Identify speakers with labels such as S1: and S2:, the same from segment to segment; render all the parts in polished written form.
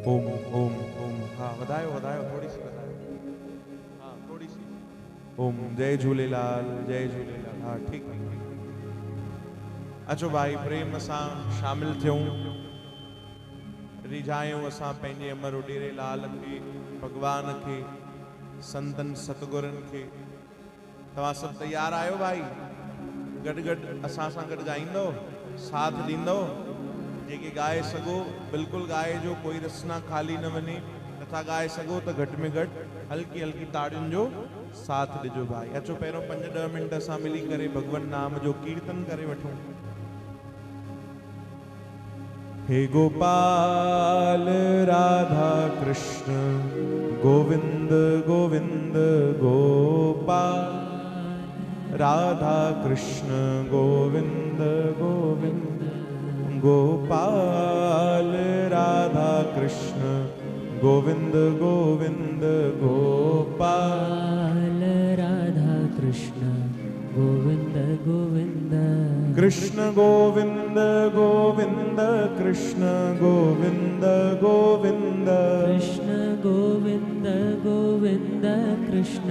S1: ओम ओम ओम। हाँ वधायो वधायो, थोड़ी सी वधायो। हाँ थोड़ी सी। ओम जय झूलेलाल जय झूलेलाल। हाँ ठीक ठीक ठीक। अचो भाई प्रेम सां शामिल थियूं, रिझायूं असां पंहिंजे अमर उॾेरे लाल खे, भगवान खे, संतन सतगुरनि खे। तव्हां सभु तैयार आहियो भाई? गॾु गॾु असां सां गॾु ॻाईंदो, साथ ॾींदो? जेके ॻाए सघो बिल्कुलु ॻाइजो, कोई रसना खाली न वञे। नथा ॻाए सघो त घटि में घटि हल्की हल्की ताड़ियुनि जो साथ ॾिजो भाई। अचो पहिरियों 5-10 मिंट असां मिली करे भगवान नाम जो कीर्तन करे वठूं। हे गोपाल राधा कृष्ण गोविंद गोविंद गोपाल, राधा कृष्ण गोविंद गोविंद गोपाल, राधा कृष्ण गोविंद गोविंद गोपाल,
S2: राधा कृष्ण गोविंद गोविंद।
S1: कृष्ण गोविंद गोविंद कृष्ण गोविंद गोविंद,
S2: कृष्ण गोविंद गोविंद कृष्ण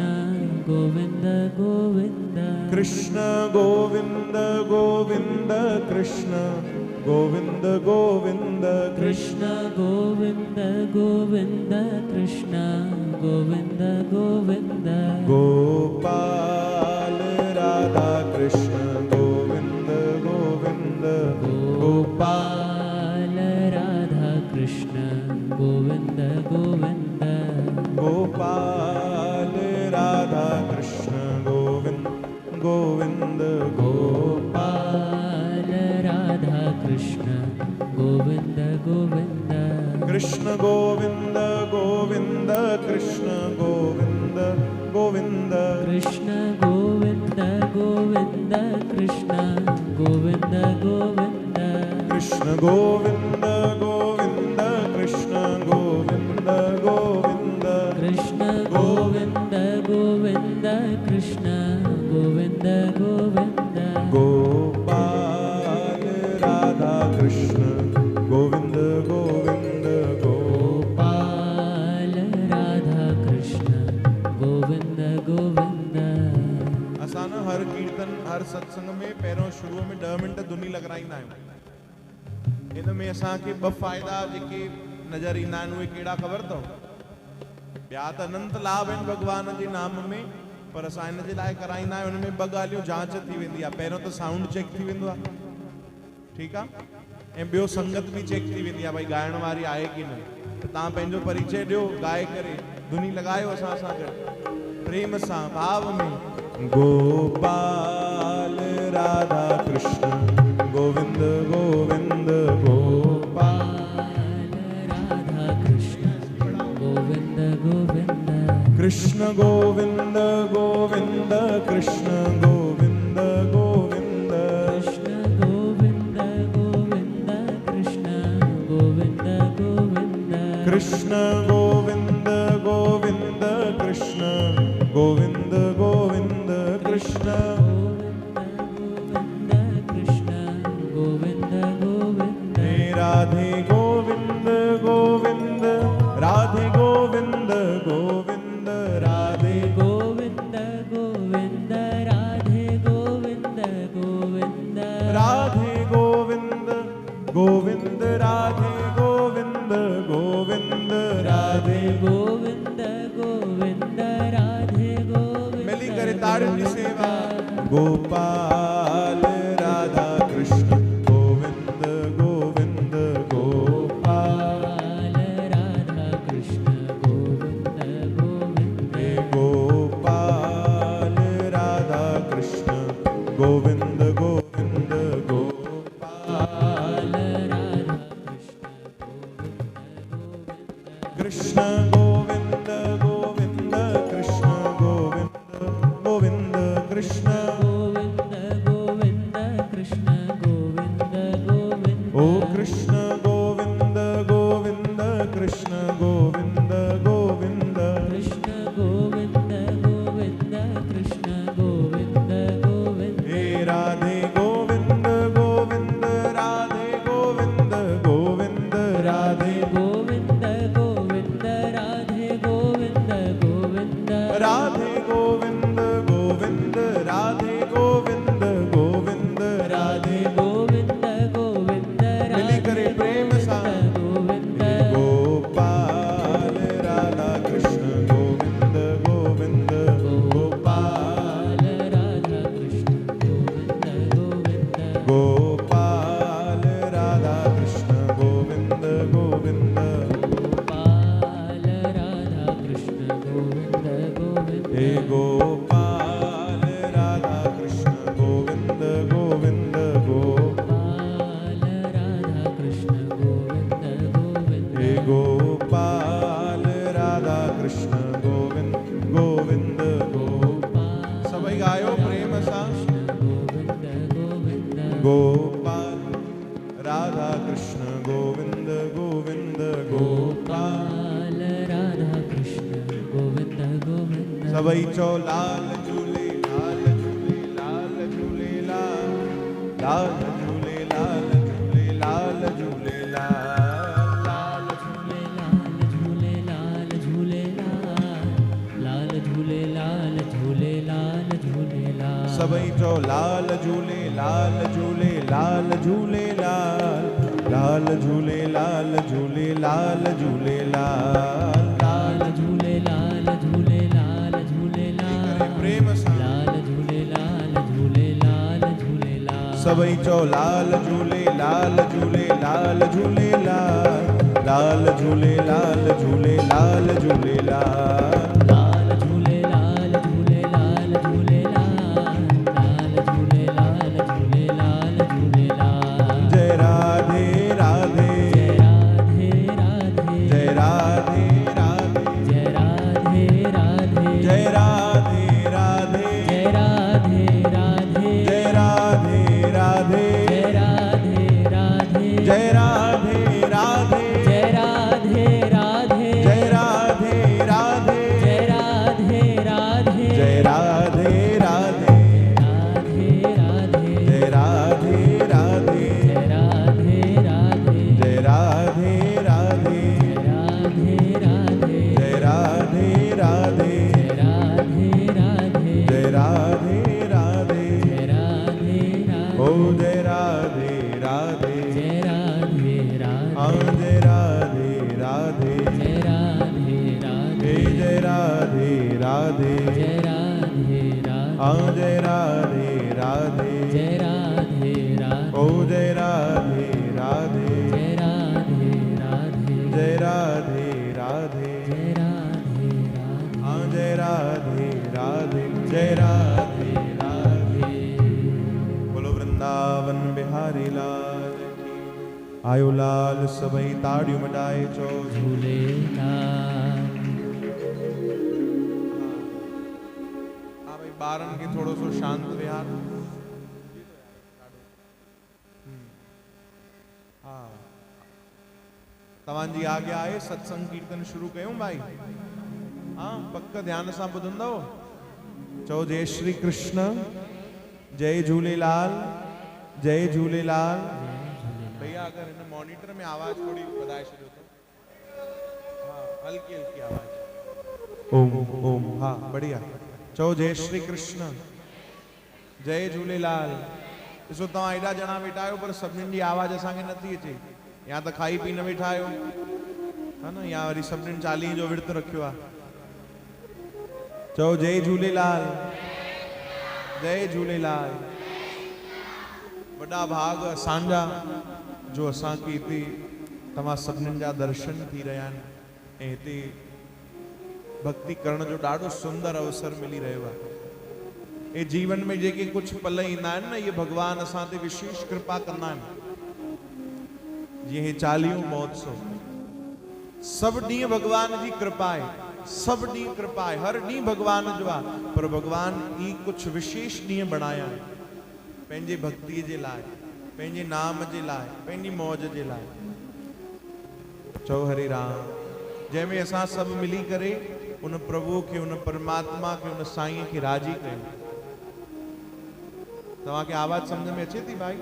S2: गोविंद गोविंद।
S1: कृष्ण गोविंद गोविंद कृष्ण गोविंद गोविंद,
S2: कृष्ण गोविंद गोविंद कृष्ण गोविंद गोविंद।
S1: गोपाल राधा कृष्ण गोविंद गोविंद
S2: गोपाल राधा कृष्ण गोविंद गोविंद।
S1: गोपाल राधा कृष्ण गोविंद गोविंद
S2: गोपाल राधा कृष्ण गोविंद गोविंद।
S1: कृष्ण गोविंद गोविंद कृष्ण गोविंद गोविंद,
S2: कृष्ण गोविंद गोविंद कृष्ण गोविंद गोविंद।
S1: कृष्ण गोविंद गोविंद कृष्ण गोविंद गोविंद,
S2: कृष्ण गोविंद गोविंद कृष्ण गोविंद गोविंद।
S1: गोपाल राधा कृष्ण गोविंद गोविंद
S2: गोपाल राधा कृष्ण गोविंद गोविंद।
S1: असां न हर कीर्तन हर सत्संग में पहिरों शुरू में 10 मिंट धुनी लॻराईंदा आहियूं। इन में असांखे 2 फ़ाइदा जेके नज़र ईंदा आहिनि उहे कहिड़ा ख़बर अथव? ॿिया त अनंत लाभ आहिनि भगवान जे नाम में, पर असां हिन जे लाइ कराईंदा आहियूं। हुन में 2 ॻाल्हियूं जांच थी वेंदी आहे। पहिरियों त साउंड चेक थी वेंदो आहे, ठीकु आहे, ऐं ॿियो संगत बि चेक थी वेंदी आहे भई ॻाइण वारी आहे की न। त तव्हां पंहिंजो परिचय ॾियो ॻाए करे, धुनी लॻायो असां सां गॾु प्रेम सां भाव में। गोपाल राधा कृष्ण गोविंद गोविंद
S2: गोपाल राधा कृष्ण गोविंद गोविंद।
S1: कृष्ण गोविंद गोविंद कृष्ण गोविंद गोविंद,
S2: कृष्ण गोविंद गोविंद कृष्ण गोविंद गोविंद।
S1: कृष्ण गोविंद गोविंद कृष्ण गोविंद गोविंद, कृष्ण
S2: गोविंद कृष्ण गोविंद गोविंद।
S1: राधे गोविंद गोविंद राधे गोविंद गोविंद, राधे
S2: गोविंद गोविंद राधे गोविंद गोविंद।
S1: राधे गोविंद गोविंद राधे गोविंद गोविंद, राधे
S2: गोविंद गोविंद राधे गोविंद।
S1: मिली करे ताड़ियों की सेवा। गोपाल राधा कृष्ण गोविंद गोविंद
S2: गोपाल राधा कृष्ण गोविंद गोविंद।
S1: गोपाल राधा कृष्ण गोविंद गोविंद
S2: गोपाल राधा कृष्ण गोविंद गोविंद।
S1: कृष्ण गोविंद गोविंद कृष्ण गोविंद गोविंद कृष्ण
S2: गोविंद गोविंद कृष्ण गोविंद गोविंद।
S1: ओ कृष्ण गोविंद गोविंद कृष्ण गोविंद गोविंद,
S2: कृष्ण गोविंद गोविंद कृष्ण गोविंद गोविंद।
S1: हे राधे गोविंद गोविंद राधे गोविंद गोविंद, राधे
S2: गोविंद
S1: गोपाल राधा कृष्ण गोविंद गोविंद
S2: गोपाल
S1: सभई गायो प्रेम सा
S2: गोविंद गोविंद
S1: गोपाल राधा कृष्ण गोविंद गोविंद गोपाल
S2: गोपाल राधा कृष्ण गोविंद गोविंद
S1: सभई चो लाल झूले लाल झूले लाल झूले लाल लाल झूले लाल झूले लाल झूले लाल
S2: लाल झूले लाल झूले लाल झूले लाल झूले लाल झूले लाल झूले लाल
S1: सभई चो लाल झूले लाल झूले लाल झूले लाल लाल झूले लाल झूले लाल झूले लाल
S2: लाल झूले लाल झूले लाल झूले लाल
S1: प्रेम सा
S2: लाल झूले लाल झूले लाल झूले लाल
S1: सभई चो लाल झूले लाल झूले लाल झूले लाल लाल झूले लाल झूले लाल झूले लाल
S2: लाल झूले लाल झूले लाल झूले लाल लाल झूले लाल झूले लाल झूले लाल
S1: जय राधे राधे
S2: जय राधे राधे
S1: जय राधे राधे
S2: जय राधे राधे
S1: जय राधे राधे
S2: जय राधे राधे
S1: जय राधे राधे
S2: जय राधे राधे
S1: जय राधे राधे
S2: जय राधे राधे
S1: जय राधे राधे
S2: जय राधे राधे
S1: जय राधे राधे
S2: राधे राधे
S1: जय राधे राधे
S2: जय राधे राधे
S1: जय राधे राधे
S2: जय राधे राधे
S1: जय राधे राधे
S2: जय राधे राधे
S1: ओ जय राधे राधे
S2: जय राधे राधे
S1: हाँ जय राधे राधे
S2: जय राधे
S1: हे
S2: राधे
S1: जय राधे राधे
S2: जय राधे राधे
S1: हाँ जय राधे राधे
S2: जय राधे राधे
S1: ओ जय राधे राधे
S2: जय राधे राधे
S1: जय राधे राधे
S2: जय राधे राधे
S1: हाँ जय राधे राधे जय राधे राधे बोलो वृंदावन बिहारी लाल की आयो लाल सभई ताड़ियों मटाए चो
S2: झूलेलाल
S1: हाँ भाई बारन के थोड़ो सो शांत विहार हाँ तव्हांजी आगे आए सत्संग कीर्तन शुरू कयूं भाई हाँ पक्का ध्यान सां ॿुधंदव चओ जय श्री कृष्ण जय झूलेलाल जय झूलेलाल भैया अगर इन मॉनिटर में आवाज थोड़ी वधाए छॾियो तो हाँ हल्की हल्की आवाज ओम ओम हाँ बढ़िया चओ जय श्री कृष्ण जय झूलेलाल ॾिसो तव्हां एॾा ॼणा वेठा आहियो पर सभिनीनि जी आवाज़ असांखे नथी अचे या त खाई पी न वेठा आहियो हा न या वरी सभिनीनि चालीहे जो विर्त रखियो आहे चओ जय झूलेलाल जय झूलेलाल वॾा भाग असांजा जो असांखे हिते तव्हां सभिनीनि जा दर्शन थी रहिया आहिनि ऐं हिते भक्ति करण जो ॾाढो सुंदर अवसर मिली रहियो आहे ए जीवन में जेके कुछ पल ईंदा आहिनि न इहे भगवान असां ते विशेष कृपा कंदा आहिनि जीअं हे चालीहो महोत्सव सभु ॾींहं भगवान जी कृपा आहे सभु ॾींहं कृपा आहे हर ॾींहुं भगवान जो आहे पर भगवान ई कुछ विशेष ॾींहं बणाया आहिनि पंहिंजे भक्तीअ जे लाइ पंहिंजे नाम जे लाइ पंहिंजी मौज जे लाइ चओ हरे राम जंहिंमें असां सभु मिली करे उन प्रभु खे उन परमात्मा खे उन साईं खे राजी कयूं तव्हांखे आवाज़ सम्झ में अचे थी भाई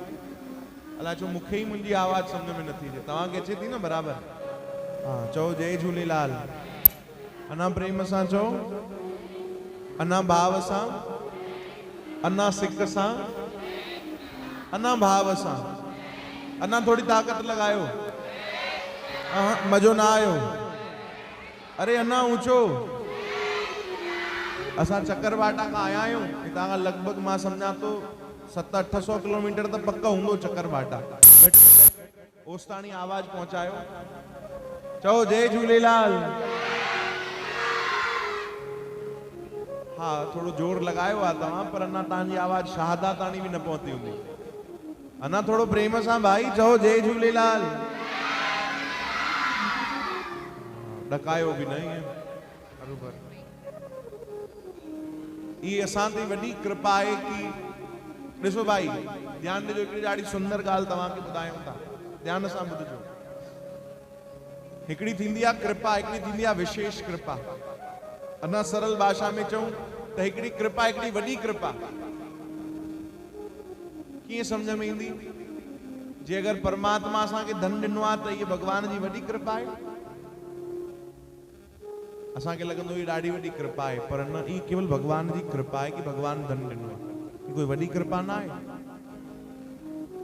S1: अलाए छो मूंखे ई मुंहिंजी आवाज़ सम्झ में नथी अचे तव्हांखे अचे थी न बराबरि हाँ चओ जय झूलेलाल अना प्रेम सां चओ अना भाव सां अना सिक सां अना भाव सां अना थोड़ी ताकत लगायो मजो ना आयो अरे अना ऊंचो असां चकरभाटा खां आया आहियूं हितां खां लॻभॻि मां सम्झां तो 700-800 किलोमीटर त पक्का हूंदो चकरभाटा ओसताणी आवाज पहुंचायो चओ जय झूलेलाल हाँ थोड़ो जोर लगायो आ तव्हां पर अना तव्हांजी आवाज शहादा ताणी भी न पहुती हूंदी अना थोड़ो प्रेम सां भाई चओ जय झूलेलाल ॾकायो बि न ईअं बराबरि। ये असां ते वॾी कृपा आहे कि ॾिसो भाई ध्यान ॾिजो, हिकिड़ी ॾाढी सुंदर ॻाल्हि तव्हांखे ॿुधायूं था, ध्यान सां ॿुधजो। हिकिड़ी थींदी आहे कृपा, हिकिड़ी थींदी आहे विशेष कृपा। अञा सरल भाषा में चऊं त हिकिड़ी कृपा हिकिड़ी वॾी कृपा कीअं सम्झ में ईंदी? जे अगरि परमात्मा असांखे धन ॾिनो आहे त इहे भॻवान जी वॾी कृपा आहे। असांखे लॻंदो ही ॾाढी वॾी कृपा आहे, पर न, ई केवल भगवान जी कृपा आहे कि भगवान धन ॾिनो आहे। कोई वॾी कृपा न आहे।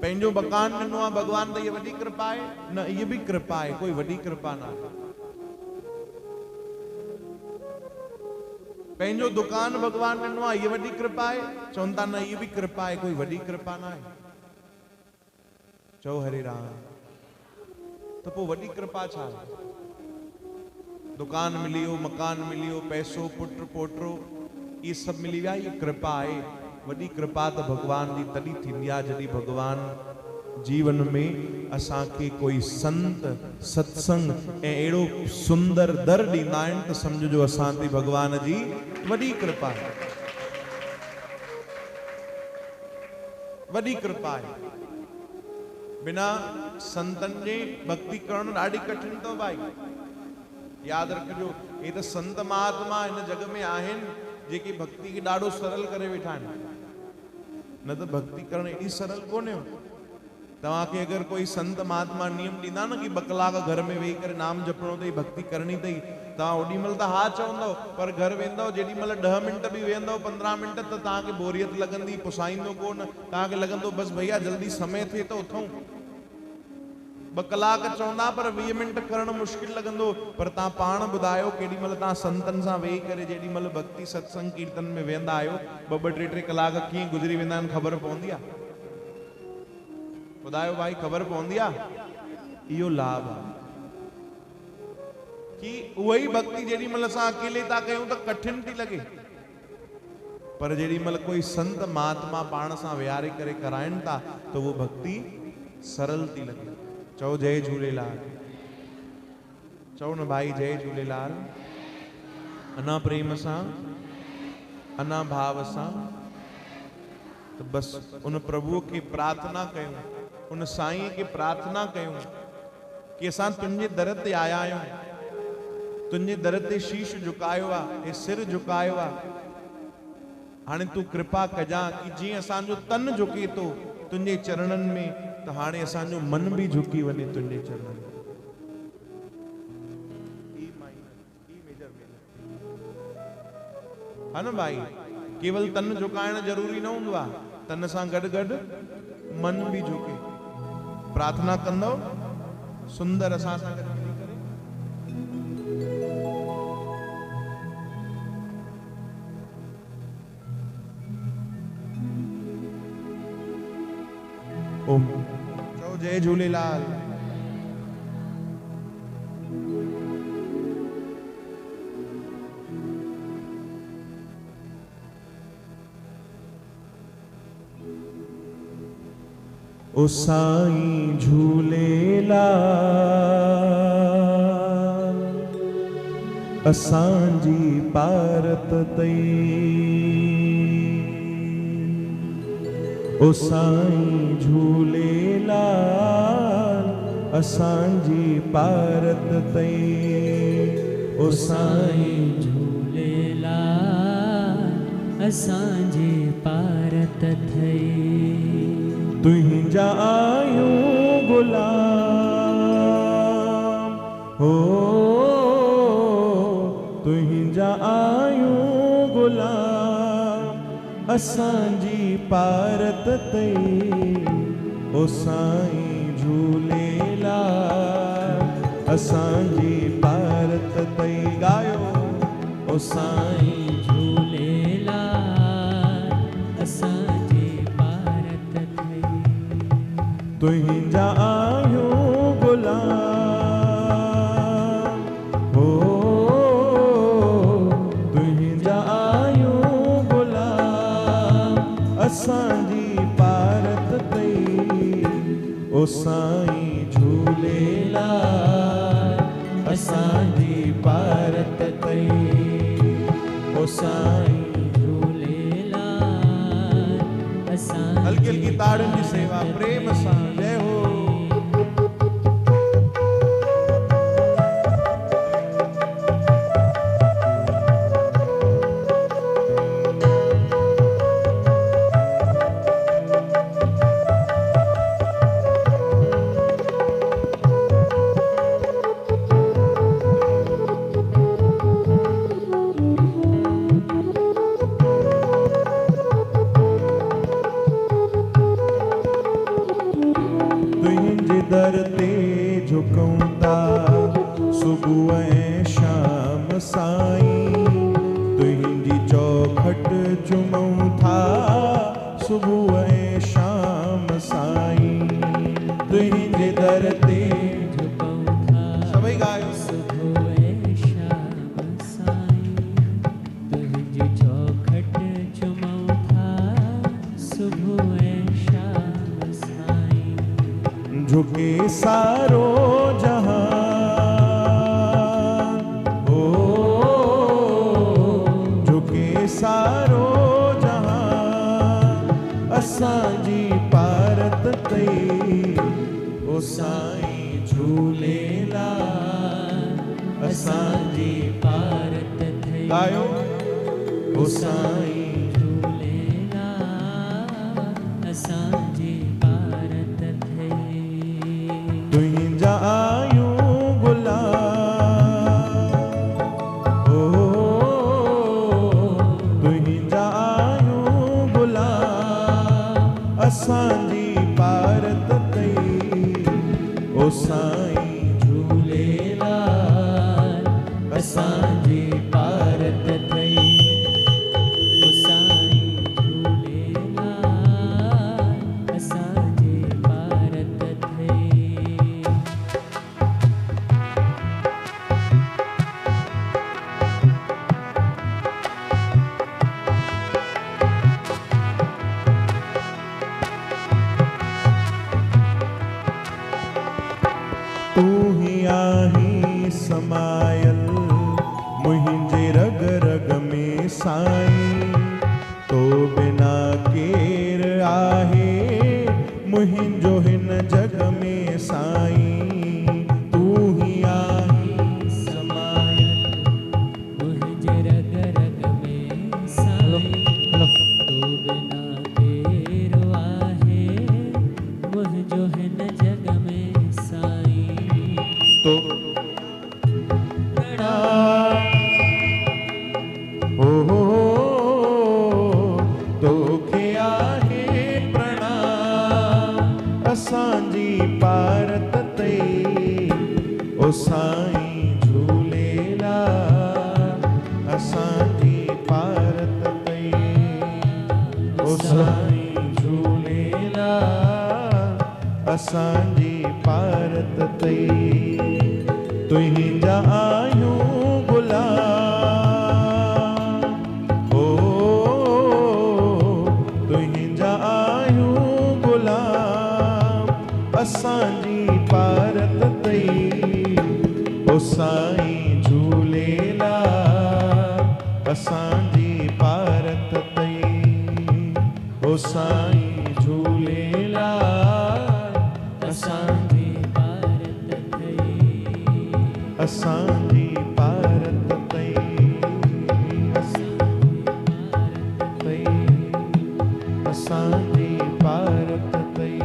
S1: पंहिंजो मकान ॾिनो आहे भगवान त इहा वॾी कृपा आहे? न, इहा बि कृपा आहे, कोई वॾी कृपा न आहे। पंहिंजो दुकान भगवान ॾिनो आहे, इहा वॾी कृपा आहे? चवनि था न, इहा बि कृपा आहे, कोई वॾी कृपा न आहे। चओ हरे राम। त पोइ वॾी कृपा छा आहे? दुकान मिली वियो, मकान मिली वियो, पैसो, पुट पोटो, ये सब मिली विया, ये कृपा आहे। वॾी कृपा त भगवान जी तॾहिं थींदी आहे जॾहिं भगवान जीवन में असांखे कोई संत सत्संग ऐं अहिड़ो सुंदर दर ॾींदा आहिनि त सम्झो असां ते भगवान जी वॾी कृपा आहे। वॾी कृपा आहे। बिना संतन जे भक्ति करण ॾाढी कठिन अथव भाई। यादि रखिजो, हे त संत महात्मा हिन जग में आहिनि जेके भक्ति खे ॾाढो सरल करे वेठा आहिनि। न त भक्ति करण एॾी सरल कोन्हे। तव्हांखे अगरि कोई संत महात्मा नियम ॾींदा न कि 2 कलाक घर में वेही करे नाम जपणो अथई, भक्ति करणी अथई, तव्हां ओॾी महिल त हा चवंदव, पर घर वेंदव जेॾी महिल 10 मिंट बि वेहंदव, 15 मिंट, त तव्हांखे बोरियत लॻंदी, पुसाईंदो कोन। तव्हांखे लॻंदो बसि भैया जल्दी समय थिए त उथूं। 2 कलाक चवंदा पर 20 मिंट करणु मुश्किल लॻंदो। पर तव्हां पाण ॿुधायो केॾी महिल तव्हां संतनि सां वेही करे जेॾी महिल भक्ति सत्संग कीर्तन में वेंदा आहियो, 2-2, 3-3 कलाक कीअं गुज़री वेंदा आहिनि ख़बर पवंदी आहे? ॿुधायो भाई, ख़बर पवंदी आहे? इहो लाभ आहे कि उहा ई भक्ति जेॾी महिल असां अकेले था कयूं त कठिन थी लॻे, पर जेॾी महिल कोई संत महात्मा पाण सां विहारे करे कराइनि था त उहो भक्ति सरल थी लॻे। चओ जय झूलेलाल। चओ न भाई जय झूलेलाल। अना प्रेम सां, अना भाव सां, तो बस उन प्रभु की प्रार्थना कयूं, उन साईं की प्रार्थना कयूं कि असां तुंहिंजे दर ते आया आहियूं, तुंहिंजे दर ते शीश झुकायो आहे, सिर झुकायो आहे। हाणे तूं कृपा कजां कि जीअं असांजो तन झुके थो तुंहिंजे चरणनि में, त हाणे असांजो मन भी झुकी वञे तुंहिंजे चरणनि में। हा न भाई, केवल तन झुकाइण जरूरी न हूंदो आहे, तन सां गॾु गॾु मन भी झुके। प्रार्थना कंदव सुंदर असां सां गॾु मिली करे। ओम। चओ जय झूलेलाल। ओ साईं झूलेलाल असांजी पारत तई। ओ साईं झूलेलाल असांजी पारत तई। ओ साईं
S2: झूलेलाल असांजी पारत थई।
S1: तुंहिंजा आयूं गुलाम हो, तुंहिंजा आयूं गुलाम असांजी पारत तई। ओ साईं झूलेलाल असांजी पारत तई। गायो ओ साईं
S2: झूलेलाल असांजी पारत थई।
S1: तुंहिंजा आयूं गुलाम हो, तुंहिंजा आयूं गुलाम असांजी पारत तई। ओ साईं झूलेलाल असांजी पारत तई। ओ साईं
S2: झूलेलाल असांजी
S1: हल्की हल्की ताड़ियुनि जी सेवा प्रेम सां जय हो। तुंहिंजे दर ते झुकूं था सुबुह ऐं शाम साईं। तुंहिंजी चौखट चुमूं था सुबुह ऐं शाम साईं। तुंहिंजे दर ते
S2: झुकूं था
S1: सभई गायो।
S2: सुबुह ऐं शाम साईं। तुंहिंजी चौखट चुमूं था सुबुह ऐं शाम साईं।
S1: झुके सारो जहां ओ झुके सारो जहां असांजी पारत तई। ओ साईं झूलेलाल असांजी
S2: पारत थई।
S1: गायो। ओ साईं
S2: झूलेलाल असांजी पारत थई।
S1: तुंहिंजा आयूं गुलाब ओ तुंहिंजा आयूं गुलाब असांजी पारत तई। ओ साईं
S2: झूलेलाल असांजी पारत थई। ओ साईं झूलेलाल असांजी पारत थई।
S1: तू ही आहीं समायल मुंहिंजे रग रग में साईं। तो बिना केर आहे मुंहिंजो हिन जग में साईं। तू ही आहीं समायल
S2: मुंहिंजे रग रग में साईं। तू बिना केरु आहे मुंहिंजो हिन जग में साईं।
S1: तो हो तोखे आहे प्रणाम असांजी पारत तई। ओ साईं झूलेलाल असांजी पारत तई। ओ साईं झूलेलाल असांजी पारत तई। तुंहिंजा आयूं गुलाब ओ तुंहिंजा आयूं गुलाब असांजी पारत तई। ओ साईं झूलेलाल असांजी पारत तई। ओ साईं झूलेलाल
S2: असांजी पारत थई।
S1: असांजी पारत तई। असांजी पारत तई।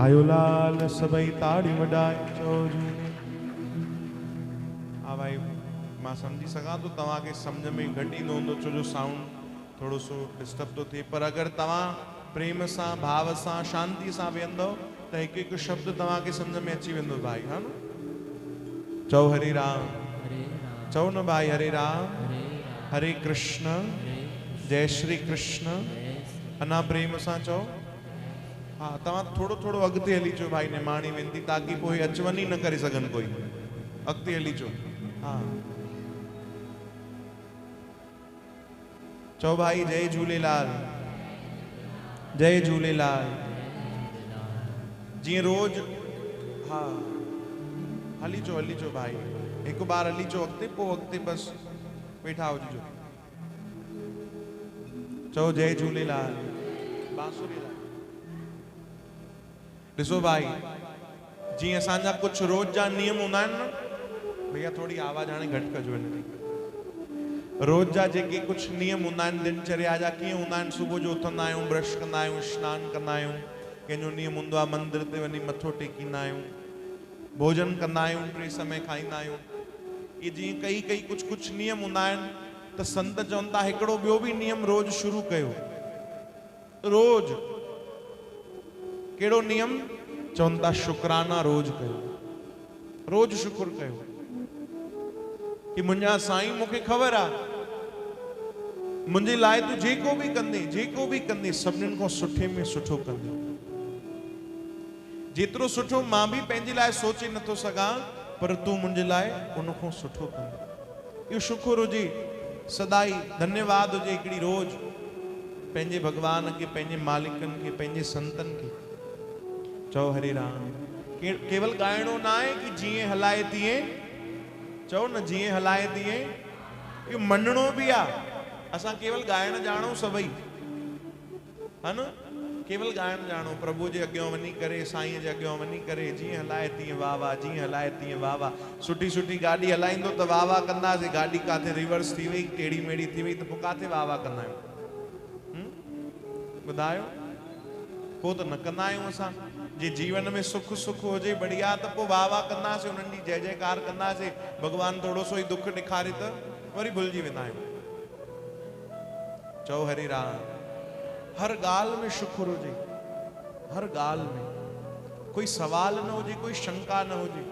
S1: आयो लाल सभई ताड़ी वॾाए चओ झूले। हा भाई मां सम्झी सघां थो तव्हांखे सम्झ में घटि ईंदो हूंदो छो जो साउंड थोरो सो डिस्टर्ब थो थिए। पर अगरि तव्हां प्रेम सां भाव सां शांति सां वेहंदव त हिकु हिकु शब्द तव्हांखे सम्झ में अची वेंदो भाई। हा न चओ हरे राम। चओ न भाई हरे राम हरे कृष्ण जय श्री कृष्ण। अना प्रेम सां चओ। हाँ तव्हां थोड़ो थोड़ो अॻिते हली अचो भाई निमाणी वेंदी ताकि पोइ अचवञ ई न करे सघनि कोई। अॻिते हली अचो। हाँ चओ भाई जय झूलेलाल जय झूलेलाल। जीअं रोज हाँ हली चो भाई, एक बार हली चो अॻिते, पोइ अॻिते बस वेठा हुजो। चओ जय झूलेलाल। बांसुरी ॾिसो भाई, जी असांजा कुछ रोज जा नियम हूंदा आहिनि न, भैया थोड़ी आवाज हाणे घटि कजो हिन। रोज जा जेके कुछ नियम हूंदा आहिनि दिनचर्या जा, कीअं हूंदा आहिनि, सुबुह जो उथंदा आहियूं, ब्रश कंदा आहियूं, स्नान कंदा आहियूं, कंहिंजो नियम हूंदो आहे मंदिर ते वञी मथो टेकींदा आहियूं, भोजन कंदा आहियूं, 3 समय खाईंदा आहियूं। ये जीअं कई कुछ नियम हूंदा आहिनि, त संत चवनि था हिकिड़ो ॿियो बि नियम रोज शुरू कयो। रोज कहिड़ो नियम? चवनि था शुक्राना रोज कयो, रोज शुक्र कयो कि मुंहिंजा साईं मूंखे ख़बर आहे मुंहिंजे लाइ तूं जेको बि कंदे सभिनीनि खां सुठे में सुठो कंदे। जेतिरो सुठो मां बि पंहिंजे लाइ सोचे नथो सघां, पर तूं मुंहिंजे लाइ उन खां सुठो कंदे। इहो शुक्र हुजे, सदाई धन्यवाद हुजे हिकिड़ी रोज पंहिंजे भगवान खे, पंहिंजे मालिकनि खे, पंहिंजे संतनि खे। चओ हरे राम। केवल ॻाइणो न आहे कि जीअं हलाए तीअं, चओ न जीअं हलाए तीअं, इहो मञणो बि आहे। असां केवल ॻाइण ॼाणूं सभई, है न, केवल ॻाइण ॼाणूं, प्रभु जे अॻियां वञी करे, साईं जे अॻियां वञी करे, जीअं हलाए तीअं वाह वाह, जीअं हलाए तीअं वाह वाह। सुठी गाॾी हलाईंदो त वाह वाह कंदासीं, गाॾी काथे रिवर्स थी वई, टेढ़ी मेढ़ी थी वई, त पोइ काथे वाह वाह कंदा आहियूं? ॿुधायो, पोइ त न कंदा आहियूं असां। जे जीवन में सुख हुजे बढ़िया, त पोइ वाह वाह कंदासीं, उन्हनि जी जय जयकार कंदासीं। भगवान थोड़ो सो ई दुख ॾेखारे त वरी भुलिजी वेंदा आहियूं। चओ हरे राम। हर ॻाल्हि में शुक्र हुजे, हर ॻाल्हि में कोई सवाल न हुजे, कोई शंका न हुजे।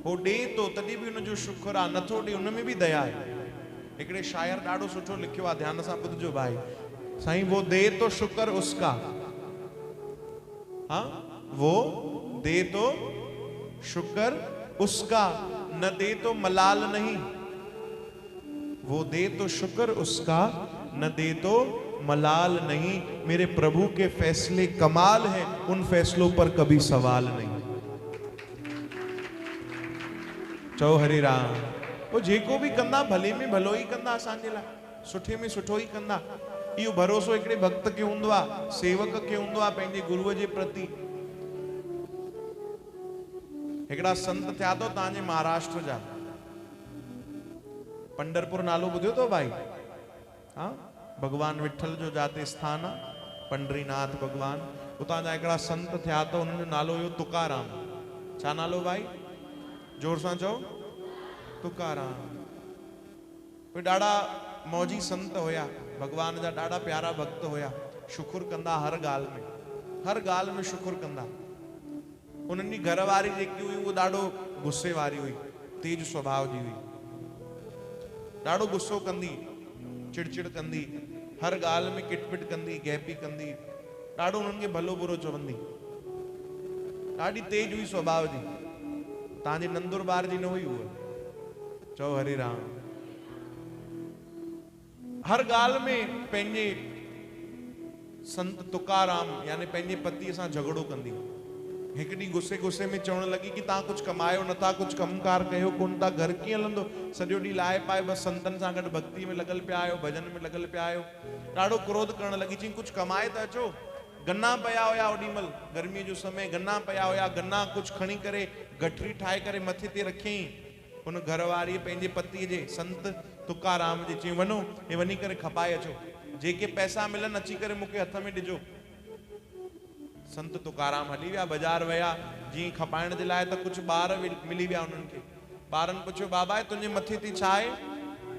S1: हो ॾे तो तॾहिं बि हुनजो शुक्र आहे, नथो ॾे उन में बि दया आहे। हिकिड़े शायर ॾाढो सुठो लिखियो आहे, ध्यान सां ॿुधजो भाई। साईं वो दे तो शुक्र उसका, हाँ वो दे तो शुक्र उसका, न दे तो मलाल नहीं। वो दे तो शुक्र उसका, न दे तो मलाल नहीं। मेरे प्रभु के फैसले कमाल हैं, उन फैसलों पर कभी सवाल नहीं। चओ हरे राम। वो जेको भी कंदा भले में भलो ही कंदा, असांजे लाइ सुठे में सुठो ही कंदा। इहो भरोसो हिकिड़े भक्त खे हूंदो आहे, सेवक खे हूंदो आहे पंहिंजे गुरुअ जे प्रति। हिकिड़ा संत थिया तो तव्हांजे महाराष्ट्र जा, पंढरपुर नालो ॿुधियो तो भाई? हाँ, भगवान विठल जो जाते स्थान आहे, पंडरीनाथ भगवान। उतां जा हिकिड़ा संत थिया तो, उन्हनि जो नालो हुयो तुकाराम। छा नालो भाई? जोर सां चओ। तुकाराम। कोई ॾाढा मौजी संत हुया, भगवान जा ॾाढा प्यारा भक्त हुया। शुक्र कंदा हर ॻाल्हि में, हर ॻाल्हि में शुक्र कंदा। उन्हनि जी घरवारी जेकी हुई उहो ॾाढो गुस्से वारी हुई, तेज स्वभाव जी हुई। ॾाढो गुस्सो कंदी, चिड़चिड़ कंदी, हर ॻाल्हि में किटपिट कंदी, गैपी कंदी, ॾाढो उन्हनि खे भलो बुरो चवंदी, ॾाढी तेज हुई स्वभाव जी। तव्हांजे नंदुरबार जी न हुई उहा। चओ हरे राम। हर ॻाल्हि में पंहिंजे संत तुकाराम यानी पंहिंजे पतीअ सां झगड़ो कंदी। हिकु ॾींहुं गुस्से में चवण लॻी कि तव्हां कुझु कमायो नथा, कुझु कमकार कयो कोन था, घर कीअं हलंदो? सॼो ॾींहुं लाहे पाए बसि संतनि सां गॾु भक्ति में लॻल पिया आहियो, भॼन में लॻल पिया आहियो। ॾाढो क्रोध करण लॻी, चई कुझु कमाए त अचो। गन्ना पिया हुया ओॾीमहिल, गर्मीअ जो समय, गन्ना पिया हुया। गन्ना कुझु खणी करे गठरी ठाहे करे मथे ते रखियईं। हुन घरवारीअ पंहिंजे पतीअ जे, संत तुकाराम जे, चई वञो हे वञी करे खपाए अचो, जेके पैसा मिलनि अची करे मूंखे हथ में ॾिजो। संत तुकाराम हली विया, बाज़ार विया, जीअं खपाइण जे लाइ, त कुझु ॿार मिली विया उन्हनि खे। ॿारनि पुछियो बाबा तुंहिंजे मथे ते छा आहे?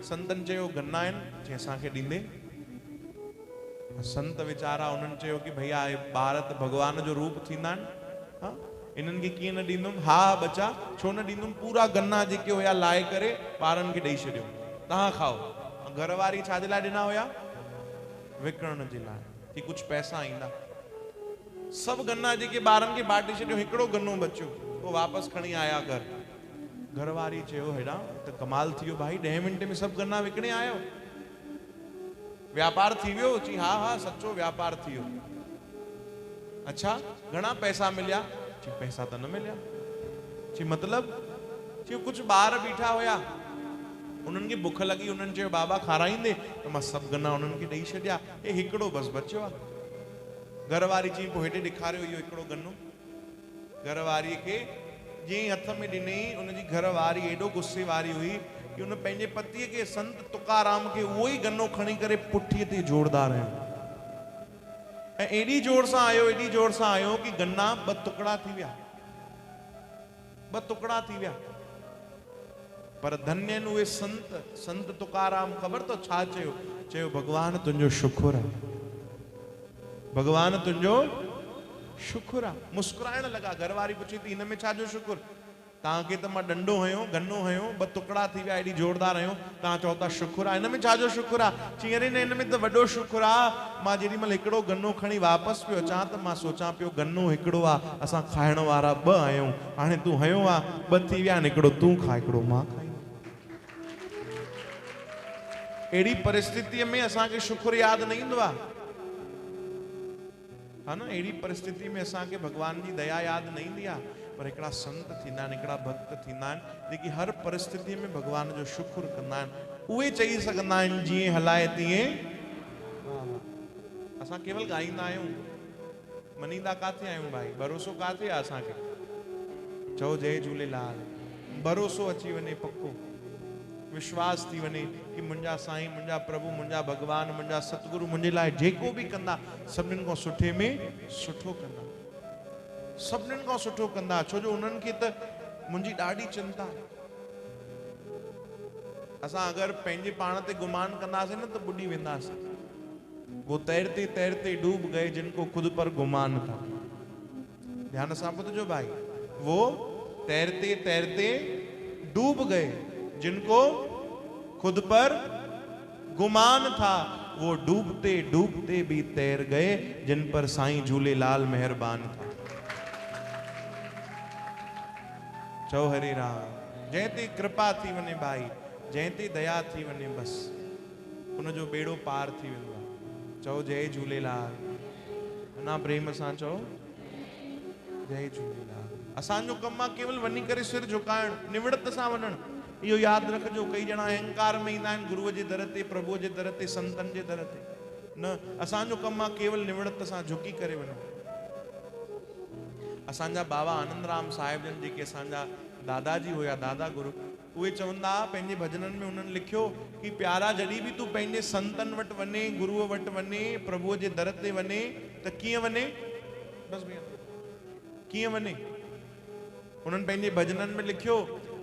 S1: संतनि चयो गन्ना आहिनि। चई असांखे ॾींदे? संत वीचारा उन्हनि चयो कि भैया ॿार त भगवान जो रूप थींदा आहिनि, हाँ इन्हनि खे कीअं न ॾींदुमि? हा बचा छो न ॾींदुमि। पूरा गन्ना जेके हुया लाहे करे ॿारनि खे ॾेई छॾियो, तव्हां खाओ। घरवारी छा जे लाइ ॾिना हुया? विकिणण जे लाइ, कि कुझु पैसा ईंदा। सभु गन्ना जेके ॿारनि खे बांटे छॾियो, हिकिड़ो गन्नो बचियो, पोइ वापसि खणी आया घर। घरवारी चयो हेॾा त कमाल थी वियो भाई, 10 मिंट में सभु गन्ना विकिणे आयो, व्यापार थी वियो? चई हा हा सचो व्यापार थी वियो। अच्छा घणा पैसा मिलिया? चई पैसा त न मिलिया। ची मतलब ची कुछ ॿार बीठा हुया, उन्हनि खे बुख लगी, उन्हनि चयो बाबा खाराईंदे, तो मां सब गन्ना उन्हनि खे ॾेई छॾिया, हे हिकिड़ो बस बचियो आहे। घरवारी चई पोइ हेॾे ॾेखारियो इहो हिकिड़ो गन्नो। घरवारीअ खे जीअं हथ में ॾिनई, उनजी घरवारी एॾो गुस्से वारी हुई कि उन पंहिंजे पतीअ खे संत तुकाराम खे उहो ई गन्नो खणी करे पुठीअ ते जोड़दार आयो ऐं एॾी जोर सां आयो, एॾी जोर सां आयो कि गन्ना ॿ टुकड़ा थी विया, ॿ टुकड़ा थी विया। पर धन्य आहिनि उहे संत, संत तुकाराम ख़बर तो छा चयो? चयो भगवान तुंहिंजो शुक्र आहे, भगवान तुंहिंजो शुक्र आहे। मुस्कुराइण लॻा। घरवारी पुछी थी हिन में छा जो शुक्र? तव्हांखे त मां डंडो हयो, गन्नो हयो, ॿ टुकड़ा थी विया, एॾी जोरदार हयो, तव्हां चओ था शुक्र आहे, हिन में छा जो शुक्र आहे? चई अरे न, हिन में त वॾो शुक्र आहे। मां जेॾी महिल हिकिड़ो गन्नो खणी वापसि पियो अचां त मां सोचां पियो गन्नो हिकिड़ो आहे, असां खाइण वारा ॿ आहियूं, हाणे तूं हयो आहे, ॿ थी विया आहिनि, हिकिड़ो तूं खा, हिकिड़ो मां खाई। अहिड़ी परिस्थितीअ में असांखे शुक्र यादि न ईंदो आहे, हा न? अहिड़ी परिस्थिति में असांखे भगवान जी दया यादि न ईंदी आहे। पर हिकिड़ा संत थींदा आहिनि, हिकिड़ा भक्त थींदा आहिनि जेकी हर परिस्थितीअ में भगवान जो शुक्र कंदा आहिनि। उहे चई सघंदा आहिनि जीअं हलाए तीअं। असां केवल ॻाईंदा आहियूं, मञींदा काथे आहियूं भाई? भरोसो काथे आहे असांखे? चओ जय झूलेलाल। भरोसो अची वञे पक्को, विश्वास थी वञे कि मुंहिंजा साईं, मुंहिंजा प्रभु, मुंहिंजा भगवान, मुंहिंजा सतगुरु मुंहिंजे लाइ जेको बि कंदा सभिनीनि खां सुठे में सुठो कंदा, सभिनीनि खां सुठो कंदा। छो जो उन्हनि खे त मुंहिंजी ॾाढी चिंता आहे। असां अगरि पंहिंजे पाण ते गुमान कंदासीं न त ॿुॾी वेंदासीं। वो तैरते तैरते डूब गए जिनको खुद पर गुमान था। ध्यान सां ॿुधजो भाई, वो तैरते तैरते डूब गए जिनको खुद पर गुमान था, वो डूबते डूबते भी तैर गए जिन पर साईं झूलेलाल मेहरबान था। चओ हरे राम। जंहिं ते कृपा थी वञे भाई, जंहिं ते दया थी वञे, बस उनजो बेड़ो पार थी वेंदो आहे। चओ जय झूलेलाल। अना प्रेम सां चओ जय झूलेलाल। असांजो कमु आहे केवल वञी करे सिर झुकाइण, निवड़त सां वञण। इहो यादि रखिजो, कई ॼणा अहंकार में ईंदा आहिनि गुरुअ जे दर ते, प्रभुअ जे दर ते, संतनि जे दर ते। न, असांजो कमु आहे केवल निवड़त सां झुकी करे वञो। असांजा बाबा आनंदराम साहिब जन जेके असांजा दादाजी हुया, दादा गुरु, उहे चवंदा पंहिंजे भजननि में उन्हनि लिखियो कि प्यारा जॾहिं बि तूं पंहिंजे संतनि वटि वञे, गुरुअ वटि वञे, प्रभुअ जे दर ते वञे त कीअं वञे? बस भैया कीअं वञे? उन्हनि पंहिंजे भजननि में लिखियो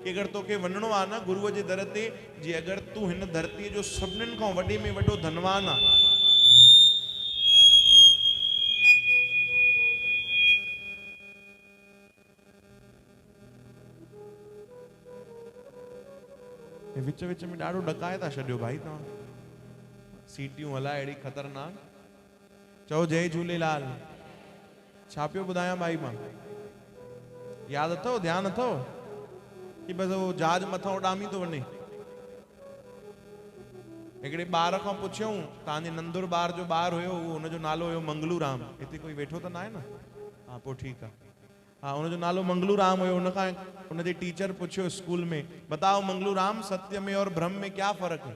S1: कि अगरि तोखे वञिणो आहे न गुरुअ जे दर ते, जी अगरि तूं हिन धरतीअ जो सभिनीनि खां वॾे में वॾो धनवान आहे, विच विच में ॾाढो ॾकाए था छॾियो भाई तव्हां, सीटियूं हलाए अहिड़ी ख़तरनाक। चओ जय झूलेलाल। छा पियो ॿुधायां भाई मां? यादि अथव, ध्यानु अथव कि बसि उहो जहाज मथां उॾामी थो वञे? हिकिड़े ॿार खां पुछियऊं, तव्हांजे नंदुर ॿार जो ॿारु हुयो, उहो हुनजो नालो हुयो मंगलू राम। हिते कोई वेठो त न आहे न? हा पोइ ठीकु आहे। हाँ, उनजो नालो मंगलू राम हुयो। उनखां उनजे टीचर पुछियो स्कूल में, बताओ मंगलू राम, सत्य में और भ्रम में क्या फर्क है?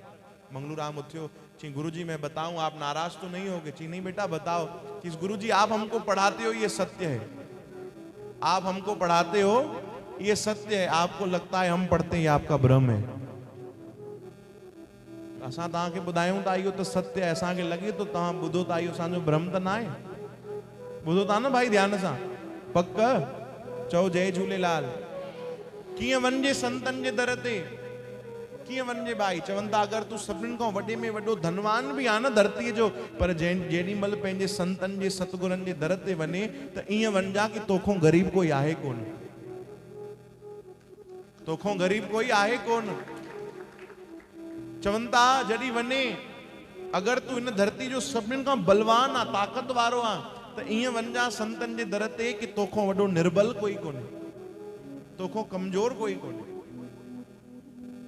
S1: मंगलू राम उठ्यो, चीज गुरुजी मैं बताऊं, आप नाराज तो नहीं होगे? चीज नहीं बेटा बताओ। चीज गुरुजी आप हमको पढ़ाते हो ये सत्य है, आप हमको पढ़ाते हो ये सत्य है, आपको लगता है हम पढ़ते हैं ये आपका भ्रम है। असां तव्हांखे ॿुधायूं था इहो त सत्य आहे, असांखे लॻे थो तव्हां ॿुधो था, इहो असांजो भ्रम त न आहे। ॿुधो था न भाई ध्यान सां? पक? चओ जय झूलेलाल। कीअं वञिजे संतनि जे दर ते? कीअं वञिजे भाई? चवनि था अगरि तूं सभिनीनि खां वॾे में वॾो धनवान बि आहे न धरतीअ जो, पर जेॾी महिल पंहिंजे संतनि जे सतगुरनि जे दर ते वञे त ईअं वञिजा कि तोखों ग़रीब कोई आहे कोन, तोखों ग़रीब कोई आहे कोन। चवनि था जॾहिं वञे, अगरि तूं हिन धरती जो सभिनीनि खां बलवान आहे, ताक़त वारो आहे, त ईअं वञिजा संतनि जे दर ते कि तोखों वॾो निर्बल कोई कोन्हे, तोखों कमज़ोर कोई कोन्हे।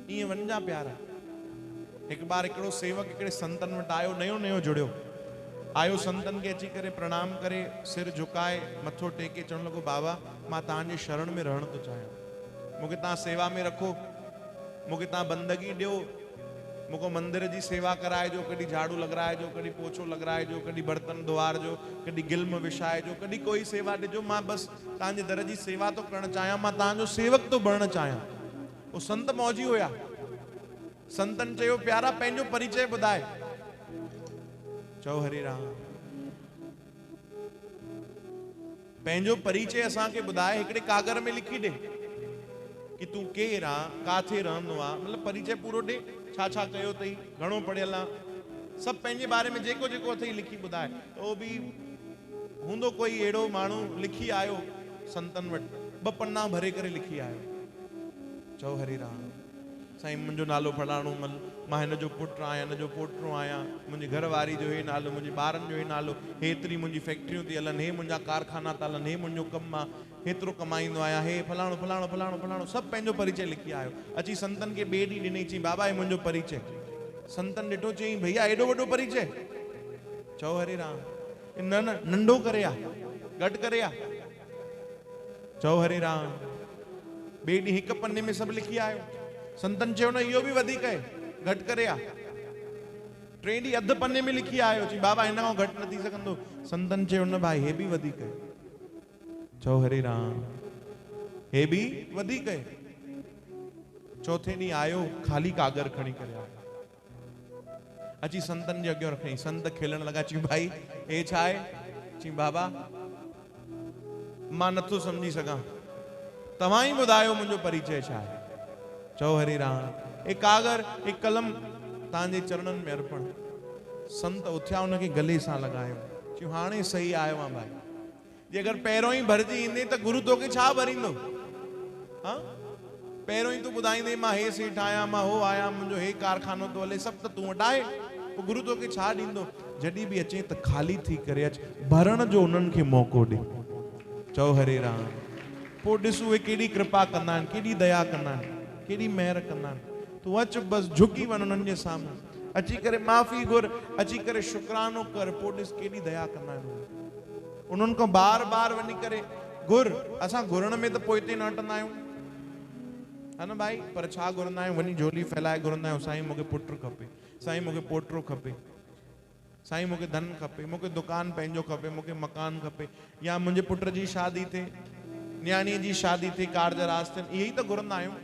S1: ईअं वञिजा प्यारा। हिकु बार हिकिड़ो सेवक हिकिड़े संतनि वटि आयो, नयो नयो जुड़ियो आयो, संतनि खे अची करे प्रणाम करे सिर झुकाए मथो टेके चवणु लॻो, बाबा मां तव्हांजे शरण में रहण थो चाहियां। मूंखे तव्हां सेवा में रखो, मूंखे तव्हां बंदगी ॾियो, मूंखे मंदिर जी सेवा कराइजो, कॾहिं झाड़ू लॻराइजो, कॾहिं पोछो लॻराइजो, कॾहिं बर्तन धोआरजो, कॾहिं गिल्म विछाइजो, कॾहिं कोई सेवा ॾिजो। मां बसि तव्हांजे दर जी सेवा तो करणु चाहियां, मां तव्हांजो सेवक तो बणणु चाहियां। वो संत मौजी हुया। संतन चयो प्यारा पंहिंजो परिचय ॿुधाए। चओ हरे राम। पंहिंजो परिचय असांखे ॿुधाए, हिकिड़े कागर में लिखी ॾे कि तूं केरु आ, काथे रहंदो आ, मतिलबु परिचय पूरो ॾे, छा छा कयो अथई, घणो पढ़ियल आ, सभु पंहिंजे बारे में जेको जेको अथई लिखी ॿुधाए। त उहो बि हूंदो कोई अहिड़ो माण्हू लिखी आयो संतन वटि, 2 पन्ना भरे करे लिखी आयो। चओ हरे राम। साईं मुंहिंजो नालो फलाणो मल, मां हिन जो पुटु आहियां, हिन जो पोटो आहियां, मुंहिंजी घरवारी जो हे नालो, मुंहिंजे ॿारनि जो हे नालो, हेतिरी मुंहिंजी फैक्ट्रियूं थी हलनि, हे मुंहिंजा कारखाना था हलनि, हे मुंहिंजो कमु आहे, हेतिरो कमाईंदो आहियां, हे फलाणो फलाणो फलाणो फलाणो, सभु पंहिंजो परिचय लिखी आयो। अची संतन खे ॿिए ॾींहुं ॾिनई, चई बाबा हे मुंहिंजो परिचय। संतन ॾिठो, चई भैया एॾो वॾो परिचय। चओ हरे राम। न न नंढो करे आ, घटि करे आ। चओ हरे राम। ॿिए ॾींहुं हिकु पन्ने में सभु लिखी आयो। संतन चयो न इहो बि वधीक आहे, घटि करे आ। 3 ॾींहुं अधु पन्ने में लिखी आयो, चई बाबा हिन खां घटि न थी सघंदो। संतन चयो न भाई हे बि वधीक आहे। चओ हरे राम। हे बि वधीक आहे। चौथे ॾींहुं आयो, खाली कागर खणी करे आयो। अची संतन जे अॻियां रखई। संत खेलण लॻा, चई भाई हे छा आहे? चई बाबा मां नथो सम्झी सघां, तव्हां ई ॿुधायो मुंहिंजो परिचय छा आहे। चओ हरे राम। एक कागर एक कलम तव्हांजे चरणनि में अर्पण। संत उथिया, उनखे गले सां लॻायो, चयो हाणे सही आयो आहे भाई। जे अगरि पहिरों ई भरिजी ईंदे त गुरु तोखे छा भरींदो? हाँ, पहिरों ई तूं ॿुधाईंदे मां हे सेठ आहियां, मां हो आहियां, मुंहिंजो हे कारखानो थो हले, सभु त तूं वटि आहे, पोइ गुरु तोखे छा ॾींदो? जॾहिं बि अचे त ख़ाली थी करे अच, भरण जो उन्हनि खे मौक़ो ॾे। चओ हरे राम। पोइ ॾिस उहे केॾी कृपा कंदा आहिनि, केॾी दया कंदा आहिनि, केॾी महिर कंदा आहिनि। तूं अच बसि झुकी वञ उन्हनि जे साम्हूं, अची करे माफ़ी घुर, अची करे शुक्रानो कर, पोइ ॾिस केॾी दया कंदा आहिनि। उन्हनि खां बार बार वञी करे घुर। असां घुरण में त पोइते न हटंदा आहियूं, है न भाई, पर छा घुरंदा आहियूं? वञी झोली फैलाए घुरंदा आहियूं, साईं मूंखे पुटु खपे, साईं मूंखे पोटो खपे, साईं मूंखे धन खपे, मूंखे दुकान पंहिंजो खपे, मूंखे मकान खपे, या मुंहिंजे पुट जी शादी थिए, न्याणीअ जी शादी थिए, कारज रास थियनि, इहे ई त घुरंदा आहियूं।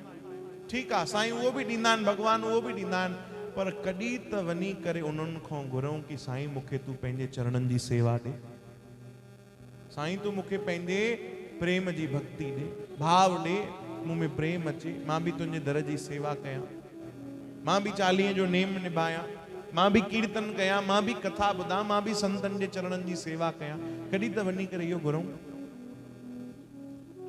S1: ठीकु आहे साईं, उहो बि ॾींदा आहिनि, भॻवान उहो बि ॾींदा आहिनि, पर कॾहिं त वञी करे उन्हनि खां घुरूं कि साईं मूंखे तूं पंहिंजे चरणनि जी सेवा ॾे, साईं तूं मूंखे पंहिंजे प्रेम जी भक्ति ॾे, भाव ॾे, मूं में प्रेम अचे, मां बि तुंहिंजे दर जी सेवा कयां, मां बि चालीहे जो नेम निभायां, मां बि कीर्तन कयां, मां बि कथा ॿुधां, मां बि संतनि जे चरणनि जी सेवा कयां। कॾहिं त वञी करे इहो घुरूं।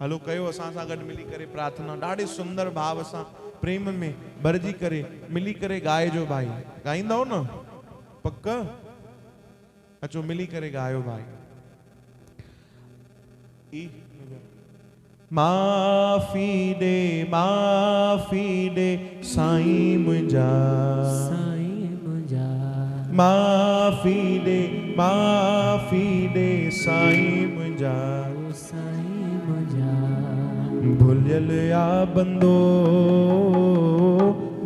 S1: हलो कयो असां सां गॾु मिली करे प्रार्थना, ॾाढे सुंदर भाव सां प्रेम में भरिजी करे मिली करे ॻाइजो भाई। ॻाईंदव न? पक? अचो मिली करे ॻायो भाई। माफ़ी ॾे साईं मुंहिंजा,
S2: साईं मुंहिंजा,
S1: माफ़ी ॾे साईं मुंहिंजा,
S2: साईं मुंहिंजा,
S1: भुलियल आ बंदो,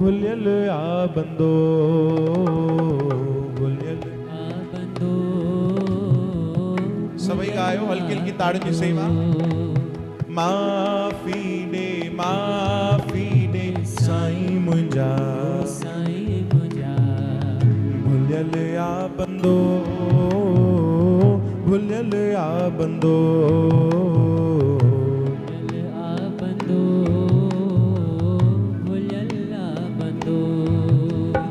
S1: भुलियल आ बंदो, भुलियल
S2: आ बंदो।
S1: सभई ॻायो, हल्की हल्की ताड़ियुनि जी सेवा। माफ़ी ॾे साईं मुंहिंजा,
S2: साईं मुंहिंजा,
S1: भुलियल आ बंदो, भुलियल आ बंदो,
S2: भुलियल आ बंदो, भुलियल आ बंदो।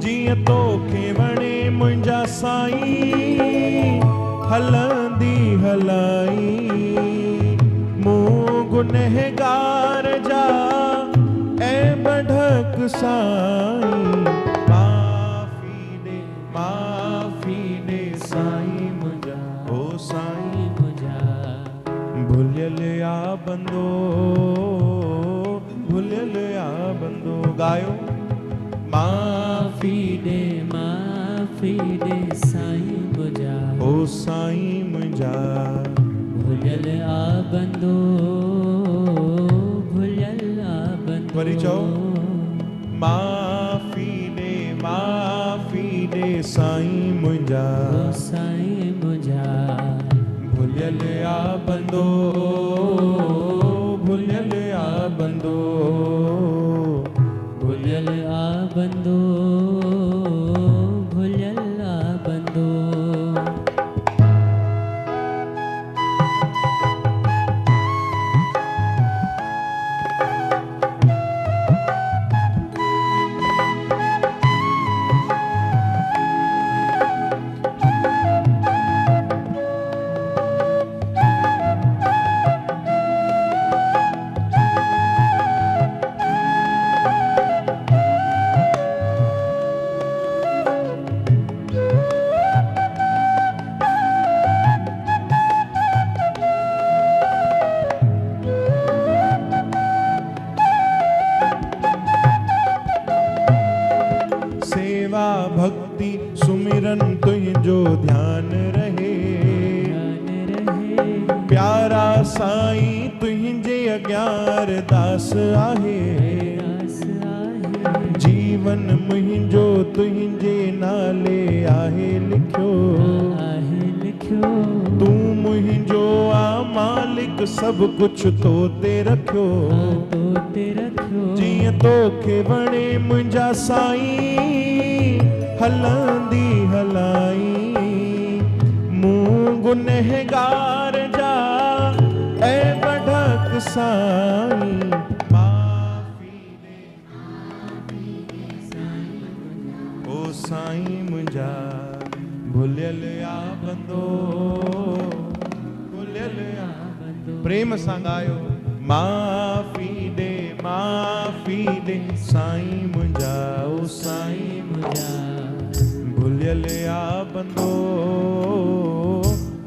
S1: जीअं तोखे वणे मुंहिंजा साईं, हलंदी हलाई, मूं गुनहगार जा ऐं बढक साईं, माफ़ी ॾे साईं मुंहिंजा, ओ साईं मुंहिंजा, भुलियल आ बंदो, भुलियल आ बंदो। ॻायो। माफ़ी
S2: ॾे साईं मुंहिंजा,
S1: ओ साईं मुंहिंजा,
S2: भुलियल आ बंदो, भुलियल आ
S1: वरी चओ माफ़ी दे साईं मुंहिंजा
S2: साईं मुंहिंजा
S1: भुलियल आ बंदो भुलियल आ बंदो
S2: भुलियल आ बंदो भुलियल आ बंदो
S1: भक्ति सुमिरन तुझो ध्यान रहे प्यारा साईं तुझे अग्यार दास आहे जीवन मुंहिंजो तुझे नाले आहे लिखियो तू मुंहिंजो आ मालिक सब कुछ तो ते रखियो जीअं तोखे वणे मुंहिंजा साईं हलंदी हलाई मूं गुनहगार जा ऐ बढक साईं माफ़ी दे ओ साईं मुंहिंजा भुलियल आ बंदो भुलियल आ प्रेम सां गायो माफ़ी दे साईं मुंहिंजा ओ साईं मुंहिंजा भुलियल आ बंदो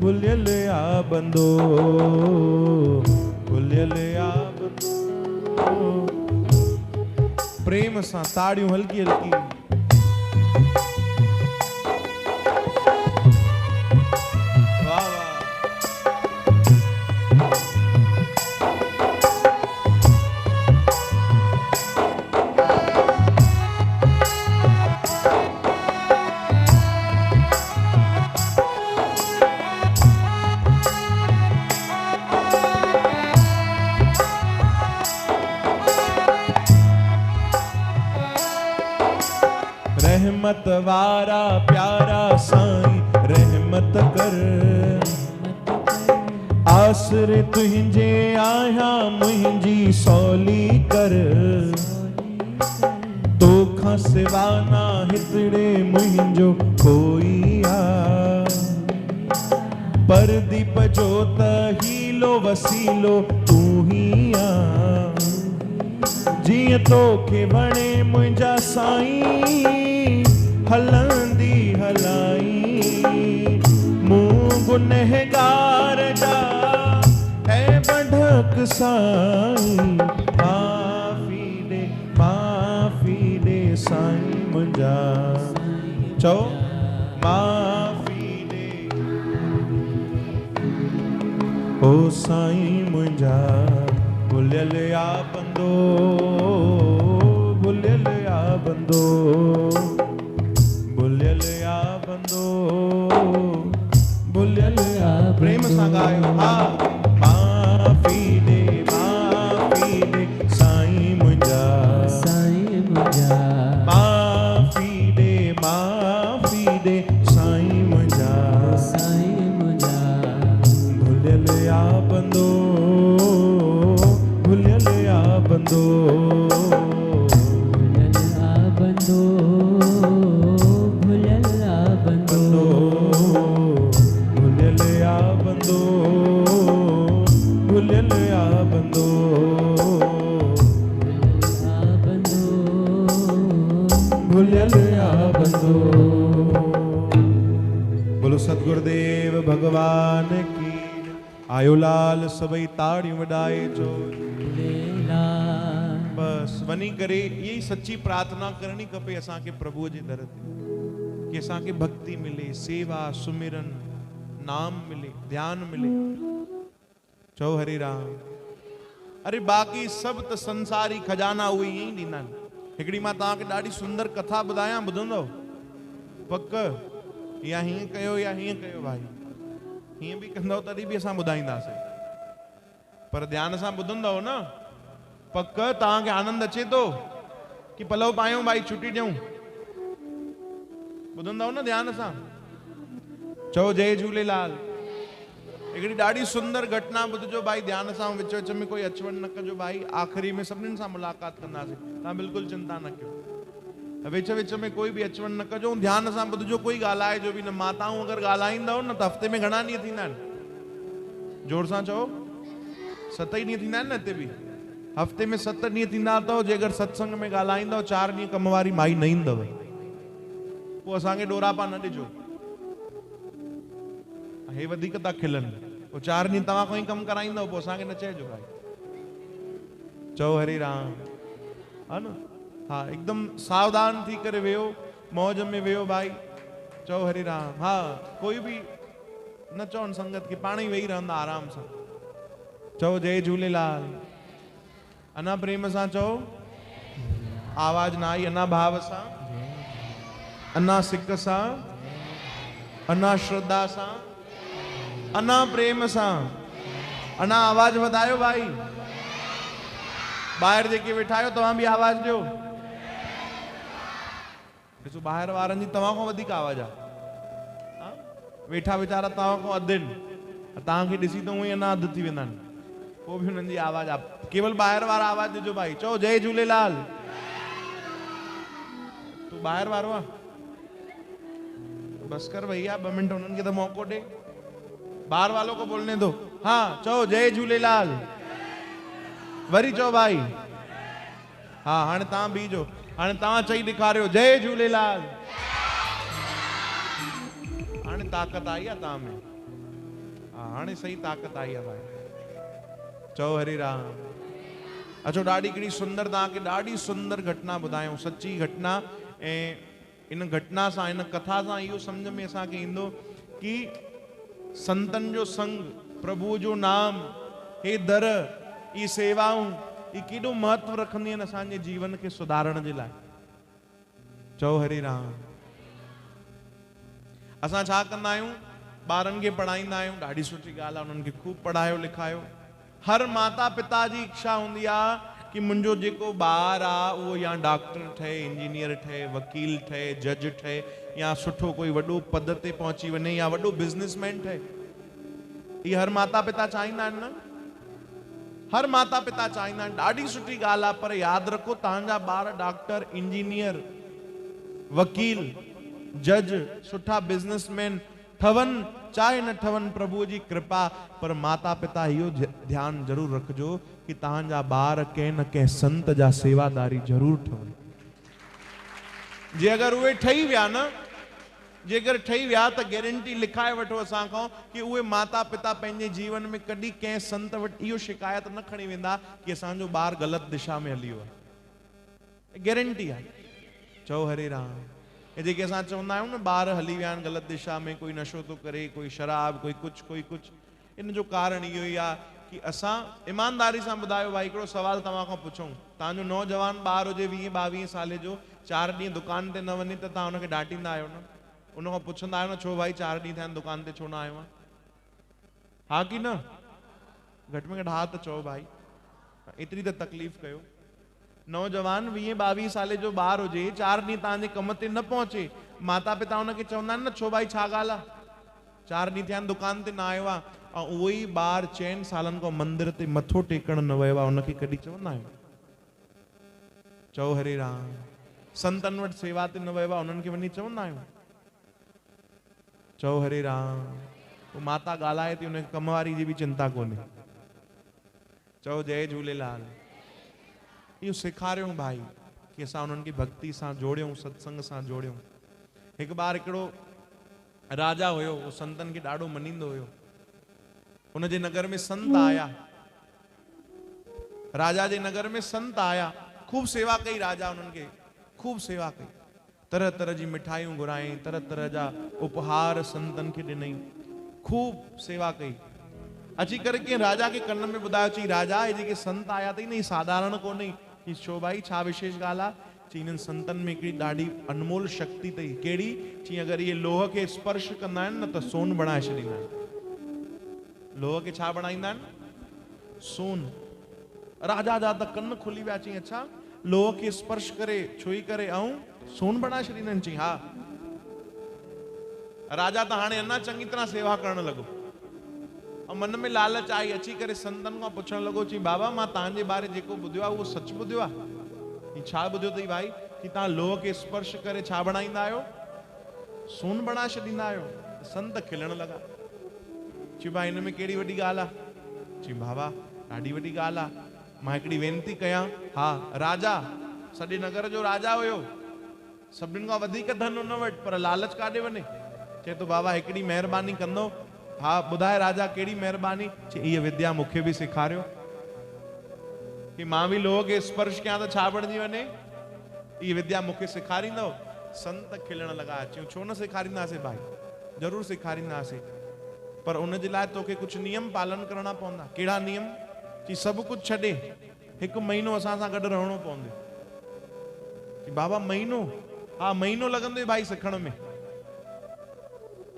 S1: भुलियल आ बंदो भुलियल आ बंदो प्रेम सां ताड़ियूं हल्की हल्की वाह वाह रहमत वारा प्यारा साईं रहमत कर आसरे तुझे आया मुंहिंजी सौली कर तोखां सिवा ना हितड़े मुंहिंजो कोई आ परदीप जो त हीलो वसीलो तू ही आ जीअं तोखे वणे मुंहिंजा साईं हलंदी हलाई मूं गुनहगार जा ऐ बढक साईं माफ़ी दे साईं मुंहिंजा चओ माफ़ी दे ओ साईं मुंहिंजा भुलियल आ बंदो भुलियल आ बंदो भुलियल आ बंदो भुलियल आ प्रेम सां गायो हा माफ़ी दे साईं मुंहिंजा माफ़ी दे साईं मुंहिंजा भुलियल आ बंदो भुलियल आ बंदो
S2: भुलियल आ बंदो
S1: भुलियल आ बंदो भुलियल आ बंदो भुलियल आ बंदो बोलो सतगुरुदेव भगवान की आयो लाल सभई ताड़ियूं वॾाए जो बस वनी करे यही सच्ची प्रार्थना करनी खपे असांखे प्रभुअ जे दर ते कि असांखे भक्ति मिले सेवा सुमिरन नाम मिले ध्यान मिले चओ हरे राम अरे बाक़ी सभु त संसारी खजाना उहे ईअं ई ॾींदा आहिनि। हिकिड़ी मां तव्हांखे ॾाढी सुंदर कथा ॿुधायां, ॿुधंदव? पक या हीअं कयो या हीअं कयो भाई, हीअं बि कंदव तॾहिं बि असां ॿुधाईंदासीं, पर ध्यान सां ॿुधंदव न? पक तव्हांखे आनंद अचे थो कि पलव पायूं भाई, छुटी ॾियूं? ॿुधंदव न ध्यान सां? चओ जय झूलेलाल। हिकिड़ी ॾाढी सुंदर घटना ॿुधजो भाई ध्यान सां, विच विच में कोई अचवञ न कजो भाई, आख़िरी में सभिनीनि सां मुलाक़ात कंदासीं, तव्हां बिल्कुलु चिंता न कयो। विच विच में कोई बि अचवञ न कजो, ध्यान सां ॿुधजो, कोई ॻाल्हाए जो बि न। माताऊं अगरि ॻाल्हाईंदव न त हफ़्ते में घणा ॾींहं थींदा आहिनि? जोर सां चओ। 7 ई ॾींहं थींदा आहिनि न हिते बि? हफ़्ते में 7 ॾींहं थींदा अथव। जे अगरि सत्संग में ॻाल्हाईंदव 4 ॾींहं कम वारी माई न ईंदव। पोइ असांखे ॾोरापा न ॾिजो, हे वधीक था खिलनि। पोइ 4 ॾींहं तव्हां खां ई कमु कराईंदव, पोइ असांखे न चइजो भाई। चओ हरे राम, हा न? हा, एकदमि सावधान थी करे वेहो, मौज में वेहो भाई। चओ हरे राम। हा, कोई बि न चवनि संगत खे, पाण ई वेही रहंदा आराम सां। चओ जय झूलेलाल। अना प्रेम सां चओ, आवाज ना आई। अना भाव सां, अना सिक सां, अना श्रद्धा सां, अना प्रेम सां, अना आवाज वधायो भाई। ॿाहिरि जेके वेठा आहियो तव्हां बि आवाज ॾियो। ॾिसो ॿाहिरि वारनि जी तव्हां खां वधीक आवाज आहे। वेठा वीचारा तव्हां खां अधु आहिनि, तव्हांखे ॾिसी त उहे अञा अधु थी वेंदा आहिनि, पोइ बि हुननि जी आवाज आहे। केवल ॿाहिरि वारा आवाज ॾिजो भाई। चओ जय झूलेलाल। तूं ॿाहिरि वारो आहे? बस कर भैया, 2 मिनट उन्हनि खे त मौक़ो ॾे। बाहर वालों को बोलने दो। हाँ, चओ जय झूलेलाल। वरी चओ भाई। हाँ, हाणे तव्हां बीजो, हाणे तव्हां चई ॾेखारियो जय झूलेलाल। हाणे ताक़त आई आहे तव्हां में। हाँ, हाणे सही ताक़त आई आहे भाई। चओ हरे राम। अचो, ॾाढी हिकिड़ी सुंदर, तव्हांखे ॾाढी सुंदर घटना ॿुधायूं, सच्ची घटना। ऐं इन घटना सां, इन कथा सां इहो सम्झ में असांखे ईंदो कि संतन जो संग, प्रभु जो नाम, हे दर, ये सेवाऊं, ये केॾो महत्व रखंदी आहिनि असांजे जीवन खे सुधारण जे लाइ। चओ हरे राम। असां छा कंदा आहियूं? ॿारनि खे पढ़ाईंदा आहियूं, ॾाढी सुठी ॻाल्हि आहे, उन्हनि खे खूब पढ़ायो लिखायो। हर माता पिता जी इच्छा हूंदी आहे कि मुंहिंजो जेको ॿार आहे उहो या डॉक्टर ठहे, इंजीनियर ठहे, वकील ठहे, जज ठहे, या सुठो कोई वॾो पद ते पहुची वञे, या वॾो बिजनेसमैन ठहे। ये हर माता पिता चाहींदा आहिनि न? हर माता पिता चाहींदा आहिनि, ॾाढी सुठी ॻाल्हि आहे। पर यादि रखो, तव्हांजा ॿार डॉक्टर, इंजीनियर, वकील, जज, सुठा बिजनेसमैन ठवनि चाहे न ठवनि, प्रभु जी कृपा। पर माता पिता इहो ध्यानु जरूर रखिजो कि तव्हांजा ॿार कंहिं न कंहिं संत जा सेवादारी जरूर ठवनि। जे अगरि उहे ठही विया न, जे अगरि ठही विया त गारंटी लिखाए वठो असां खां कि उहे माता पिता पंहिंजे जीवन में कॾहिं कंहिं संत वटि इहो शिकायत न खणी वेंदा कि असांजो ॿारु ग़लति दिशा में हली वियो आहे। गारंटी आहे। चओ हरे राम। ये जेके असां चवंदा आहियूं न, ॿार हली विया आहिनि ग़लति दिशा में, कोई नशो थो करे, कोई शराब, कोई कुछ, इन जो कारण इहो ई आहे कि असां ईमानदारी सां ॿुधायो भाई। हिकिड़ो सवाल तव्हां खां पुछूं, तव्हांजो नौजवान ॿार हुजे 20-22 साल जो, 4 ॾींहं दुकान ते न वञे त तव्हां हुनखे डांटींदा आहियो न? उनखां पुछंदा आहियो न, छो भाई 4 ॾींहं थिया आहिनि दुकान ते, छो न आयो आहे? हा कि न? घटि में घटि हा त चओ भाई। एतिरी त तकलीफ़ कयो। नौजवान 20-22 साल जो ॿार हुजे, 4 ॾींहं तव्हांजे कम ते न पहुचे, माता पिता हुनखे चवंदा आहिनि न, छो भाई छा ॻाल्हि आहे? 4 ॾींहं थिया आहिनि दुकान ते न आयो आहे। ऐं उहो ई ॿार 4 सालनि खां मंदिर ते मथो टेकण न वियो आहे, हुनखे कॾहिं चवंदा आहियूं? चओ हरे राम। संतनि वटि सेवा ते न वियो आहे, हुननि खे वञी चवंदा आहियूं? चओ हरे राम। पोइ माता ॻाल्हाए थी, हुनखे कम वारी जी बि चिंता कोन्हे। चओ जय झूलेलाल। इहो सेखारियूं भाई कि असां उन्हनि खे भक्ति सां जोड़ियूं, सत्संग सां जोड़ियूं। हिकु बार हिकिड़ो राजा हुयो, उहो संतनि खे ॾाढो मञींदो हुयो। हुनजे नगर में संत आया, राजा जे नगर में संत आया, खूब सेवा कई राजा उन्हनि खे, खूब सेवा कई, तरह तरह जी मिठाइयूं घुराई, तरह तरह जा उपहार संतनि खे ॾिनई, खूब सेवा कई। अची करे के राजा के कन में ॿुधायो चई राजा ये जेके संत आया अथई न ही साधारण कोन्हे। चई छो भाई छा विशेष ॻाल्हि आहे? चई इन्हनि संतनि में हिकिड़ी ॾाढी अनमोल शक्ति अथई। कहिड़ी? चई अगरि ये लोह खे स्पर्श कंदा आहिनि न त सोन बणाए छॾींदा आहिनि। लोह खे छा बणाईंदा आहिनि? सोन। राजा जा त कन खुली विया। चई अच्छा लोह खे स्पर्श करे छुई करे ऐं सोन बणाए छॾींदा आहिनि? चई हा। राजा त हाणे अञा चङी तरह सेवा करण लॻो ऐं मन में लालच आई। अची करे संतनि खां पुछण लॻो चई बाबा मां तव्हांजे बारे जेको ॿुधियो आहे उहो सच ॿुधियो आहे? चई छा ॿुधियो अथई भाई? कि तव्हां लोह खे स्पर्श करे छा बणाईंदा आहियो? सोन बणाए छॾींदा आहियो। संत खिलण लॻा। चई भाई हिन में कहिड़ी वॾी ॻाल्हि आहे? चई बाबा ॾाढी वॾी ॻाल्हि आहे। मां हिकिड़ी वेनती कयां? हा। राजा सॼे नगर जो राजा हुयो, सभिनि खां वधीक धन हुन वटि, पर लालच काॾे वञे। चए तो बाबा हिकिड़ी महिरबानी कंदो? हा ॿुधाए राजा कहिड़ी महिरबानी? चई इहा विद्या मूंखे बि सेखारियो कि मां बि लोह खे स्पर्श कयां त छा बणिजी वञे? इहा विद्या मूंखे सेखारींदव? संत खिलण लॻा। चयूं छो न सेखारींदासीं भाई, ज़रूरु सेखारींदासीं, पर उन जे लाइ तोखे कुझु नियम पालन करणा पवंदा। कहिड़ा नियम? चई सभु कुझु छॾे हिकु महीनो असां सां गॾु रहणो पवंदो। चई बाबा महीनो? हा महीनो लॻंदो भाई सिखण में।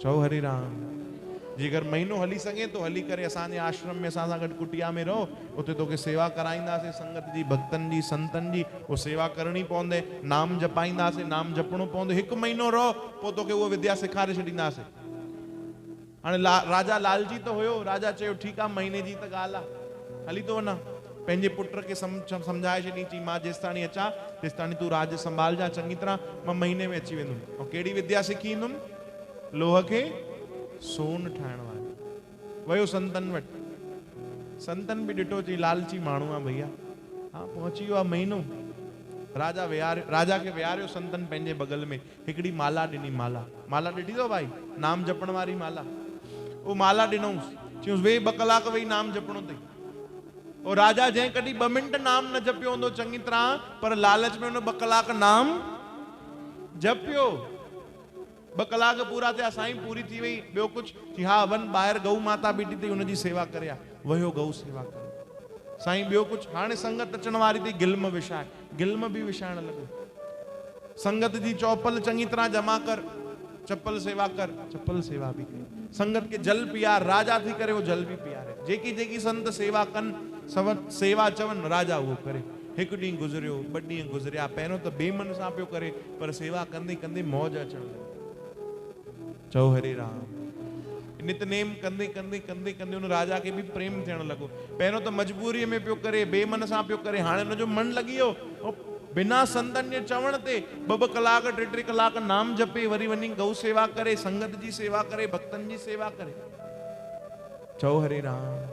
S1: चओ हरे राम। जेकर महीनो हली सघे तो हली करे असांजे आश्रम में असां सां गॾु कुटिया में रहो, उते तोखे सेवा कराईंदासीं संगत जी, भक्तनि जी, संतनि जी। उहो सेवा करणी पवंदे, नाम जपाईंदासीं, नाम जपणो पवंदो। हिकु महीनो रहो पोइ तोखे उहा विद्या सेखारे छॾींदासीं। हाणे राजा लालची त हुयो। राजा चयो ठीकु आहे महीने जी त ॻाल्हि आहे, हली तो वञा। पंहिंजे पुट खे सम्झाए छॾी। चई मां जेसि ताणी अचां तेसि ताणी तूं राज संभालजा चङी तरह, मां महीने में अची वेंदुमि। ऐं कहिड़ी विद्या सिखी ईंदुमि? लोह खे सोन ठाहिण वारी। वियो संतनि वटि। संतनि बि ॾिठो, चई लालची माण्हू आहे भैया। हा पहुची वियो आहे महीनो। राजा खे विहारियो संतनि पंहिंजे बगल में। हिकिड़ी माला ॾिनी। माला ॾिठी अथव भाई? नाम जपण वारी माला। उहो माला ॾिनऊंसि। चयूंसि वेही 2 कलाक वेही नाम जपणो अथई। और राजा जंहिं कॾहिं 2 मिंट नाम न जपियो हूंदो चङी तरह, पर लालच में हुन 2 कलाक नाम जपियो। 2 कलाक पूरा थिया, साईं पूरी थी वई, ॿियो कुझु? चई हा वञ ॿाहिरि गऊ माता बीठी अथई हुनजी सेवा करे आ। वियो गऊ सेवा करे। साईं ॿियो कुझु? हाणे संगत अचण वारी अथई, गिल्म विछाए। गिल्म बि विछाइण लॻो। संगत जी चौपल चङी तरह जमा कर, चप्पल सेवा कर, चप्पल सेवा बि कई। संगत के जल पियार, राजा थी करे वो जल बि पियारे। जेकी जेकी संत सेवा कन, सेवा चवन राजा वो करे। हिकु ॾींहुं गुज़रियो, 2 ॾींहं गुज़रिया। पहिरियों त बेमन सां पियो करे, पर सेवा कंदे कंदे मौज अचण लॻी। चओ हरे राम। नितनेम कंदे कंदे कंदे कंदे उन राजा के भी प्रेम थियण लॻो। पहिरियों त मजबूरीअ में पियो करे, बेमन सां पियो करे, हाणे हुनजो मन लॻी वियो। बिना संतनि जे चवण ते 2-2 कलाक 3-3 कलाक नाम जपे, वरी वञी गौ सेवा करे, संगत जी सेवा करे, भक्तनि जी सेवा करे। चओ हरे राम।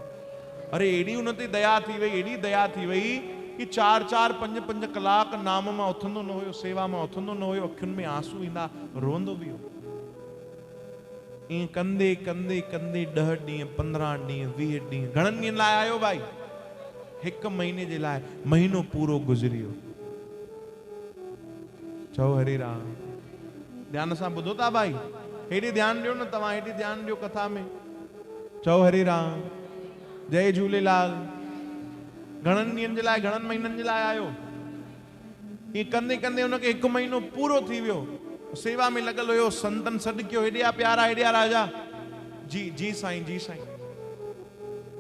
S1: अरे एडी उन ते दया थी वई, एडी दया थी वई कि 4-4 5-5 कलाक नाम मां उथंदो न हुयो, सेवा मां उथंदो न हुयो। अखियुनि में आंसू ईंदा, रोंदो बि हो। ईअं कंदे कंदे कंदे 10 ॾींहं 15 ॾींहं 20 ॾींहं, घणनि ॾींहंनि लाइ आयो भाई? 1 महीने जे लाइ। महीनो पूरो गुज़री वियो। चओ हरे राम। ध्यान सां ॿुधो था भाई? हेॾे ध्यानु ॾियो न तव्हां, हेॾे ध्यानु ॾियो कथा में। चओ हरे राम। जय झूलेलाल। घणनि ॾींहंनि जे लाइ, घणनि महीननि जे लाइ आयो? ईअं कंदे कंदे हुनखे 1 महीनो पूरो थी वियो। सेवा में लॻल हुयो। संतन सॾु कयो, हेॾे आ प्यारा, हेॾे आ राजा। जी जी साईं, जी साईं।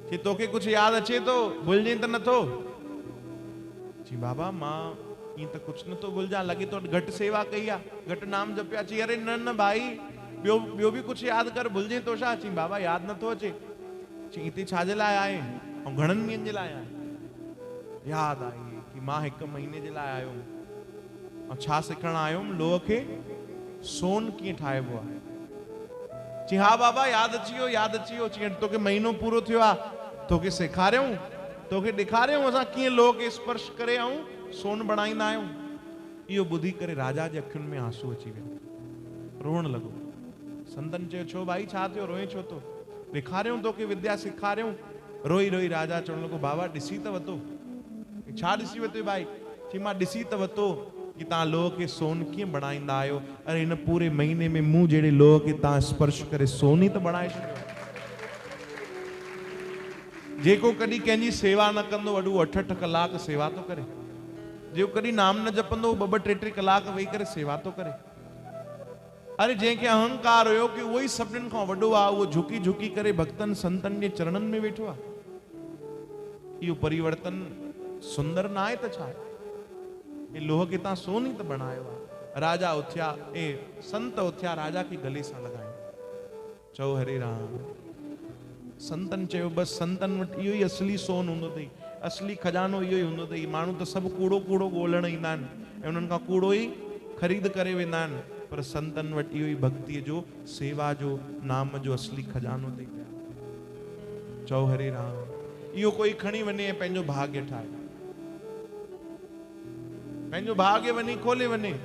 S1: कि तोखे कुझु यादि अचे थो? भुलिजे त नथो? जी बाबा मां ईअं त कुझु नथो भुलिजां, लॻे थो घटि सेवा कई आहे, घटि नाम जपिया। चई अरे न न भाई, ॿियो बि कुझु यादि कर, भुलिजे थो छा? चई बाबा यादि नथो अचे। चई हिते छाजे लाइ आए ऐं घणनि ॾींहंनि जे लाइ आए? यादि आई कि मां 1 महीने जे लाइ आयो ऐं छा सिखण आयो हुउमि? लोह खे सोन कीअं ठाहिबो आहे। चई हा बाबा यादि अची वियो, यादि अची वियो। चई तोखे महीनो पूरो थियो आहे, तोखे सेखारियऊं, तोखे ॾेखारियऊं असां कीअं लोह खे स्पर्श करे ऐं सोन बणाईंदा आहियूं। इहो ॿुधी करे राजा जे अखियुनि में आंसू अची विया, रोअण लॻो। संतनि चयो छो भाई छा थियो, रोए छो थो? ॾेखारियऊं तोखे विद्या, सेखारियऊं। रोई रोई राजा चवण लॻो बाबा ॾिसी त वतो। छा ॾिसी वतो भाई? चई मां ॾिसी त वतो कि तव्हां लोह खे सोन कीअं बणाईंदा आहियो। अरे हिन पूरे महीने में मूं जहिड़े लोह खे तव्हां स्पर्श करे सोन ई त बणाए छॾियो। जेको कॾहिं कंहिंजी सेवा न कंदो वॾो 8-8 कलाक सेवा तो करे, जेको कॾहिं नाम न जपंदो 2-2 3-3 कलाक वेही करे सेवा तो करे। अरे जंहिंखे अहंकार हुयो कि उहो ई सभिनीनि खां वॾो आहे, उहो झुकी झुकी करे भक्तनि संतनि जे चरणनि में वेठो आहे। इहो परिवर्तन सुंदर न आहे त छा आहे? ये लोह के तव्हां सोन ई त बणायो आहे। राजा उथिया, संत उथिया, राजा खे गले सां लॻायो, चओ हरे राम। संतन चयो बस संतन वटि इहो ई असली सोन हूंदो अथई, असली खजानो इहो ई हूंदो अथई। माण्हू त सभु कूड़ो कूड़ो ॻोल्हण ईंदा आहिनि ऐं उन्हनि खां कूड़ो ई ख़रीद करे वेंदा आहिनि, पर संतन वटि इहो ई भक्तीअ जो, सेवा जो, नाम जो असली खजानो अथई। चओ हरे राम। इहो कोई खणी वञे ऐं पंहिंजो भाग्य ठाहे, पंहिंजो भाग्य वञी खोले वञे,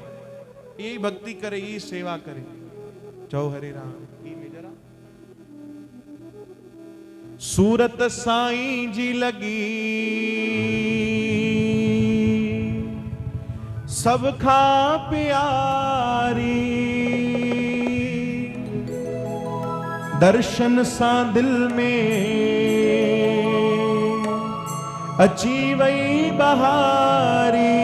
S1: यही भक्ति करे, यही सेवा करे। चओ हरे राम। सूरत साईं जी लगी सब खां प्यारी, दर्शन सां दिल में अची वई बहारी।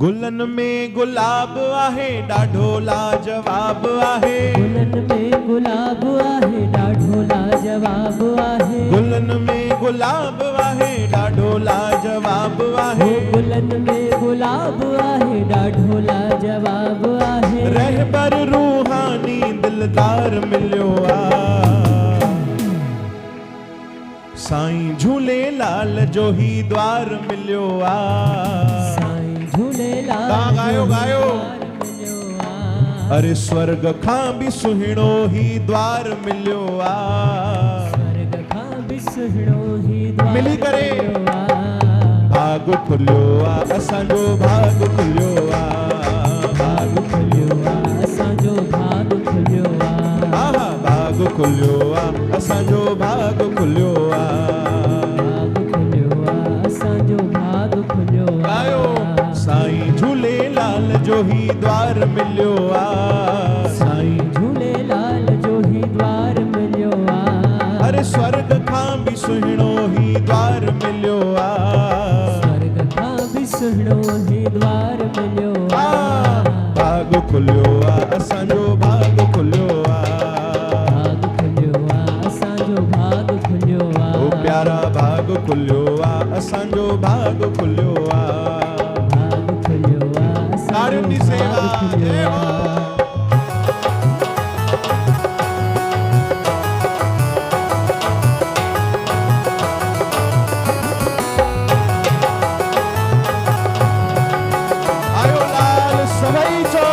S1: गुलन में गुलाब आहे, ॾाढो लाजवाब आहे।
S2: गुलन में गुलाब आहे, ॾाढो लाजवाब आहे।
S1: गुलन में गुलाब आहे, ॾाढो लाजवाब आहे।
S2: गुलन में गुलाब आहे, ॾाढो लाजवाब आहे।
S1: रहबर रूहानी दिलदार मिलियो आ, साईं झूलेलाल जो ही द्वार मिलियो आ।
S2: साईं झूलेलाल
S1: तव्हां गायो गायो। अरे स्वर्ग खां भी सुहिणो ही द्वार मिलियो आ।
S2: स्वर्ग खां भी सुहिणो ही द्वार
S1: मिली करे
S2: मिलियो आ।
S1: भाग खुलियो आ, असांजो भाग खुलियो आ।
S2: भाग खुलियो आ, असांजो भाग खुलियो आ।
S1: आहा भाग खुलियो आ, असांजो भाग खुलियो आ।
S2: भाग खुलियो आ, असांजो भाग खुलियो आ।
S1: गायो साईं झूलेलाल जो ही द्वार मिलियो आ।
S2: साईं झूलेलाल जो ही द्वार मिलियो आ।
S1: अरे स्वर्ग खां भी सुहिणो ही द्वार मिलियो आ।
S2: स्वर्ग खां भी सुहिणो ही द्वार मिलियो आ।
S1: भाग खुलियो आ, असांजो भाग खुलियो आ।
S2: भाग खुलियो आ, असांजो भाग खुलियो आ।
S1: ओ प्यारा भाग खुलियो आ, असांजो भाग खुलियो आ।
S2: भाग खुलियो आ, असांजो
S1: नारियुनि जी सेवा,
S2: भाग खुलियो
S1: जय
S2: आ।
S1: हो। आयो लाल सभई चो।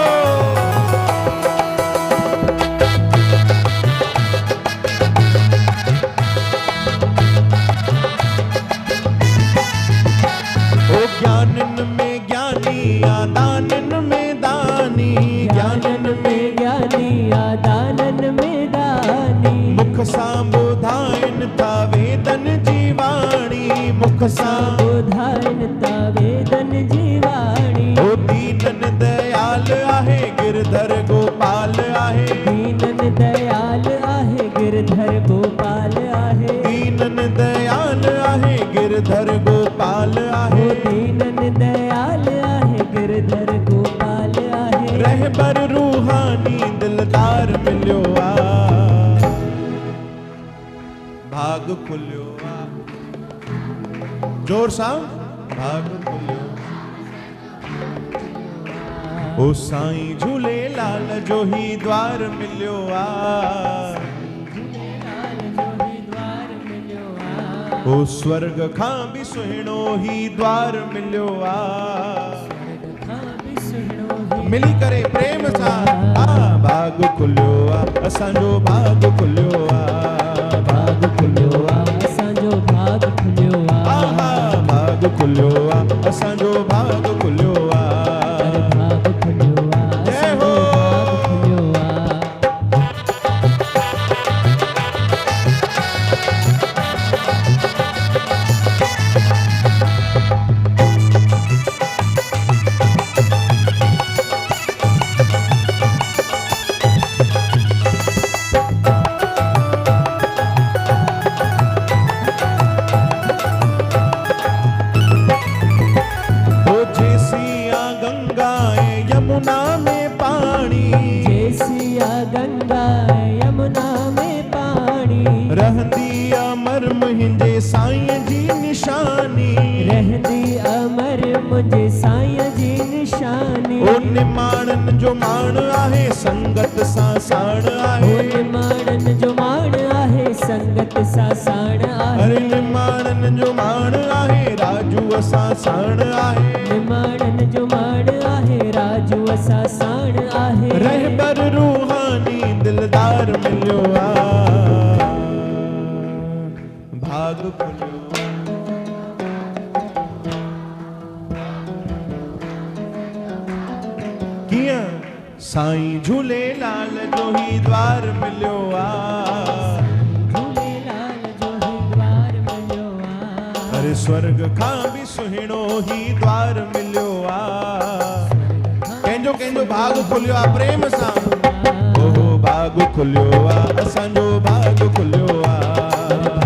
S1: ओ ज्ञानन में ज्ञानी आ, दानन में दानी।
S2: ज्ञानन में ज्ञानी आ, दानन में दानी।
S1: मुख सां ॿुधाइन था वेदन जी वाणी। मुख सां
S2: ॿुधाइन था वेदन जी वाणी।
S1: ओ दीनन दयाल आहे, गिरधर गोपाल आहे।
S2: दीनन दयाल आहे, गिरधर गोपाल आहे।
S1: दीनन दयाल आहे, गिरधर गोपाल
S2: ओ
S1: आहे।
S2: दीनन दयाल आहे, गिरधर गोपाल आहे।
S1: रहबर रूहानी दिलदार मिलियो आ। भाग खुलियो आ, जोर सां भाग खुलियो। ओ साईं झूलेलाल जो ही द्वार मिलियो आ।
S2: झूलेलाल जो ही द्वार मिलियो आ।
S1: ओ स्वर्ग खां भी सुहिणो ही द्वार मिलियो आ।
S2: स्वर्ग खां भी सुहिणो ही
S1: मिली करे प्रेम सां भाग खुलियो आ, असांजो भाग खुलियो आ।
S2: भाग खुलियो आ, असांजो भाग खुलियो आ।
S1: भाग खुलियो आ, असांजो भाग खुलियो आ।
S2: अरे भाग खुलियो आ,
S1: जय हो।
S2: असांजो भाग खुलियो आ।
S1: साईं जी निशानी,
S2: रहंदी अमर मुंहिंजे साईं जी निशानी।
S1: ओ निमाणन जो माण आहे संगत सां साण आहे,
S2: ओ निमाणन जो माण आहे संगत सां साण आहे।
S1: अरे निमाणन जो माण आहे राजू असां साण आहे,
S2: निमाणन जो माण आहे राजू असां साण आहे।
S1: रहबर रूहानी दिलदार मिलियो आ, भाग खुलियो कियां साईं झूलेलाल जो ही द्वार मिलियो आ,
S2: झूलेलाल जो ही द्वार मिलियो आ।
S1: अरे स्वर्ग खां भी सुहिणो ही द्वार मिलियो आ, कंहिंजो कंहिंजो भाग खुलियो आ प्रेम सां, ओहो भाग खुलियो आ असांजो भाग खुलियो आ,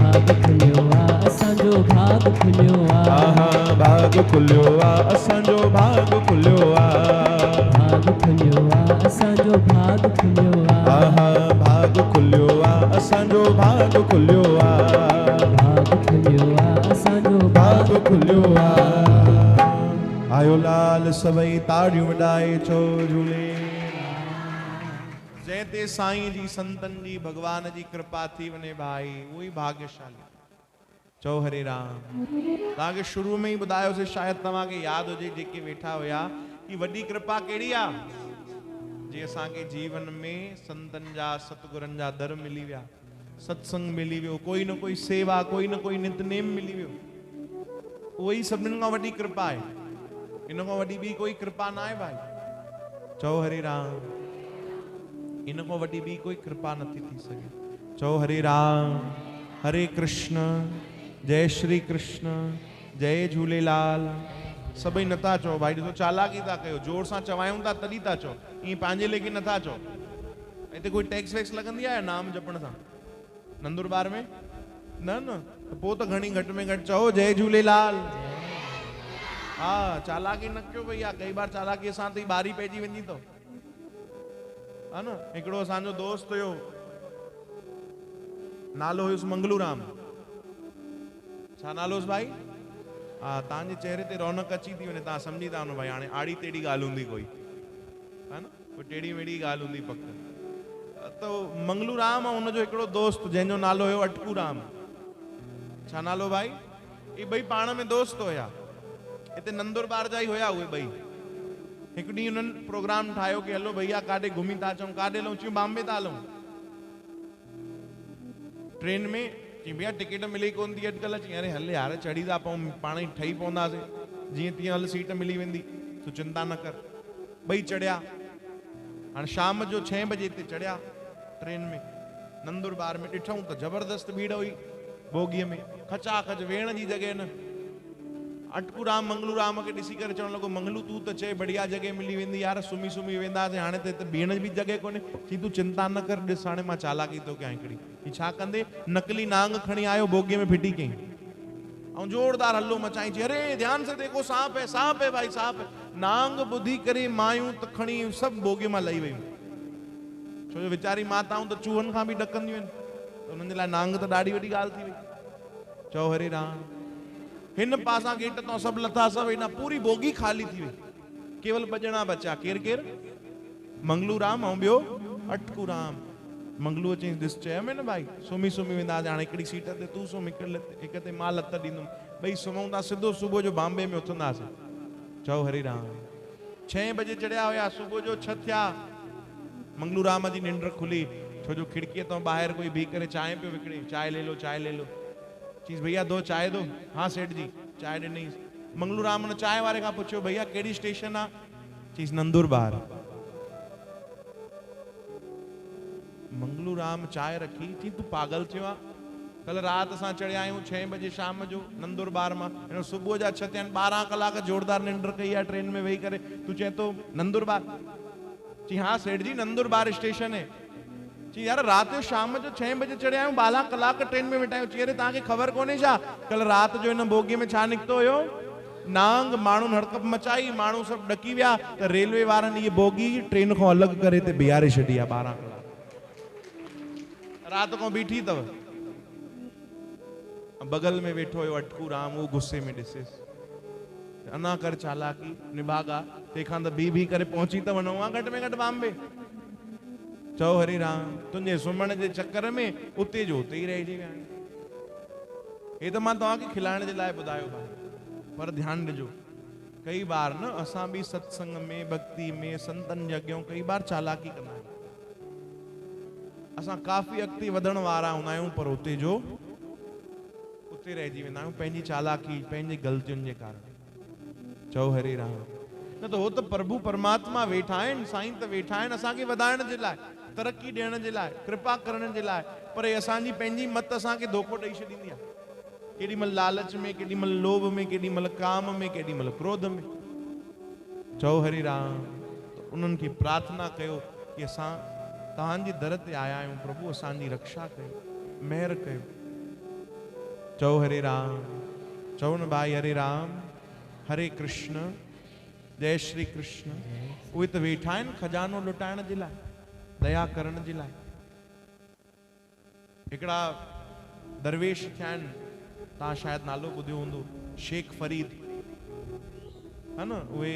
S2: भाग खुलियो आ असांजो भाग खुलियो आ।
S1: आहा भाग खुलियो आ असांजो भाग खुलियो आ,
S2: भाग खुलियो आ असांजो भाग खुलियो आ।
S1: आहा भाग खुलियो आ असांजो भाग खुलियो आ,
S2: भाग खुलियो आ असांजो
S1: भाग खुलियो आ। आयो लाल सभई ताड़ियूं वॼाए चो झूले, जंहिं ते साईं जी संतन जी भगवान जी कृपा थी वञे भाई उहो ई भाग्यशाली। चओ हरे राम। तव्हांखे शुरू में ई ॿुधायोसीं, शायदि तव्हांखे यादि हुजे जेके वेठा हुया, कि वॾी कृपा कहिड़ी आहे, जे असांखे जीवन में संतन जा सतगुरनि जा दर मिली विया, सत्संग मिली वियो, कोई न कोई सेवा, कोई न कोई नितनेम मिली वियो, उहो ई सभिनीनि खां वॾी कृपा आहे। इन खां वॾी ॿी कोई कृपा न आहे भाई। चओ हरे राम। इन खां वॾी ॿी कोई कृपा नथी थी सघे। चओ हरे राम। हरे कृष्ण। जय श्री कृष्ण। जय झूलेलाल। सभई नथा चओ भाई, ॾिसो चालाकी था कयो, जोर सां चवायूं था तॾहिं था चओ, ईअं पंहिंजे लेखे नथा चओ। हिते कोई टैक्स वैक्स लॻंदी आहे नाम जपण सां नंदुरबार में? न न, पोइ त घणी घटि में घटि चओ जय झूलेलाल। हा, चालाकी न कयो भैया, कई बार चालाकी सां त ॿारी पइजी वञी थो, हा न। हिकिड़ो असांजो दोस्त हुयो, नालो हुयुसि मंगलू राम। छा नालो हुयुसि भाई? हा, तव्हांजे चेहरे ते रौनक अची थी वञे, तव्हां सम्झी था वञो भाई हाणे आड़ी टेड़ी ॻाल्हि हूंदी कोई, हा न, कोई टेड़ी मेड़ी ॻाल्हि हूंदी पक। त मंगलू राम ऐं हुनजो हिकिड़ो दोस्त जंहिंजो नालो हुयो अटकू राम। छा नालो भाई? इहे ॿई पाण में दोस्त हुया, हिते नंदुरबार जा ई हुया उहे ॿई। हिकु ॾींहुं हुननि प्रोग्राम ठाहियो कि हलो भैया काॾे घुमी था अचूं, काॾे हलूं? चयूं बॉम्बे था हलूं। ट्रेन में चई भैया टिकट मिले कोन थी अॼुकल्ह। चई अरे हल यार चढ़ी था पऊं, पाण ई ठही पवंदासीं, जीअं तीअं हल सीट मिली वेंदी, तूं चिंता न कर। ॿई चढ़िया। हाणे शाम जो 6 बजे हिते चढ़िया ट्रेन में नंदुरबार में। ॾिठूं त ज़बरदस्त भीड़ हुई बोगीअ में, खचाखच वेहण जी जॻह न। अटकू राम मंगलू राम खे ॾिसी करे चवण लॻो, मंगलू तूं त चए बढ़िया जॻह मिली वेंदी यार, सुम्ही सुम्ही वेंदासीं, हाणे त हिते बीहण जी बि जॻह कोन्हे। चई तूं चिंता न कर, ॾिस हाणे मां चालाकी थो कयां हिकिड़ी। ही छा कंदे? नकली नांग खणी आयो, बोगीअ में फिटी कयईं ऐं जोरदार हल्लो मचाई। चई अरे ध्यान से देखो, सांप है, सांप है भाई, सांप है। नांग ॿुधी करे मायूं त खणी सभु बोगीअ मां लही वयूं, छो जो वीचारी माताऊं त चूहनि खां बि ॾकंदियूं आहिनि, त उन्हनि जे लाइ नांग त ॾाढी वॾी ॻाल्हि थी वई। चओ हरे राम। हिन पासां गेट तां सभु लथा, सभु हेॾां, पूरी बोगी खाली थी वई, केवल 2 ॼणा बचा। केरु केरु? मंगलू राम ऐं ॿियो अटकू राम। मंगलू चई ॾिस चयोमांइ न भाई, सुम्ही सुम्ही वेंदासीं, हाणे हिकिड़ी सीट ते तूं सुम्ह, हिक ते मां लत ॾींदुमि, ॿई सुम्हूं था, सिधो सुबुह जो बॉम्बे में उथंदासीं। चओ हरे राम। 6 बजे चढ़िया हुया, सुबुह जो 6 थिया, मंगलू राम जी निंड खुली, छो जो खिड़कीअ तां ॿाहिरि कोई बीह करे चांहि पियो विकिणे, चाय ले लो, चाय ले लो। चीज भैया दो चाय दो। हाँ सेठ जी, चाय ॾिनई। मंगलू राम ने चाय वारे खां पुछियो भैया कहिड़ी स्टेशन आहे? चीज नंदुरबार। मंगलू राम चाय रखी। चई तूं पागल थियो आहे? कल राति असां चढ़िया आहियूं 6 बजे शाम जो नंदुरबार मां, हिन सुबुह जा 6 थिया आहिनि, 12 कलाक जोरदार निंड कई आहे ट्रेन में वेही करे, तूं चए थो नंदुरबार? चई हाँ सेठ जी नंदुरबार स्टेशन है। चई यार राति जो शाम जो 6 बजे चढ़िया आहियूं, 12 कलाक ट्रेन में वेठा आहियूं। चई अरे तव्हांखे ख़बर कोन्हे छा कल राति जो हिन बोगीअ में छा निकितो हुयो? नांग। माण्हुनि हड़कंप मचाई, माण्हू सभु ॾकी विया, त रेलवे वारनि इहे बोगी ट्रेन खां अलॻि करे हिते बीहारे छॾी आहे। 12 कलाक राति खां बीठी अथव। बगल में वेठो हुयो अटकू राम, वो गुस्से में ॾिसेसि, अना कर चालाकी निभागा, तंहिंखां त बी करे पहुची त वञूं हा घटि में घटि बॉम्बे। चओ हरि राम, तुंहिंजे सुम्हण जे चक्कर में उते जो उते ई रहिजी विया आहिनि। हे त मां तव्हांखे खिलाइण जे लाइ ॿुधायो भाई, पर ध्यानु ॾिजो, कई बार न असां बि सत्संग में, भक्ति में, संतनि जे अॻियां कई बार चालाकी कंदा आहियूं। असां काफ़ी अॻिते वधण वारा हूंदा आहियूं, पर उते जो उते रहिजी वेंदा आहियूं पंहिंजी चालाकी, पंहिंजी ग़लतियुनि जे कारण। चओ हरि राम। न त हो त प्रभु परमात्मा वेठा आहिनि, साईं त वेठा आहिनि असांखे वधाइण जे लाइ, तरक्की ॾियण जे लाइ, कृपा करण जे लाइ, पर हे असांजी पंहिंजी मत असांखे धोखो ॾेई छॾींदी आहे। केॾी महिल लालच में, केॾी महिल लोभ में, केॾी महिल काम में, केॾी महिल क्रोध में। चओ हरि राम। तो उन्हनि खे प्रार्थना कयो कि असां तव्हांजे दर ते आया आहियूं, प्रभु असांजी रक्षा कयो, महिर कयो। चओ हरे राम। चओ न भाई हरे राम, हरे कृष्ण, जय श्री कृष्ण। उहे त वेठा आहिनि खजानो लुटाइण जे लाइ, दया करण जे लाइ। हिकिड़ा दरवेश थिया आहिनि, तव्हां शायदि नालो ॿुधियो हूंदो, शेख फरीद, है न। उहे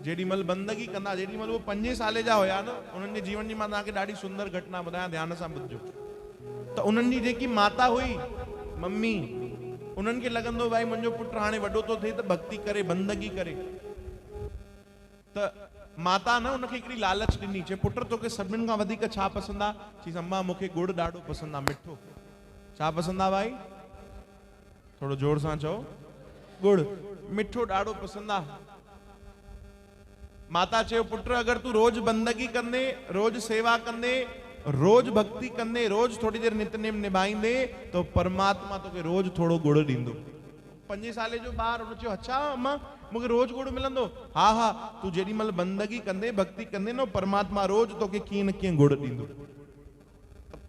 S1: जेॾी महिल बंदगी कंदा, जेॾी महिल उहे 5 साल जा हुया न, उन्हनि जे जीवन जी मां तव्हांखे ॾाढी सुंदर घटना ॿुधायां, ध्यान सां ॿुधजो। त उन्हनि जी जेकी माता हुई, मम्मी, उन्हनि खे लॻंदो भाई मुंहिंजो पुटु हाणे वॾो थो थिए त भक्ति करे, बंदगी करे। त माता न उनखे हिकिड़ी लालच ॾिनी, चए पुटु तोखे सभिनीनि खां वधीक छा पसंदि आहे? चईसि अम्मा मूंखे गुड़ ॾाढो पसंदि आहे, मिठो। छा पसंदि आहे भाई? थोरो जोर सां चओ। गुड़, मिठो ॾाढो पसंदि आहे। माता चयो पुटु अगरि तूं रोज बंदगी कंदे, रोज सेवा कंदे, रोज भक्ति कंदे, रोज थोड़ी देर नितनेम निभाईंदे, तो परमात्मा तोखे रोज थोड़ो गुड़ ॾींदो। 5 साल जो ॿार, उन चयो अच्छा अम्मा मूंखे रोज गुड़ मिलंदो? हा हा, तूं जेॾी महिल बंदगी कंदे, भक्ति कंदे न, परमात्मा रोज तोखे कीअं न कीअं गुड़ ॾींदो।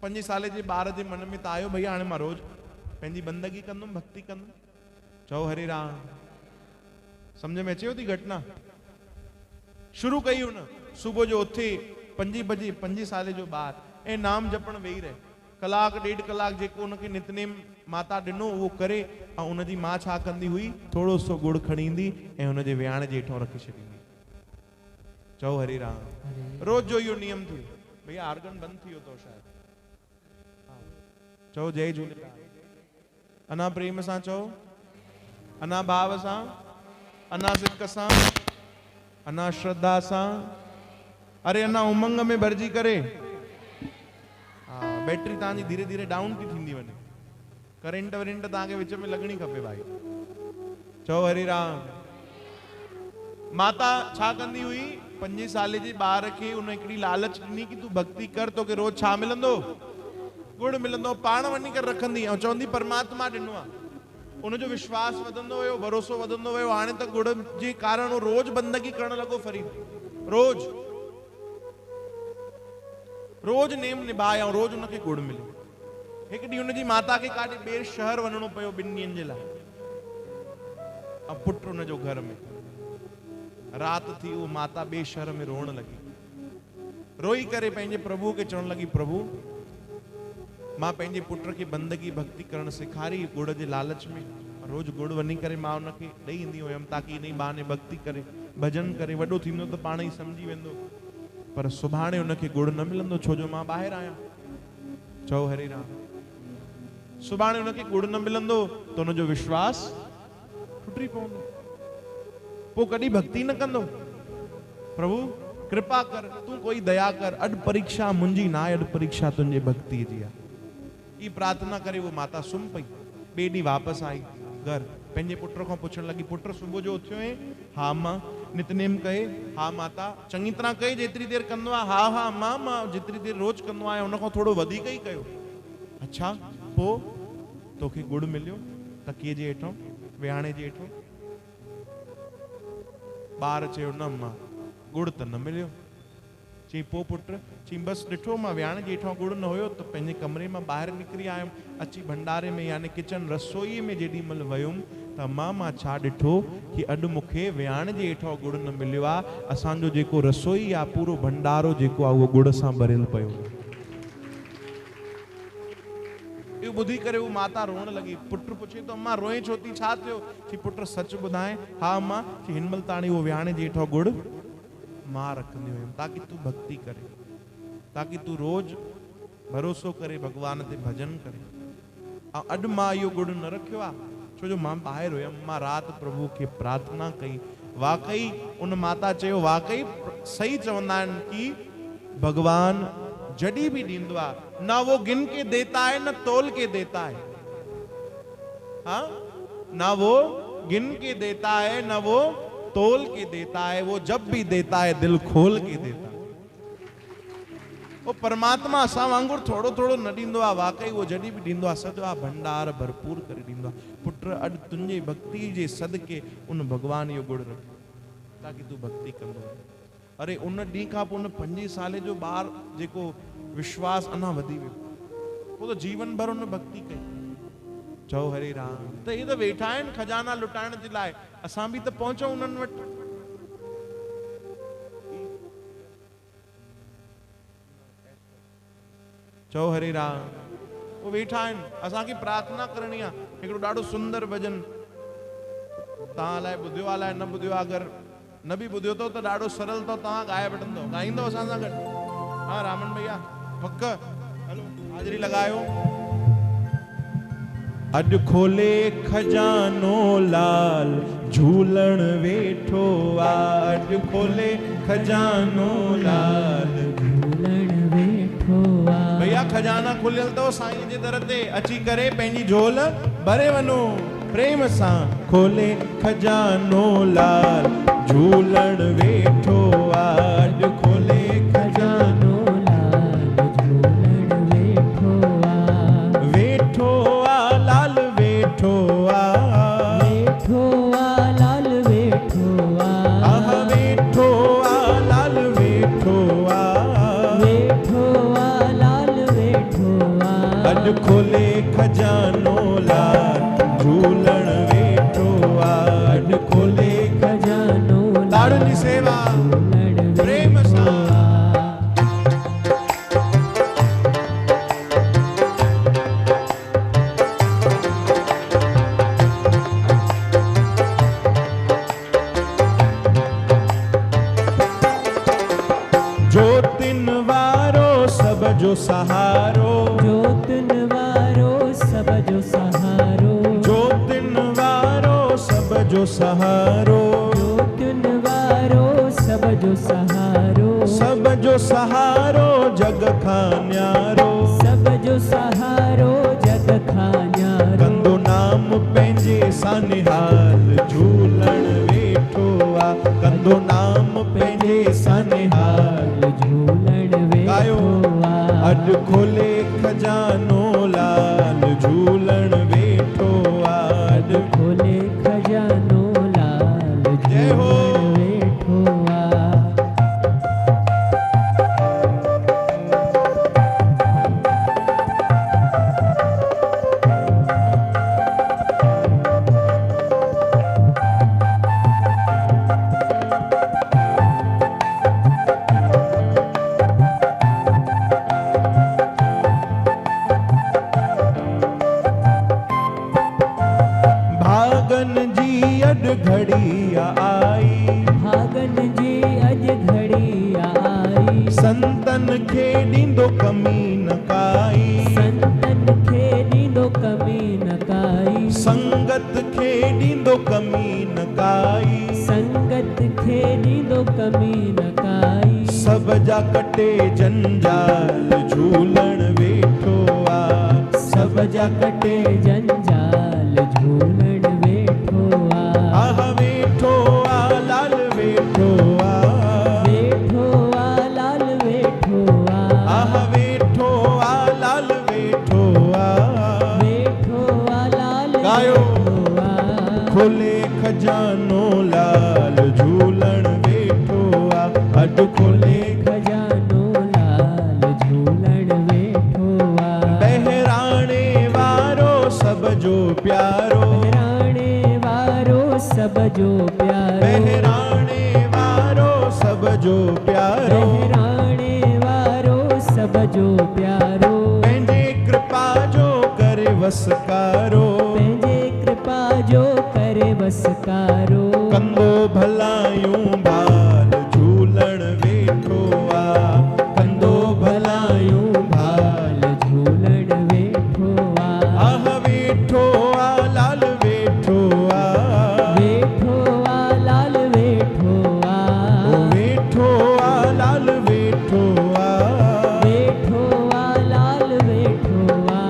S1: 5 साल जे ॿार जे मन में त आयो भैया हाणे मां रोज पंहिंजी बंदगी कंदुमि, भक्ति कंदुमि। चओ हरे राम। सम्झ में अचेव थी घटना? शुरू कई हुन, सुबुह जो उथे 5 बजे, 5 साल जो ॿार, ऐं नाम जपण वेही रहे, 1 ॾेढ कलाक जेको उनखे नितनेम माता ॾिनो उहो करे, ऐं उनजी मां छा कंदी हुई, थोरो सो गुड़ खणी ईंदी ऐं हुनजे विहाणे जे हेठां रखी छॾींदी। चओ हरे राम। रोज जो इहो नियम थियो। भैया आर्गन बंदि थी वियो अथव शायदि। चओ जय झूलेलाल। अना प्रेम सां चओ, अना भाव सां, अना सिक सां, अना श्रद्धा सां, अरे अना उमंग में भरिजी करे। बैटरी तव्हांजी धीरे धीरे डाउन थी थींदी वञे, करंट वरेंट तव्हांखे विच में लॻणी खपे भाई। चओ हरे राम। माता छा कंदी हुई, 5 साल जे ॿार खे उन हिकिड़ी लालच ॾिनी कि तूं भक्ति कर, तोखे रोज छा मिलंदो? गुड़ मिलंदो। पाण वञी करे रखंदी ऐं चवंदी परमात्मा ॾिनो आहे। उनजो विश्वास वधंदो वियो, भरोसो वधंदो वियो। हाणे त गुड़ जे कारण उहो रोज बंदगी करण लॻो फरीद। रोज नेम निभाए ऐं रोज उनखे गुड़ मिलियो। हिकु ॾींहुं उनजी माता खे काॾे ॿिए शहर वञिणो पियो 2 ॾींहंनि जे लाइ, ऐं पुटु उनजो घर में। राति थी, उहो माता ॿिए शहर में रोअण लॻी, रोई करे पंहिंजे प्रभु खे चवण लॻी, प्रभु मां पंहिंजे पुट खे बंदगी भक्ति करणु सेखारी गुड़ जे लालच में। रोज गुड़ वञी करे मां उनखे ॾेई ईंदी हुयमि ताकी इन बहाने भक्ति करे, भजन करे, वॾो थींदो त पाण ई सम्झी वेंदो। पर सुभाणे उनखे गुड़ न मिलंदो, छो जो मां ॿाहिरि आहियां। चओ हरे राम। सुभाणे उनखे गुड़ न मिलंदो त उनजो विश्वास टुटी पवंदो, पोइ कॾहिं भक्ति न कंदो। प्रभु कृपा कर, तूं कोई दया कर, अॼु परीक्षा मुंहिंजी ना आहे, अॼु परीक्षा तुंहिंजे भक्ति जी आहे। ई प्रार्थना करे वो माता सुम्ही पई। ॿिए ॾींहुं वापसि आई घर, पंहिंजे पुट खां पुछण लॻी, पुट सुबुह जो उथियो ऐं? हा मां। नितनेम कए? हा माता। चङी तरह कई जेतिरी देर कंदो आहे? हा हा मां जेतिरी देर रोज कंदो आहियां उन खां थोरो वधीक ई कयो। अच्छा, पोइ तोखे गुड़ मिलियो तकीए जे हेठों, विहाणे जे हेठों? ॿार चयो न मां, गुड़ त न मिलियो। चई पोइ पुट? चई बसि ॾिठो मां विहाणे जे हेठां गुड़ न हुयो त पंहिंजे कमरे मां ॿाहिरि निकिरी आयुमि, अची भंडारे में यानी किचन रसोईअ में जेॾी महिल वयुमि त मां छा ॾिठो कि अॼु मूंखे विहाणे जे हेठां गुड़ न मिलियो आहे, असांजो जेको रसोई आहे पूरो भंडारो जेको आहे उहो गुड़ सां भरियल पियो। इहो ॿुधी करे हू माता रोअण लॻी। पुट पुछे तो अम्मा रोए छो थी, छा थियो? चई पुट सच ॿुधाए? हा अम्मा। चई हिनमल ताणी वो विहाणे जेठो गुड़ मां रखंदी हुयमि ताकि तू भक्ति करे, ताकि तू रोज भरोसो करे, भगवान ते भजन करे। अॼु मां इहो गुड़ न रखियो आहे छो जो मां ॿाहिरि हुयमि, मां राति प्रभु खे प्रार्थना कई। वाकई उन माता चयो वाकई सही चवंदा आहिनि कि भगवान जॾहिं भी ॾींदो आहे ना वो गिन के देता है न तोल के देता है। हाँ, ना वो गिन के देता है न वो तोल के देता है, वो जब भी देता है दिल खोल के देता है। वो परमात्मा असां वांगुरु थोड़ो थोड़ो न ॾींदो आहे, वाकई वो जॾहिं भी ॾींदो आहे सॼो आहे भंडार भरपूर करे ॾींदो आहे। पुट अॼु तुंहिंजे भक्ति जे सदके उन भगवान इहो गुड़ रखियो ताकि तू भक्ति कंदो रहे। अरे उन ॾींहं खां पोइ उन 5 साले जो ॿार जेको विश्वास अञा वधी वियो, वो तो जीवन भर उन भक्ति कई। चओ हरे राम। त ये तो वेठा आहिनि खजाना लुटाइण जे लाइ, असां बि त पहुचूं उन्हनि वटि। चओ हरे राम। वो वेठा आहिनि, असांखे प्रार्थना करणी आहे। हिकिड़ो ॾाढो सुंदर भजन तव्हां अलाए ॿुधियो आहे अलाए न ॿुधियो आहे, अगरि न बि ॿुधियो अथव त ॾाढो सरल अथव, तव्हां ॻाए वठंदव, ॻाईंदव असां सां गॾु? हाँ रामन भैया पक, हलो हाज़िरी लॻायो। अॼु खोले खजानो लाल झूलण वेठो आ, अॼु खोले खजानो लाल
S2: झूलण वेठो आ।
S1: भैया खजाना खुलियल अथव साईं जे दर ते, अची करे पंहिंजी झोल भरे वञो प्रेम सां। खोले खजानो लाल झूलण वेठो आ, अॼु खोले खजानो
S2: लाल झूलण वेठो आ।
S1: वेठो आ लाल वेठो आ,
S2: वेठो आ लाल वेठो आ।
S1: आह वेठो आ लाल वेठो आ,
S2: वेठो आ लाल वेठो आ।
S1: अॼु खोले खजानो लाल झूलण वेठो आ, अॼु खोले
S2: खजानो
S1: लाड़नी सेवा
S2: झूलण
S1: प्रेम सां। ज्योतिन वारो सब जो सहारो,
S2: ज्योतिन वारो सब जो सहारो।
S1: ज्योतिन वारो सब जो सहारो,
S2: ज्योतिन वारो सब जो सहारो।
S1: सब जो सहारो जग खां न्यारो,
S2: सब जो सहारो जग खां न्यारो।
S1: कंदो नाम पंहिंजे सानिहाल झूलण वेठो आ, कंदो नाम पंहिंजे सानिहाल
S2: झूलण
S1: गायो।
S2: वेठो आ।
S1: अॼु खोले खजानो लाल झूलण वेठो आ, अॼु
S2: खोले खजानो लाल
S1: जय हो।
S2: झूलण वेठो आ।
S1: भागन जी अॼु घड़ी आई,
S2: भागन जी अॼु घड़ी आई।
S1: संतन खे ॾींदो कमी न काई,
S2: संतन खे ॾींदो कमी न काई।
S1: संगत खे ॾींदो कमी न काई,
S2: संगत खे ॾींदो कमी न काई।
S1: सब जा कटे जंजाल झूलण वेठो आ, सब जा
S2: कटे जंजाल झूलण वेठो आ।
S1: आह वेठो आ लाल वेठो आ,
S2: वेठो आ लाल वेठो आ।
S1: आह वेठो आ लाल वेठो आ,
S2: वेठो आ लाल
S1: गायो।
S2: वेठो आ।
S1: खोले खजानो लाल झूलण वेठो आ, अॼु खोले
S2: खजानो लाल झूलण वेठो आ।
S1: बहराणे वारो सब जो प्यारो,
S2: बहराणे वारो सब जो प्यारो।
S1: बहराणे वारो सब जो प्यारो,
S2: बहराणे वारो सब जो प्यारो।
S1: पंहिंजे कृपा जो कर वसकारो,
S2: पंहिंजे कृपा जो करे वसकारो।
S1: कंदो भलायूं भाल झूलण वेठो आ, कंदो भलायूं
S2: भाल झूलण वेठो आ।
S1: आह वेठो आ लाल वेठो आ,
S2: वेठो आ लाल वेठो आ।
S1: ओ वेठो आ लाल वेठो आ,
S2: वेठो आ लाल वेठो आ।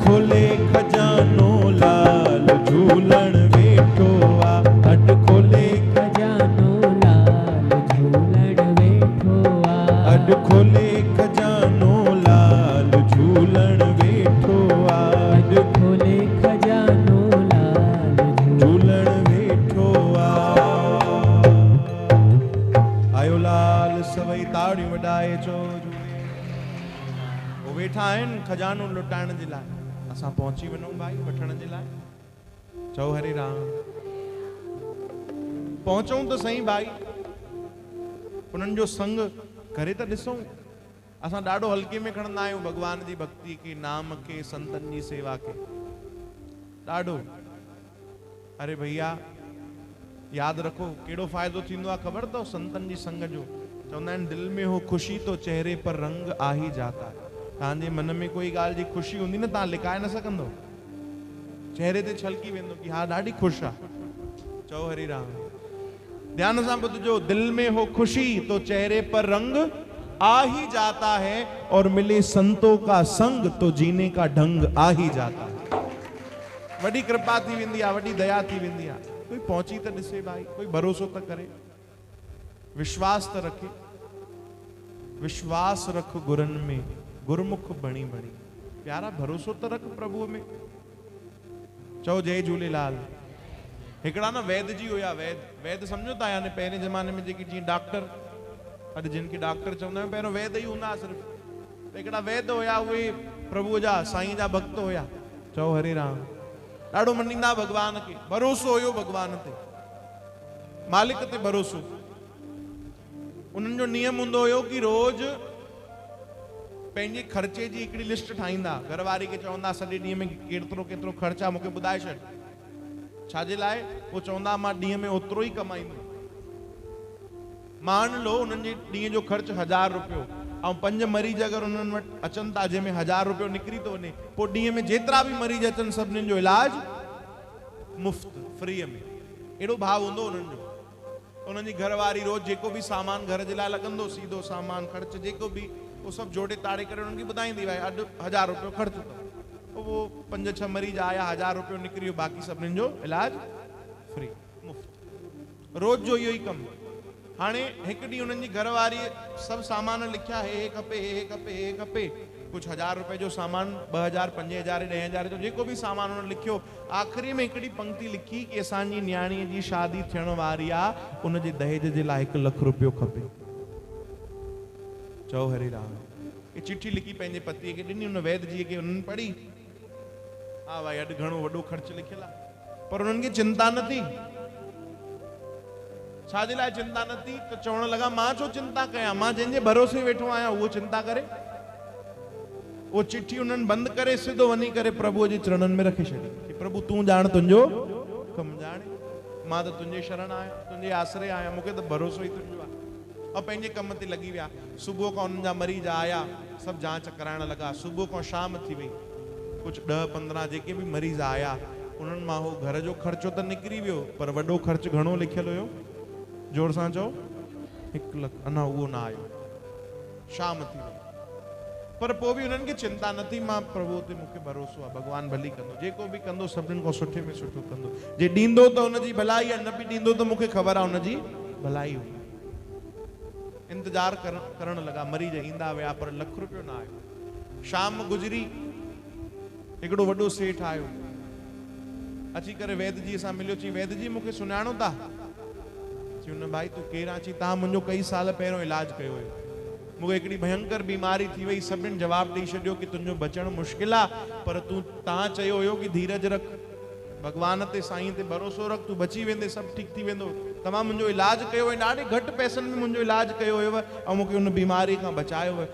S1: खोले खजानो लाल झूलण वेठो आ, अट खोले
S2: खजानो लाल झूलण वेठो आ।
S1: अड खोले खजानो लाल झूलण वेठो आ,
S2: अॼु खोले खजानो लाल
S1: झूलण वेठो आ। आयो लाल सभई ताड़ियूं वॾाए चो झूले। वो वेठा आहिनि खजानो लुटाइण जे लाइ, असां पहुची वञूं भाई वठण जे लाइ। चओ हरे राम। पहुचूं त सही भाई, उन्हनि जो संग करे त ॾिसूं। असां ॾाढो हल्के में खणंदा आहियूं भॻवान जी भक्ति खे, नाम खे, संतनि जी सेवा खे, ॾाढो। अरे भैया यादि रखो कहिड़ो फ़ाइदो थींदो आहे ख़बर अथव संतनि जी संग जो। चवंदा आहिनि दिल में हो ख़ुशी तो चेहरे पर रंग आ ही जाता है। तव्हांजे मन में कोई ॻाल्हि जी ख़ुशी हूंदी न, तव्हां लिकाए न सघंदो, चेहरे ते छलकी वेंदो कि हा ॾाढी ख़ुशि आहे। चओ हरि राम। ध्यान सां ॿुधजो, दिल में हो खुशी तो चेहरे पर रंग आ ही जाता है, और मिले संतों का संग तो जीने का ढंग आ ही जाता है। वॾी कृपा थी वेंदी आहे, वॾी दया थी वेंदी आहे। कोई पहुची त ॾिसे भाई, कोई भरोसो त करे, विश्वास त रखे। विश्वास रख गुरन में, गुरमुख बणी बणी। प्यारा भरोसो त रख प्रभु में। चओ जय झूलेलाल। हिकिड़ा न वैद्य जी हुया, वैद्य सम्झो था यानी पहिरें ज़माने में जेकी जीअं डॉक्टर, अॼु जिन खे डॉक्टर चवंदा आहियूं, पहिरियों वैद्य ई हूंदा सिर्फ़ु। त हिकिड़ा वैद्य हुया, उहे प्रभु जा साईं जा भक्त हुया। चओ हरे राम। ॾाढो मञींदा भॻवान खे, भरोसो हुयो भॻवान ते, मालिक ते भरोसो। उन्हनि जो नियम हूंदो हुयो कि रोज़ पंहिंजे ख़र्चे जी हिकिड़ी लिस्ट ठाहींदा। घरवारी खे चवंदा सॼे ॾींहं में केतिरो केतिरो ख़र्च आहे मूंखे ॿुधाए छॾ। छाजे लाइ? वो चवंदा मां ॾींहं में ओतिरो ई कमाईंदुमि। मान लो उन्हनि जे ॾींहं जो ख़र्च 1000 रुपयो, ऐं 5 मरीज अगरि उन्हनि वटि अचनि था जंहिंमें 1000 रुपयो निकिरी थो वञे, पोइ ॾींहं में जेतिरा बि मरीज अचनि सभिनीनि जो इलाज मुफ़्त, फ्रीअ में। अहिड़ो भाव हूंदो उन्हनि जो। उन्हनि जी घरवारी रोज़ जेको बि सामान घर जे लाइ लॻंदो, सीधो सामान ख़र्च जेको बि, वो सभु जोड़े ताड़े करे उन्हनि खे ॿुधाईंदी, भाई अॼु 1000 रुपयो ख़र्च अथव। वो 5-6 मरीज आया, 1000 रुपयो निकिरी वियो, बाक़ी सभिनीनि जो इलाज फ्री, मुफ़्त। रोज़ जो इहो ई कमु। हाणे हिकु ॾींहुं उन्हनि जी घरवारी सभु सामान लिखिया, हे खपे, हे खपे, हे खपे। कुछ 1000 रुपए जो सामान, 2000, 5000, 10000 जो जेको भी सामान उन्होंने लिखियो। आखिरी में हिकिड़ी पंक्ति लिखी कि असांजी न्याणीअ जी शादी थियण वारी आहे, उन जे दहेज जे लाइ 1 लख रुपयो खपे। चओ हरे राम। ये चिट्ठी लिखी पंहिंजे पतीअ खे ॾिनी, उन वैद्य जी खे उन्हनि पढ़ी। हा भाई अॼु घणो वॾो ख़र्च लिखियल आहे, पर उन्हनि खे चिंता न थी। छाजे लाइ चिंता न थी? त चवण लॻा मां छो चिंता कयां, मां जंहिंजे भरोसे वेठो आहियां उहो चिंता करे। वो चिट्ठी उन्हनि बंदि करे सिधो वञी करे प्रभुअ जे चरणनि में रखी छॾी कि प्रभु तूं ॼाण, तुंहिंजो कमु ॼाणे, मां त तुंहिंजे शरण आहियां, तुंहिंजे आसरे आहियां, मूंखे त भरोसो ई तुंहिंजो आहे। और पंहिंजे कम ते लॻी विया। सुबुह खां उन्हनि जा मरीज आया, सभु जांच कराइण लॻा। सुबुह खां शाम थी वई। कुछ 10-15 जेके बि मरीज आया, उन्हनि मां हो घर जो ख़र्चो त निकिरी वियो, पर वॾो ख़र्च घणो लिखियल हुयो? जोर सां चओ, 1 लख। अञा उहो न आयो। शाम थी वई, पर पोइ बि उन्हनि खे चिंता न थी। मां प्रभु ते मूंखे भरोसो आहे, भॻवानु भली कंदो, जेको बि कंदो सभिनीनि खां सुठे में सुठो कंदो। जे ॾींदो त हुनजी भलाई आहे, न बि ॾींदो त मूंखे ख़बर आहे हुनजी भलाई हुई। इंतजार करण लॻा, मरीज ईंदा विया, पर 1 लख रुपयो न आयो। शाम गुज़री, हिकिड़ो वॾो सेठ आयो, अची करे वैद्य जी सां मिलियो। चई वैद्य जी मूंखे सुञाणो था? चई हुन भाई तूं केरु आहे? चई तव्हां मुंहिंजो कई साल पहिरियों इलाज कयो हुयो, मूंखे हिकिड़ी भयंकर बीमारी थी वई, सभिनीनि जवाबु ॾेई छॾियो कि तुंहिंजो बचणु मुश्किल आहे, पर तव्हां चयो हुयो कि धीरज रख, भॻवान ते, साईं ते भरोसो रख, तूं बची वेंदे, सभु ठीकु थी वेंदो। तव्हां मुंहिंजो इलाज कयो हुयो, ॾाढे घटि पैसनि में मुंहिंजो इलाज कयो हुयो, ऐं मूंखे हुन बीमारी खां बचायो हुयो।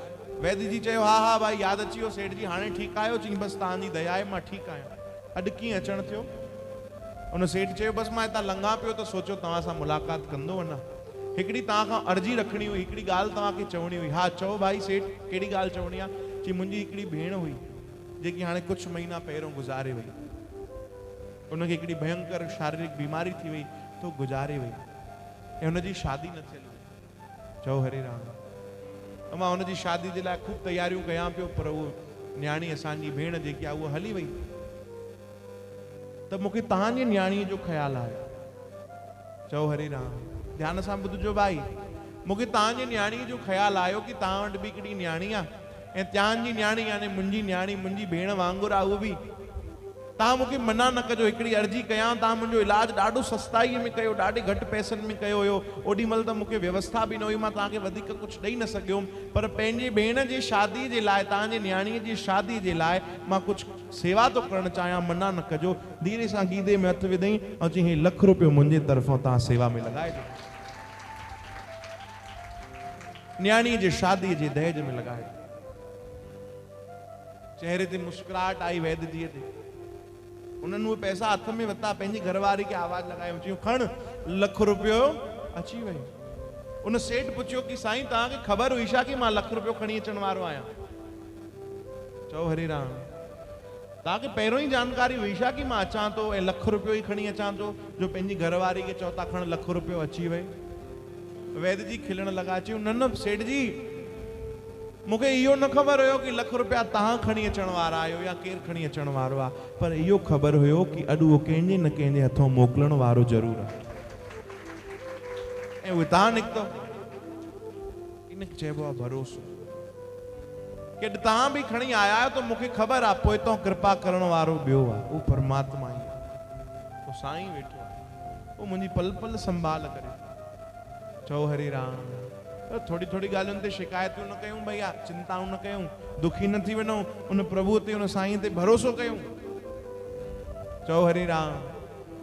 S1: वैद्य जी चयो हा हा भाई याद अची वियो सेठ जी हाणे ठीकु आहियो चई बस तव्हांजी दया आहे मां ठीकु आहियां अॼु कीअं अचणु थियो उन सेठ चयो बस मां हितां लंघां पियो त सोचियो तव्हां सां मुलाक़ात कंदो वञा हिकिड़ी तव्हां खां अर्जी रखणी हुई हिकिड़ी ॻाल्हि तव्हांखे चवणी हुई हा चओ भाई सेठ कहिड़ी ॻाल्हि चवणी आहे चई मुंहिंजी हिकिड़ी भेण हुई जेकी हाणे कुझु महीना पहिरियों गुज़ारे वई उनखे हिकिड़ी भयंकर शारीरिक बीमारी थी वई तो गुज़ारे वई ऐं हुनजी शादी न थियल हुई चओ हरे राम मां हुनजी शादी जे लाइ ख़ूब तयारियूं कयां पियो पर उहो न्याणी असांजी भेण जेकी आहे उहा हली वई त मूंखे तव्हांजे न्याणीअ जो ख़्यालु आयो चओ हरे राम ध्यान सां ॿुधजो भाई मूंखे तव्हांजे न्याणीअ जो ख़्यालु आयो की तव्हां वटि बि हिकिड़ी न्याणी आहे ऐं तव्हांजी न्याणी यानी मुंहिंजी भेण वांगुरु आहे उहो बि तव्हां मूंखे मना न कजो हिकिड़ी अर्जी कयां तव्हां मुंहिंजो इलाजु ॾाढो सस्ताईअ में कयो ॾाढे घटि पैसनि में कयो हुयो ओॾी महिल त मूंखे व्यवस्था बि न हुई मां तव्हांखे वधीक कुझु ॾेई न सघियुमि पर पंहिंजे भेण जी शादीअ जे लाइ तव्हांजे न्याणीअ जी शादीअ जे लाइ मां कुझु सेवा थो करणु चाहियां मना न कजो धीरे सां गीदे में हथु विधई ऐं चई ₹1,00,000 मुंहिंजे तरफ़ां तव्हां सेवा में लॻाइजो न्याणीअ जी शादीअ जे दहेज में लॻाइजो चेहरे ते मुस्कुराहट आई वैद्य जीअ ते उन्हनि उहे पैसा हथ में वरिता पंहिंजी घरवारी खे आवाज़ लॻायो चयूं खण ₹1,00,000 अची वई उन सेठ पुछियो कि साईं तव्हांखे ख़बर हुई छा कि मां ₹1,00,000 खणी अचण वारो आहियां चओ हरे राम तव्हांखे पहिरियों ई जानकारी हुई छा कि मां अचां थो ऐं ₹1,00,000 ई खणी अचां थो जो पंहिंजी घरवारी खे चओ था खण ₹1,00,000 अची वई वैद्य जी खिलण लॻा चयूं न सेठ जी मूंखे इहो न ख़बर हुयो कि ₹1,00,000 तव्हां खणी अचण वारा आहियो या केरु खणी अचण वारो आहे पर इहो ख़बर हुयो कि अॼु उहो कंहिंजे न कंहिंजे हथों मोकिलण वारो ज़रूरु आहे ऐं उहे तव्हां निकितो इन चइबो आहे भरोसो कि तव्हां बि खणी आया आहियो त मूंखे ख़बर आहे पोइ तो कृपा करण वारो ॿियो आहे उहो परमात्मा ई आहे उहो साईं वेठो आहे उहो मुंहिंजी पल पल संभाल करे चओ हरे राम थोड़ी थोड़ी ॻाल्हियुनि ते शिकायतूं न कयूं भैया चिंताऊं न कयूं दुखी न थी वञूं उन प्रभु ते उन साईं ते भरोसो कयूं चओ हरे राम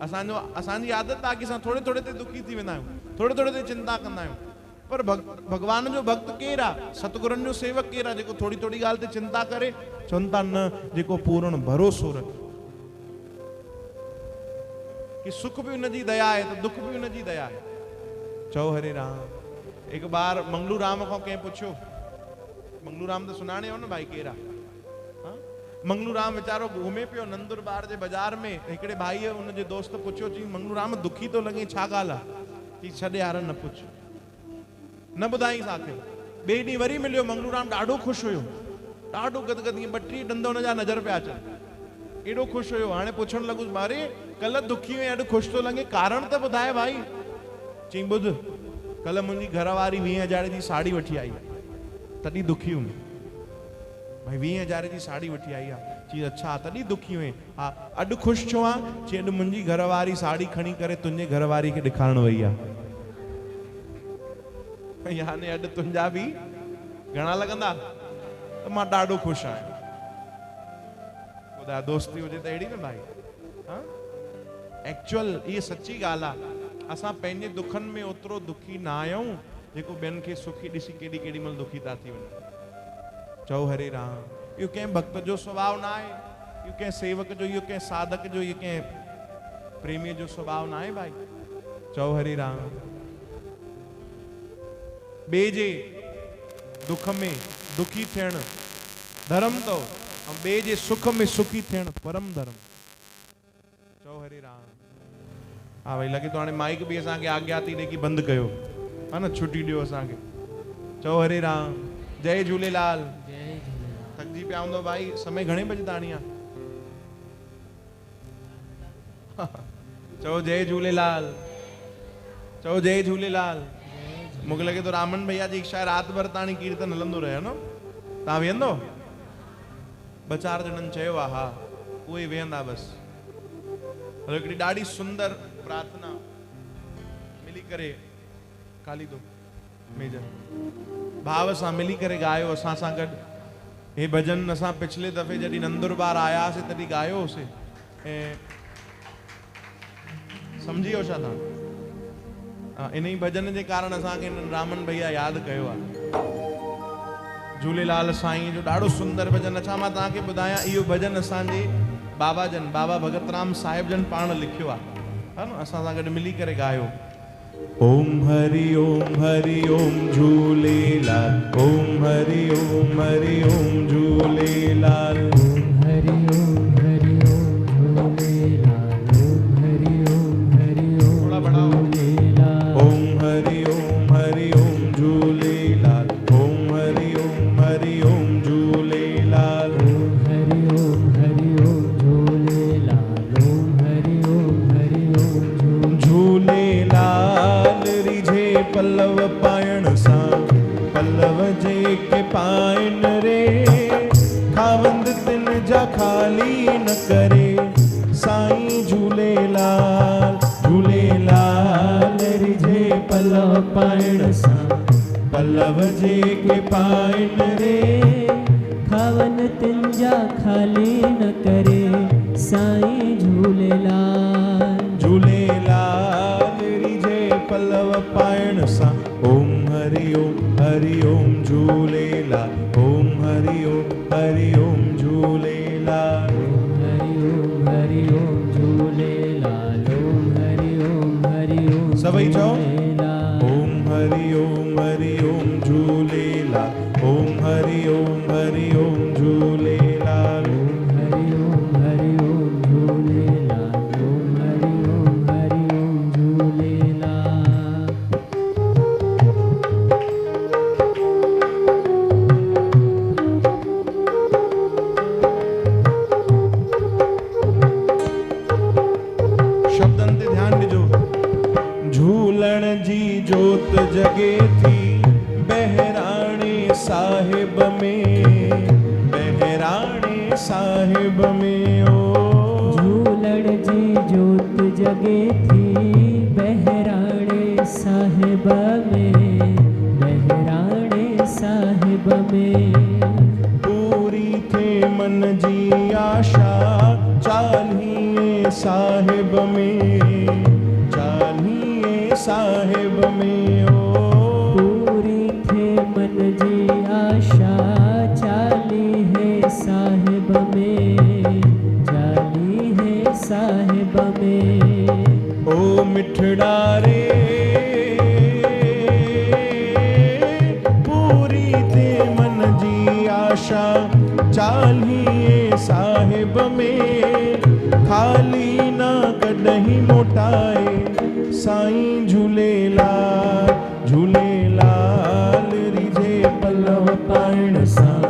S1: असांजी आदत आहे कि असां थोड़े थोड़े ते दुखी थी वेंदा आहियूं थोड़े थोड़े ते चिंता कंदा आहियूं पर भगवान जो भक्त केरु आहे सतगुरनि जो सेवक केरु आहे जेको थोड़ी थोड़ी ॻाल्हि ते चिंता करे चवनि था न जेको पूर्ण भरोसो रखे कि सुख भी उनजी दया है तो दुख भी उनजी दया है चओ हरे राम एक बार मंगलू राम को कंहिं पुछियो मंगलू राम तो सुञाणे हो न भाई केरा मंगलू राम वीचारो घुमे पियो नंदुरबार जे बाजार में हिकिड़े भाई उनजे दोस्त पुछियो चई मंगलू राम दुखी तो लगे छा ॻाल्हि आहे चई छॾे यार न पुछ न ॿुधाई साथे ॿिए ॾींहुं वरी मिलियो मंगलू राम ॾाढो ख़ुशि हुयो ॾाढो गदगद ईअं 32 ॾंद हुनजा नज़र पिया अचनि एॾो ख़ुशि हुयो हाणे पुछण लॻुसि मारे कल्ह दुखी हुई अॼु ख़ुशि थो लॻे कारण त ॿुधाए भाई चई ॿुध कल मुंहिंजी घरवारी 20,000 जी साड़ी वठी आई तॾहिं दुखी हुई भाई 20,000 जी साड़ी वठी आई आहे चई अच्छा तॾहिं दुखी हुई हा अॼु ख़ुशि छो आहे चई अॼु मुंहिंजी घरवारी साड़ी खणी करे तुंहिंजे घरवारी खे ॾेखारण वई आहे याने अॼु तुंहिंजा बि घणा लॻंदा त मां ॾाढो ख़ुशि आहियां ॿुधाए दोस्ती हुजे त अहिड़ी न भाई हा एक्चुअल इहा सची ॻाल्हि आहे असां पंहिंजे दुखनि में ओतिरो दुखी न आहियूं जेको ॿियनि खे सुखी ॾिसी केॾी केॾी महिल दुखी था थी वञनि चओ हरे राम इहो कंहिं भक्त जो स्वभाव न आहे इहो कंहिं सेवक जो इहो कंहिं साधक जो इहो कंहिं प्रेमीअ जो स्वभाव न आहे भाई चओ हरे राम ॿिए जे दुख में दुखी थियणु धर्म अथव ऐं ॿिए जे सुख में सुखी थियणु परम धर्म चओ हरे राम हाँ भाई लगे तो हाणे माइक भी असांखे आज्ञा थी ॾे की बंदि कयो हा न छुट्टी ॾियो असांखे चओ हरे राम जय झूलेलाल थकजी पिया हूंदो भाई समय घणे बजे ताणी आहे चओ जय झूलेलाल चओ जय झूलेलाल मूंखे लगे तो रामन भैया जी इच्छा रात भर ताणी कीर्तन हलंदो रहे न तव्हां वेहंदो 2-4 ॼणनि चयो आहे हा उहे वेहंदा बस हिकिड़ी ॾाढी सुंदर प्रार्थना मिली करे खाली दो मेजर भाव सां मिली करे गायो असां सां गॾु हे भजन असां पिछले दफ़े जॾहिं नंदुरबार आयासीं तॾहिं गायोसीं ऐं सम्झी वियो छा तव्हां इन ई भजन जे कारण असांखे रामन भैया यादि कयो आहे झूलेलाल साईं जो ॾाढो सुंदर भजन। अच्छा मां तव्हांखे ॿुधायां, इहो भजन असांजे बाबा जन, बाबा भगत राम साहिब जन पाण लिखियो आहे, है न, असां सां गॾु मिली करे गायो। ओम हरि ओम झूलेलाल, ओम हरि ओम झूलेलाल,
S2: ओम हरि ओम झूलेलाल, ओम हरि ओम
S1: थोड़ा बढ़ाओ।
S2: झूलेलाल,
S1: ओम हरि ओम झूलेलाल, ओम हरि ओम झूलेलाल,
S2: ओम हरि ओम झूलेलाल, ओम हरि ओम
S1: झूलेलाल रिझे पल्लव पायण सां, पल्लव जेके पाइन रे, खावंद तिन जा खाली न करे, साईं झूलेलाल, झूलेलाल रिझे पल्लव पायण सां, पल्लव जेके पाइन रे,
S2: खावन तिंजा खाली न करे, साईं झूलेलाल,
S1: झूलेलाल रिझे पल्लव पायण सां। ओम हरि ओम झूलेलाल, ओम हरि ओम झूलेलाल,
S2: ओम हरि ओम झूलेलाल, ओम हरि ओम
S1: सभई चओ।
S2: झूलेलाल,
S1: ओम हरि ओम झूलेलाल, ओम हरि ओम झूलेलाल,
S2: ओम हरि ओम झूलेलाल, ओम हरि ओम झूलेलाल।
S1: शब्दन ते ध्यान ॾिजो। झूलण जी जोत जगे थी बहराणे साहिब में, बहराणे साहिब में ओ।
S2: झूलण जी जोत जगे थी बहराणे साहिब में, बहराणे साहिब में,
S1: पूरी थे मन जी आशा चालीहे साहिब में, चालीहे साहिब में ओ।
S2: पूरी थे मन जी आशा चाली है साहिब में, चाली है साहिब में,
S1: ओ मिठड़ा रे पूरी थे मन जी आशा चालीहे साहिब में, खाली ना कॾहिं मोटाए, साईं झूलेलाल, झूलेलाल रिझे पल्लव पाइण सां,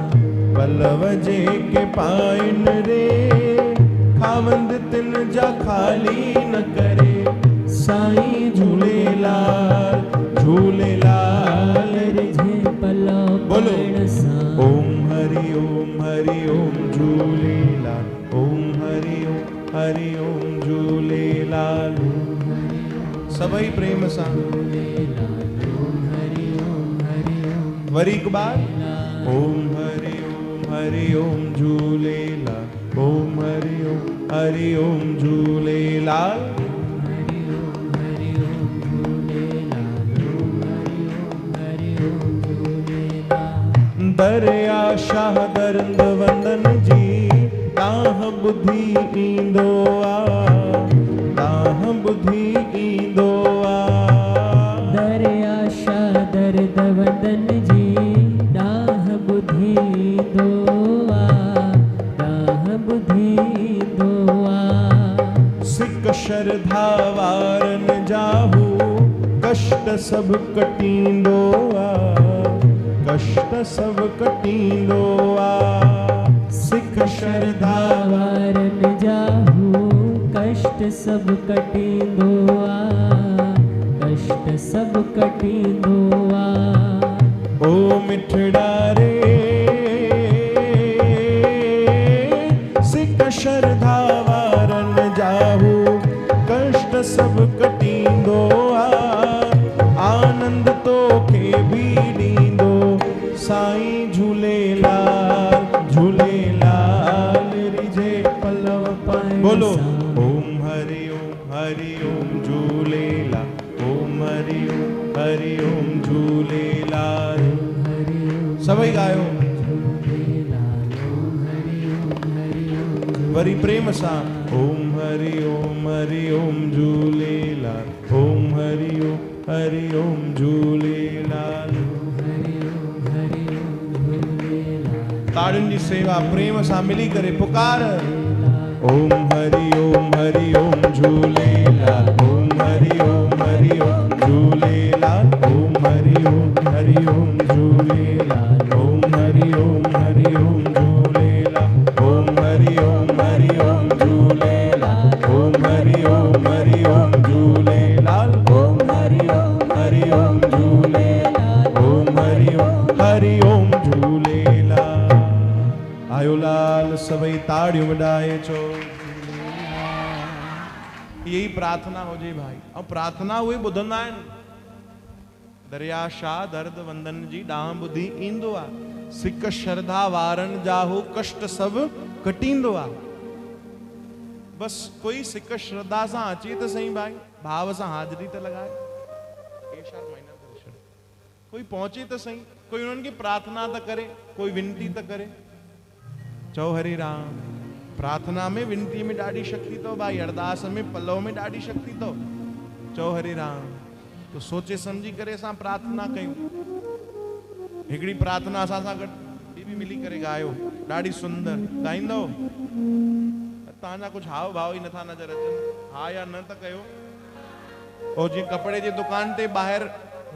S1: पल्लव जेके पाइन रे, खावंद तिन जा खाली न करे, साईं झूलेलाल, झूलेलाल
S2: रिझे पल्लव
S1: बोलो।
S2: पाइण सां।
S1: ओम हरि ओम झूलेलाल, ओम हरि ओम झूलेलाल, सभई प्रेम सां। वरी हिकु बार। ओम हरि ओम झूलेलाल, ओम हरि ओम झूलेलाल, दरिया शाह दर्द वंदन जी ताह बुद्धि ईंदो आ, ताह बुद्धि ईंदो आ।
S2: दरिया शाह दर्द वंदन जी डाह बुद्धि दो आ, डाह बुद्धि दो आ।
S1: सिक श्रद्धा वारन जाहू कष्ट सब कटींदो आ, कष्ट सब कटींदो आ। सिक श्रद्धा
S2: वारन जाहू कष्ट सब कटींदो आ, कष्ट सब कटींदो आ।
S1: ओ मिठड़ा रे सिक श्रद्धा वारन जाहू कष्ट सब कटींदो आ। आनंद तो खे भी ॾींदो साईं झूलेलाल, झूलेलाल रिझे पल्लव पाइण। बोलो ओम हरि ओम झूलेलाल, ओम हरि ओम झूलेलाल, सभई गायो
S2: झूलेलाल ओम हरि ओम
S1: वरी प्रेम सां ओम हरि ओम झूलेलाल ओम हरि ओम झूलेलाल। ताड़ियुनि जी सेवा प्रेम सां मिली करे पुकार ओम हरि ओम झूलेलाल ओम हरि ओम झूलेलाल ओम हरि ओम झूलेलाल ओम हरि ओम झूलेलाल ओम हरि ओम झूलेलाल ओम हरि ओम झूलेलाल ओम हरि ओम झूलेलाल ओम हरि ओम झूलेलाल। आयो लाल सभई ताड़ियूं वॼाए चो यही प्रार्थना हुजे भाई। और प्रार्थना उहे ॿुधंदा आहिनि दरिया शाह दर्द वंदन जी ॾांहुं ॿुधी ईंदो आहे सिक श्रद्धा वारनि जा हू कष्ट सभु कटींदो आहे। बस कोई सिक श्रद्धा सां अचे त सही भाई भाव सां हाज़िरी त लॻाए कोई पहुचे त सही कोई उन्हनि खे प्रार्थना त करे कोई विनती त करे। चओ हरे राम प्रार्थना में विनती में ॾाढी शक्ति तो भाई अरदास में पलव में ॾाढी शक्ति तो। चओ हरे राम तो सोचे समझी करे असां प्रार्थना कयूं। हिकिड़ी प्रार्थना असां सां गॾु बि मिली करे गायो ॾाढी सुंदर गाईंदो तव्हांजा कुछ हाव भाव ही नथा नज़र अचनि हा या न त कयो। और जीअं कपिड़े जी दुकान ते ॿाहिरि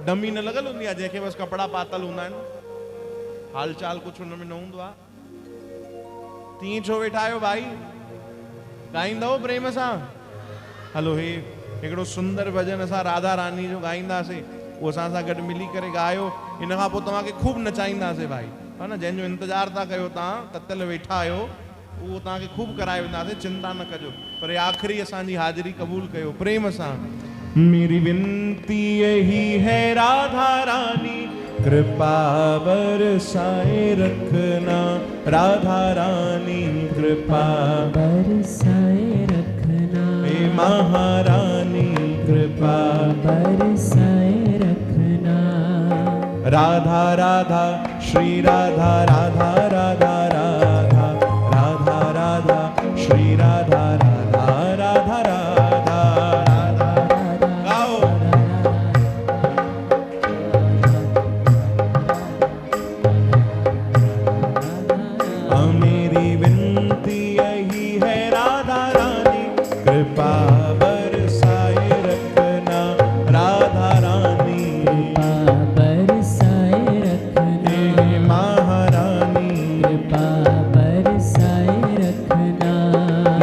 S1: डमी न लॻल हूंदी आहे जंहिंखे बस कपिड़ा पातल हूंदा आहिनि हाल चाल कुछ हुन में न हूंदो आहे तीअं छो वेठा आहियो भाई गाईंदव प्रेम सां। हलो हे हिकिड़ो सुंदर भजन असां राधा रानी जो गाईंदासीं उहो असां सां गॾु मिली करे गायो इन खां पोइ तव्हांखे खूब नचाईंदासीं भाई हा न जंहिंजो इंतज़ारु था कयो तव्हां ततल वेठा आहियो उहो तव्हांखे खूब कराए वेंदासीं चिंता न कजो पर आख़िरी असांजी हाज़िरी क़बूल कयो प्रेम सां। मेरी विनती यही है राधा रानी कृपा बरसाए रखना राधा रानी कृपा
S2: बरसाए रखना
S1: हे महारानी कृपा
S2: बरसाए रखना
S1: राधा राधा श्री राधा राधा राधा राधा राधा राधा श्री राधा राधा राधा राधा कृपा बरसाए रखना राधा रानी
S2: कृपा बरसाए रखना
S1: हे महारानी
S2: कृपा बरसाए रखना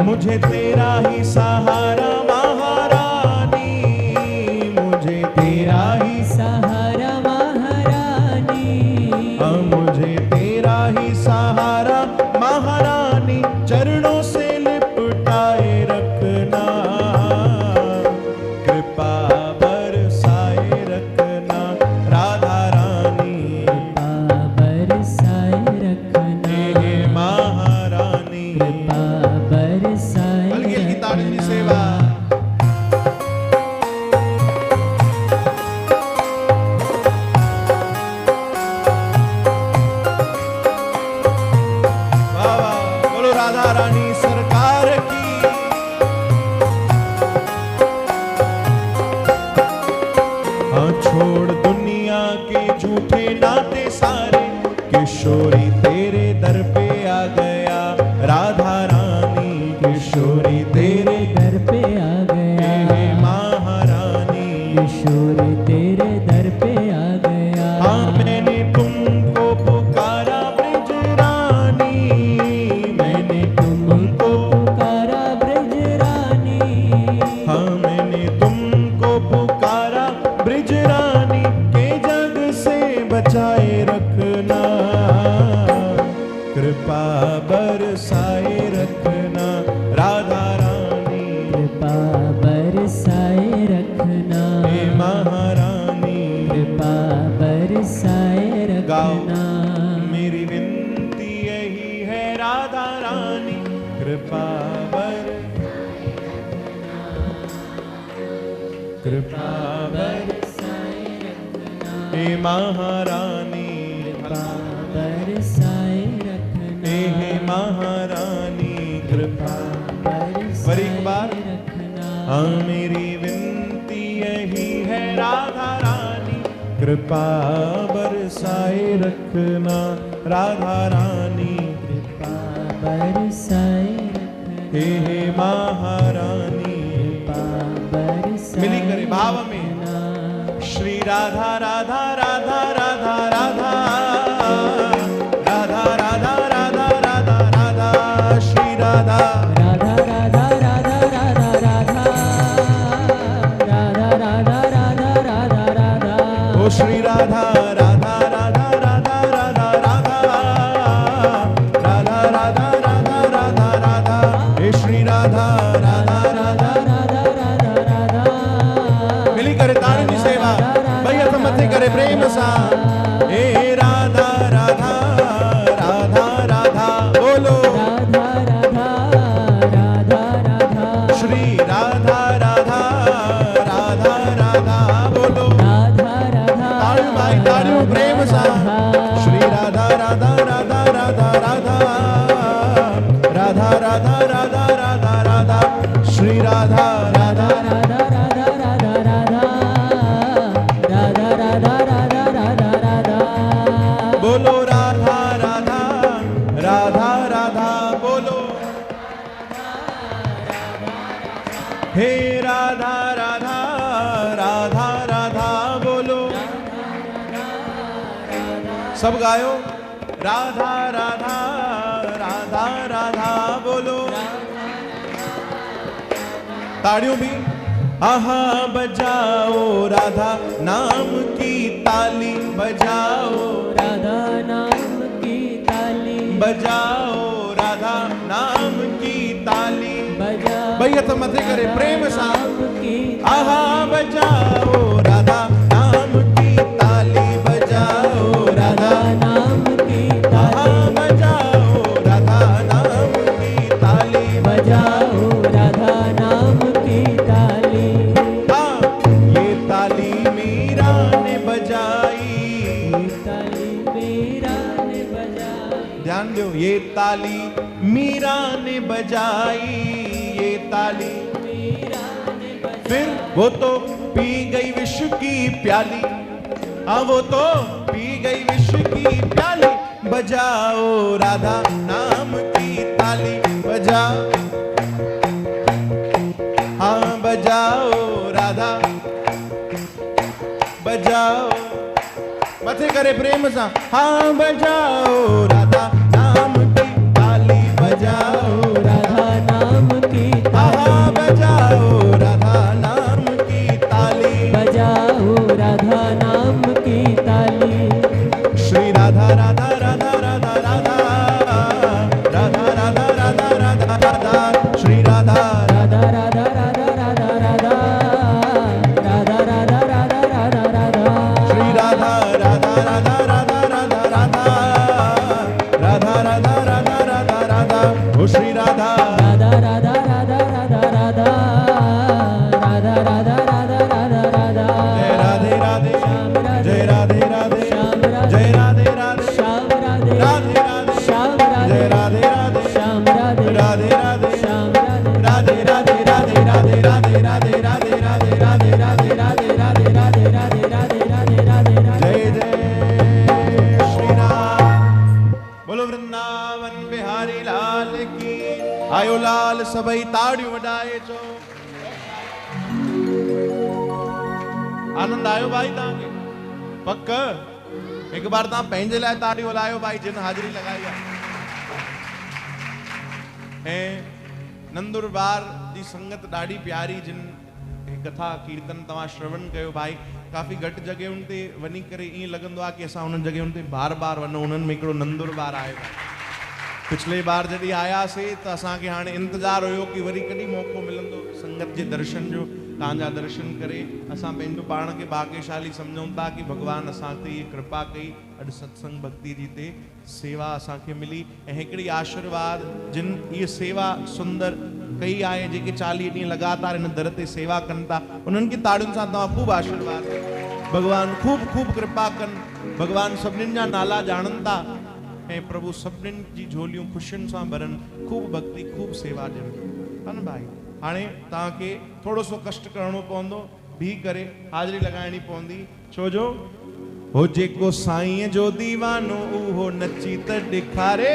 S1: मुझे तेरा ही सहारा महारानी मुझे तेरा ही
S2: सहारा महारानी
S1: मुझे तेरा ही सहारा महारानी चरणों से लिपटाए रखना कृपा बरसाए रखना राधा रानी
S2: कृपा बरसाए रखना
S1: हे महारानी
S2: कृपा बरसाए
S1: हल्की हल्की ताड़ियों की सेवा वाह वाह बोलो राधा रानी सरकार की। हाँ छोड़ दुनिया के झूठे नाते सारे किशोरी तेरे दर पे आ गया राधा रानी किशोरी तेरे
S2: दर पे आ गया
S1: हे महारानी
S2: किशोरी तेरे दर पे आ गया
S1: हाँ मैंने तुमको पुकारा ब्रज रानी मैंने तुमको
S2: पुकारा ब्रज रानी
S1: हाँ मैंने तुमको पुकारा ब्रज रानी के जग से बचाए रखना कृपा बरसाए रखना राधा रानी
S2: कृपा बरसाए रखना
S1: हे महारानी
S2: कृपा बरसाए रखना
S1: मेरी विनती यही है राधा रानी कृपा
S2: बरसाए रखना
S1: हे महारानी
S2: कृपा
S1: हाँ मेरी विनती यही है राधा रानी, कृपा बरसाए रखना राधा रानी,
S2: कृपा बरसाए रखना
S1: हे महारानी।
S2: कृपा बरसाए
S1: मिली करे भाव में, श्री राधा राधा राधा राधा राधा राधा राधा राधा राधा राधा श्री राधा
S2: राधा राधा राधा राधा राधा राधा राधा राधा राधा राधा
S1: ओ श्री राधा राधा राधा राधा राधा राधा राधा राधा राधा राधा राधा हे श्री राधा राधा राधा
S2: राधा राधा राधा
S1: मिली करे ताड़ी की सेवा भैया तो मथे करे प्रेम सा हे राधा राधा राधा राधा बोलो
S2: राधा राधा राधा राधा
S1: श्री राधा राधा राधा राधा बोलो
S2: राधा राधा
S1: ताड़ू भाई ताड़ू प्रेम सा श्री राधा राधा राधा राधा राधा राधा राधा राधा राधा राधा श्री राधा राधा
S2: राधा राधा राधा राधा राधा राधा राधा राधा राधा
S1: बोलो राधा राधा राधा राधा बोलो हे राधा राधा राधा राधा बोलो सब गायो राधा राधा राधा राधा बोलो ताड़ियों भी आहा बजाओ राधा नाम की ताली बजाओ
S2: राधा नाम की ताली
S1: बजाओ राधा नाम की ताली
S2: बजा
S1: भैया तो मत करे प्रेम सा
S2: नाम की
S1: आहा बजाओ राधा नाम की ताली बजाओ राधा
S2: नाम की
S1: आहा
S2: ताली
S1: बजाओ राधा नाम की ताली
S2: बजाओ राधा नाम की ताली
S1: हाँ ये ताली मीरा ने बजाई
S2: ताली मेरा ने बजाई
S1: ध्यान दो ये ताली मीरा ने बजाई ये ताली फिर वो तो पी गई विश्व की प्याली हाँ वो तो पी गई विश्व की प्याली बजाओ राधा नाम की ताली बजाओ हाँ बजाओ राधा बजाओ मथे करे प्रेम सा हाँ बजाओ राधा नाम की ताली बजाओ
S2: राधा नाम की
S1: आहा
S2: ताली
S1: बजाओ राधा नाम की ताली
S2: बजाओ राधा नाम की ताली
S1: श्री राधा राधा राधा राधा राधा राधा राधा राधा राधा राधा श्री राधा
S2: राधा राधा राधा राधा राधा राधा राधा राधा राधा राधा
S1: श्री राधा राधा राधा राधा राधा राधा राधा राधा राधा राधा राधा ओ श्री राधा
S2: राधा राधा राधा राधा राधा राधा राधा राधा राधा राधा
S1: जय राधे राधे
S2: श्याम राधे
S1: जय राधे राधे
S2: श्याम राधे
S1: जय राधे राधे
S2: श्याम राधे
S1: राधे राधे
S2: श्याम
S1: जय
S2: राधे
S1: राधे राधे
S2: श्याम राधे
S1: राधे राधे
S2: श्याम राधे
S1: राधे राधे राधे राधे राधे राधे राधे राधे राधे राधे राधे राधे राधे राधे
S2: राधे राधे राधे राधे
S1: जय जय श्री राम बोलो वृंदावन बिहारी लाल की आयो लाल सबई ताड़ियों वडाए चो आनंद आयो भाई तांगे पक्क एक बार ता पंहिंजे लाइ ताड़ियों लायो भाई जिन हाजिरी लगाई है नंदुरबार जी संगत ॾाढी प्यारी जिन कथा कीर्तन तव्हां श्रवण कयो भाई काफ़ी घटि जॻहियुनि ते वञी करे ईअं लॻंदो आहे कि असां उन्हनि जॻहियुनि ते बार बार वञूं उन्हनि में हिकिड़ो नंदुरबार आहे पिछले बार जॾहिं आयासीं त असांखे हाणे इंतज़ारु हुयो कि वरी कॾहिं मौक़ो मिलंदो संगत जे दर्शन जो तव्हांजा दर्शन करे असां पंहिंजो पाण खे भाग्यशाली सम्झूं था कि भॻवानु असां ते इहा कृपा कई अॼु सत्संग भक्ति जी ते सेवा असांखे मिली ऐं हिकिड़ी आशीर्वाद जिन इहा सेवा सुंदर कई आहे जेके 40 ॾींहं लगातार हिन दर ते सेवा कनि था उन्हनि खे ताड़ियुनि सां तव्हां ख़ूब आशीर्वाद भगवान खूब खूब कृपा कनि भगवान सभिनीनि जा नाला ॼाणनि था ऐं प्रभु सभिनीनि जी झोलियूं ख़ुशियुनि सां भरनि खूब भक्ति खूब सेवा ॾियनि हा न भाई हाणे तव्हांखे थोरो सो कष्ट करणो पवंदो, भी करे हाज़िरी लॻाइणी पवंदी। छो जो हो जेको साईं जो दीवानो उहो नची त ॾेखारे,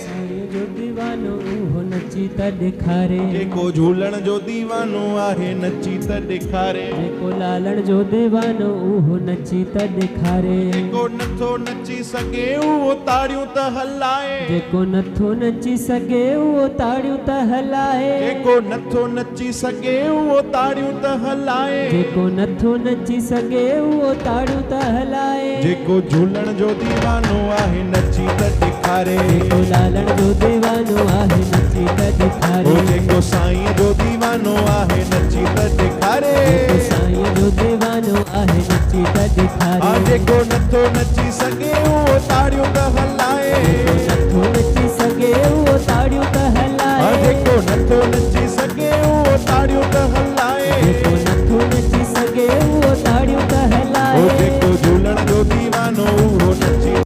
S2: साईं जो दीवानो उहो नची त ॾेखारे,
S1: जेको झूलण जो दीवानो आहे नची त ॾेखारे,
S2: जेको लालण जो दीवानो उहो नची त ॾेखारे,
S1: जेको नथो नची सघे उहो ताड़ियूं त हलाए,
S2: जेको नथो नची सघे उहो ताड़ियूं त हलाए,
S1: जेको नथो नची सघे उहो ताड़ियूं त हलाए,
S2: जेको नथो नची सघे उहो ताड़ियूं त हलाए,
S1: जेको झूलण जो दीवानो आहे नची त ॾेखारे,
S2: जेको लालण जो दीवानो आहे नची त ॾेखारे,
S1: ओ जेको साईं जो दीवानो आहे नची त ॾेखारे,
S2: जेको साईं जो दीवानो आहे नची त ॾेखारे,
S1: जेको नथो नची सघे उहो ताड़ियूं त हलाए,
S2: जेको नथो नची सघे उहो ताड़ियूं त हलाए,
S1: जेको नथो नची सघे उहो ताड़ियूं त हलाए,
S2: जेको नथो नची सघे उहो ताड़ियूं त हलाए,
S1: जेको झूलण जो दीवानो उहो नची।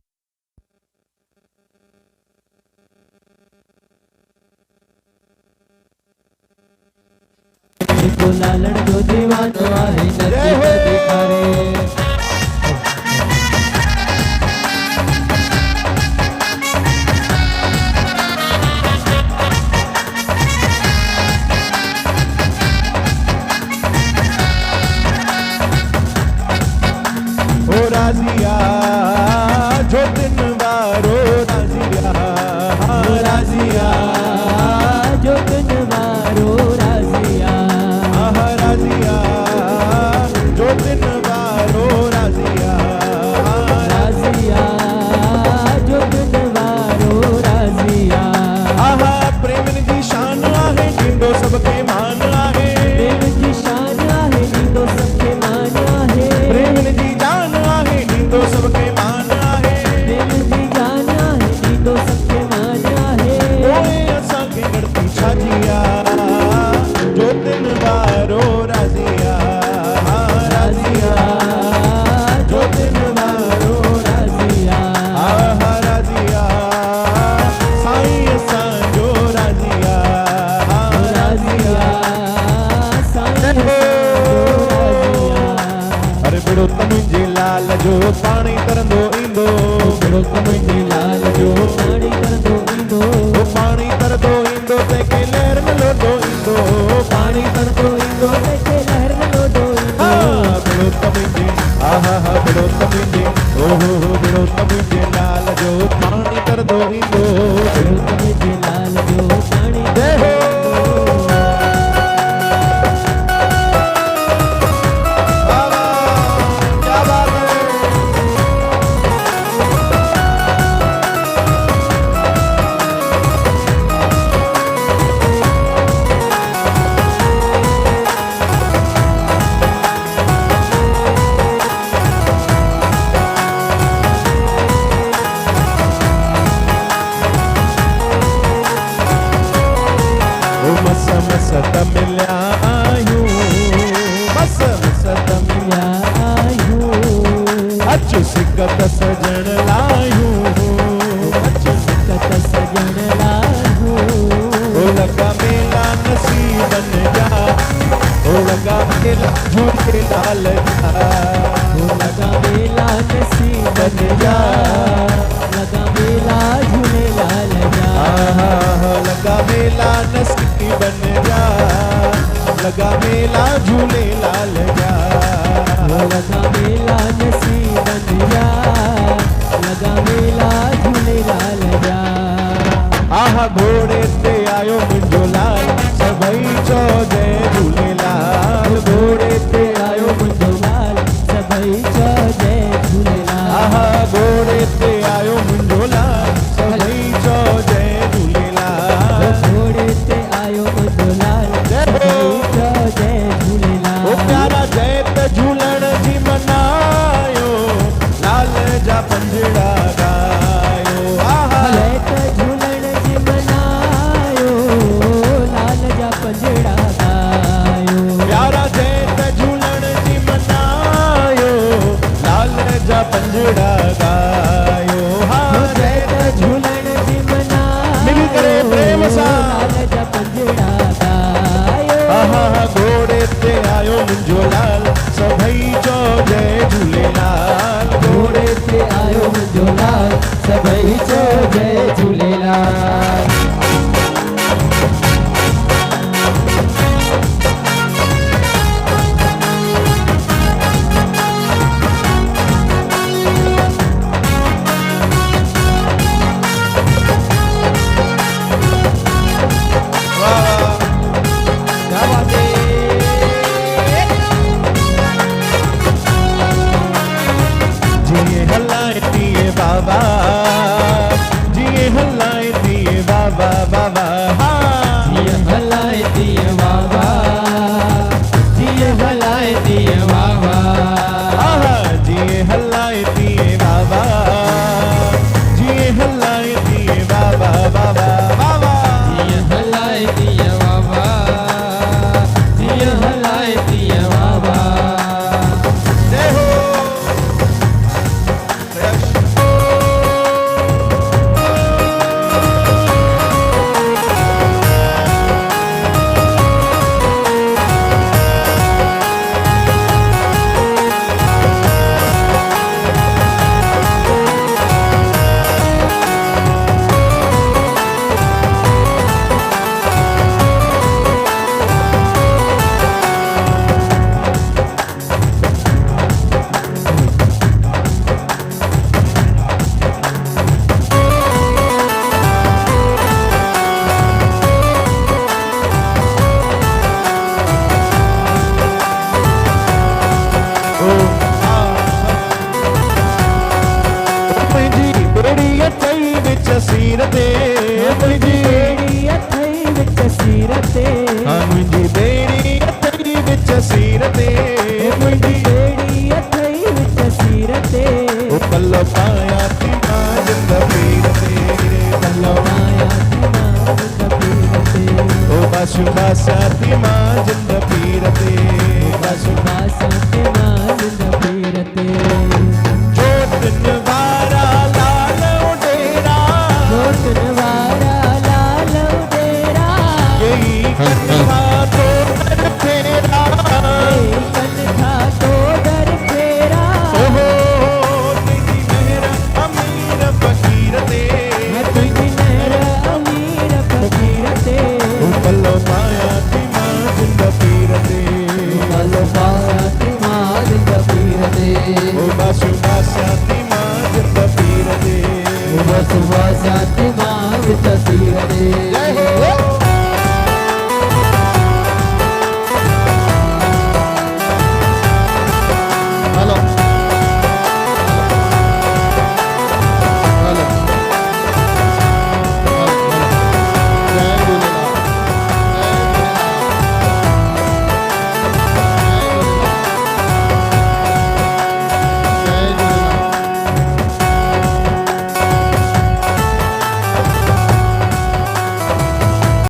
S2: जेको लालण जो दीवानो आहे नची त ॾेखारे।
S1: राजिया जो दिन वारो राजिया, राजिया
S2: जो दिन वारो राजिया,
S1: राजिया जो दिन वारो राजिया,
S2: राजिया जो दिन वारो राजिया,
S1: प्रेम जी शान आहे ॾींदो सबके मान आहे,
S2: प्रेम जी शान आहे ॾींदो सबके मान आहे,
S1: प्रेम जी जान आहे ॾींदो सबके मान आहे,
S2: प्रेम जी जान आहे ॾींदो सबके मान आहे,
S1: ओए असांखे गणपति छाजिया जो दिन वारो राजिया, राजिया जो दिन वारो
S2: राजिया,
S1: राजिया साईं असांजो राजिया,
S2: राजिया साईं जो राजिया,
S1: अरे बिड़ो त मुंहिंजे लाल जो पाणी तरंदो ईंदो,
S2: बिड़ो त मुंहिंजे लाल जो पाणी तरंदो ईंदो,
S1: पाणी तरंदो ईंदो तंहिंखे लहर न लोटो ईंदो,
S2: पाणी तरंदो ईंदो तंहिंखे लहर न लोटो ईंदो,
S1: बिड़ो त मुंहिंजे बिड़ो त मुंहिंजे ओहो बिड़ो त मुंहिंजे लाल जो पाणी तरंदो ईंदो,
S2: बिड़ो त मुंहिंजे लाल जो पाणी
S1: जय हो क्या बात है। मस मस त मिलिया आहियूं, मस मस त मिलिया
S2: आहियूं,
S1: अचु सिकत सजण लायूं,
S2: अचु सिकत सजण लायूं,
S1: ओ लगा मेला नसीबन जा, ओ लगा मेला झूलेलाल जा,
S2: ओ लगा मेला नसीबन जा, लगा मेला झूलेलाल जा,
S1: लगा मेला नसीबन जा, लगा मेला झूलेलाल जा,
S2: लगा मेला नसीबन जा, लगा मेला झूलेलाल जा,
S1: घोड़े ते आयो मुंहिंजो लाल सभई चओ जय झूलेलाल, घोड़े ते आयो मुंहिंजो
S2: लाल सभई चओ जय झूलेलाल,
S1: घोड़े ते आयो मुंहिंजो लाल सभई चओ जय झूलेलाल,
S2: घोड़े ते आयो मुंहिंजो लाल सभई चओ जय झूलेलाल,
S1: ओ प्यारा जय त झूलण जी मनायो, लाल जा पंजड़ा गायो,
S2: जय त झूलण जी मनायो, लाल जा पंजड़ा गायो,
S1: प्यारा जय त झूलण जी मनायो, लाल जा पंजड़ा गायो,
S2: जय त झूलण जी मनायो,
S1: मिली करे प्रेम सां
S2: लाल जा पंजड़ा गायो,
S1: आयो मुंहिंजो लाल सभई चो जय झूलेलाल
S2: घोड़े ते आयो मुंहिंजो लाल सभई चो जय झूलेलाल
S1: बाबा जिए हलाए दिए बाबा बाबा
S2: जिए हलाए दिए बाबा जिए हलाए दिए बाबा
S1: जिए हलाए दिए बाबा जिए हलाए दिए बाबा बाबा बाबा
S2: जिए हलाए दिए बाबा जिए हलाए दिए बाबा
S1: जय हो सीरते मुंहिंजी
S2: बेड़ी अथई विच सीरते
S1: मुंहिंजी बेड़ी अथई विच सीरते
S2: मुंहिंजी बेड़ी अथई विच सीरते
S1: पल्लो पाया थी मां जिंद पीरते
S2: पल्लो पाया थी मां जिंद पीरते
S1: ओ बाशु बासा थी मां जिंद पीरते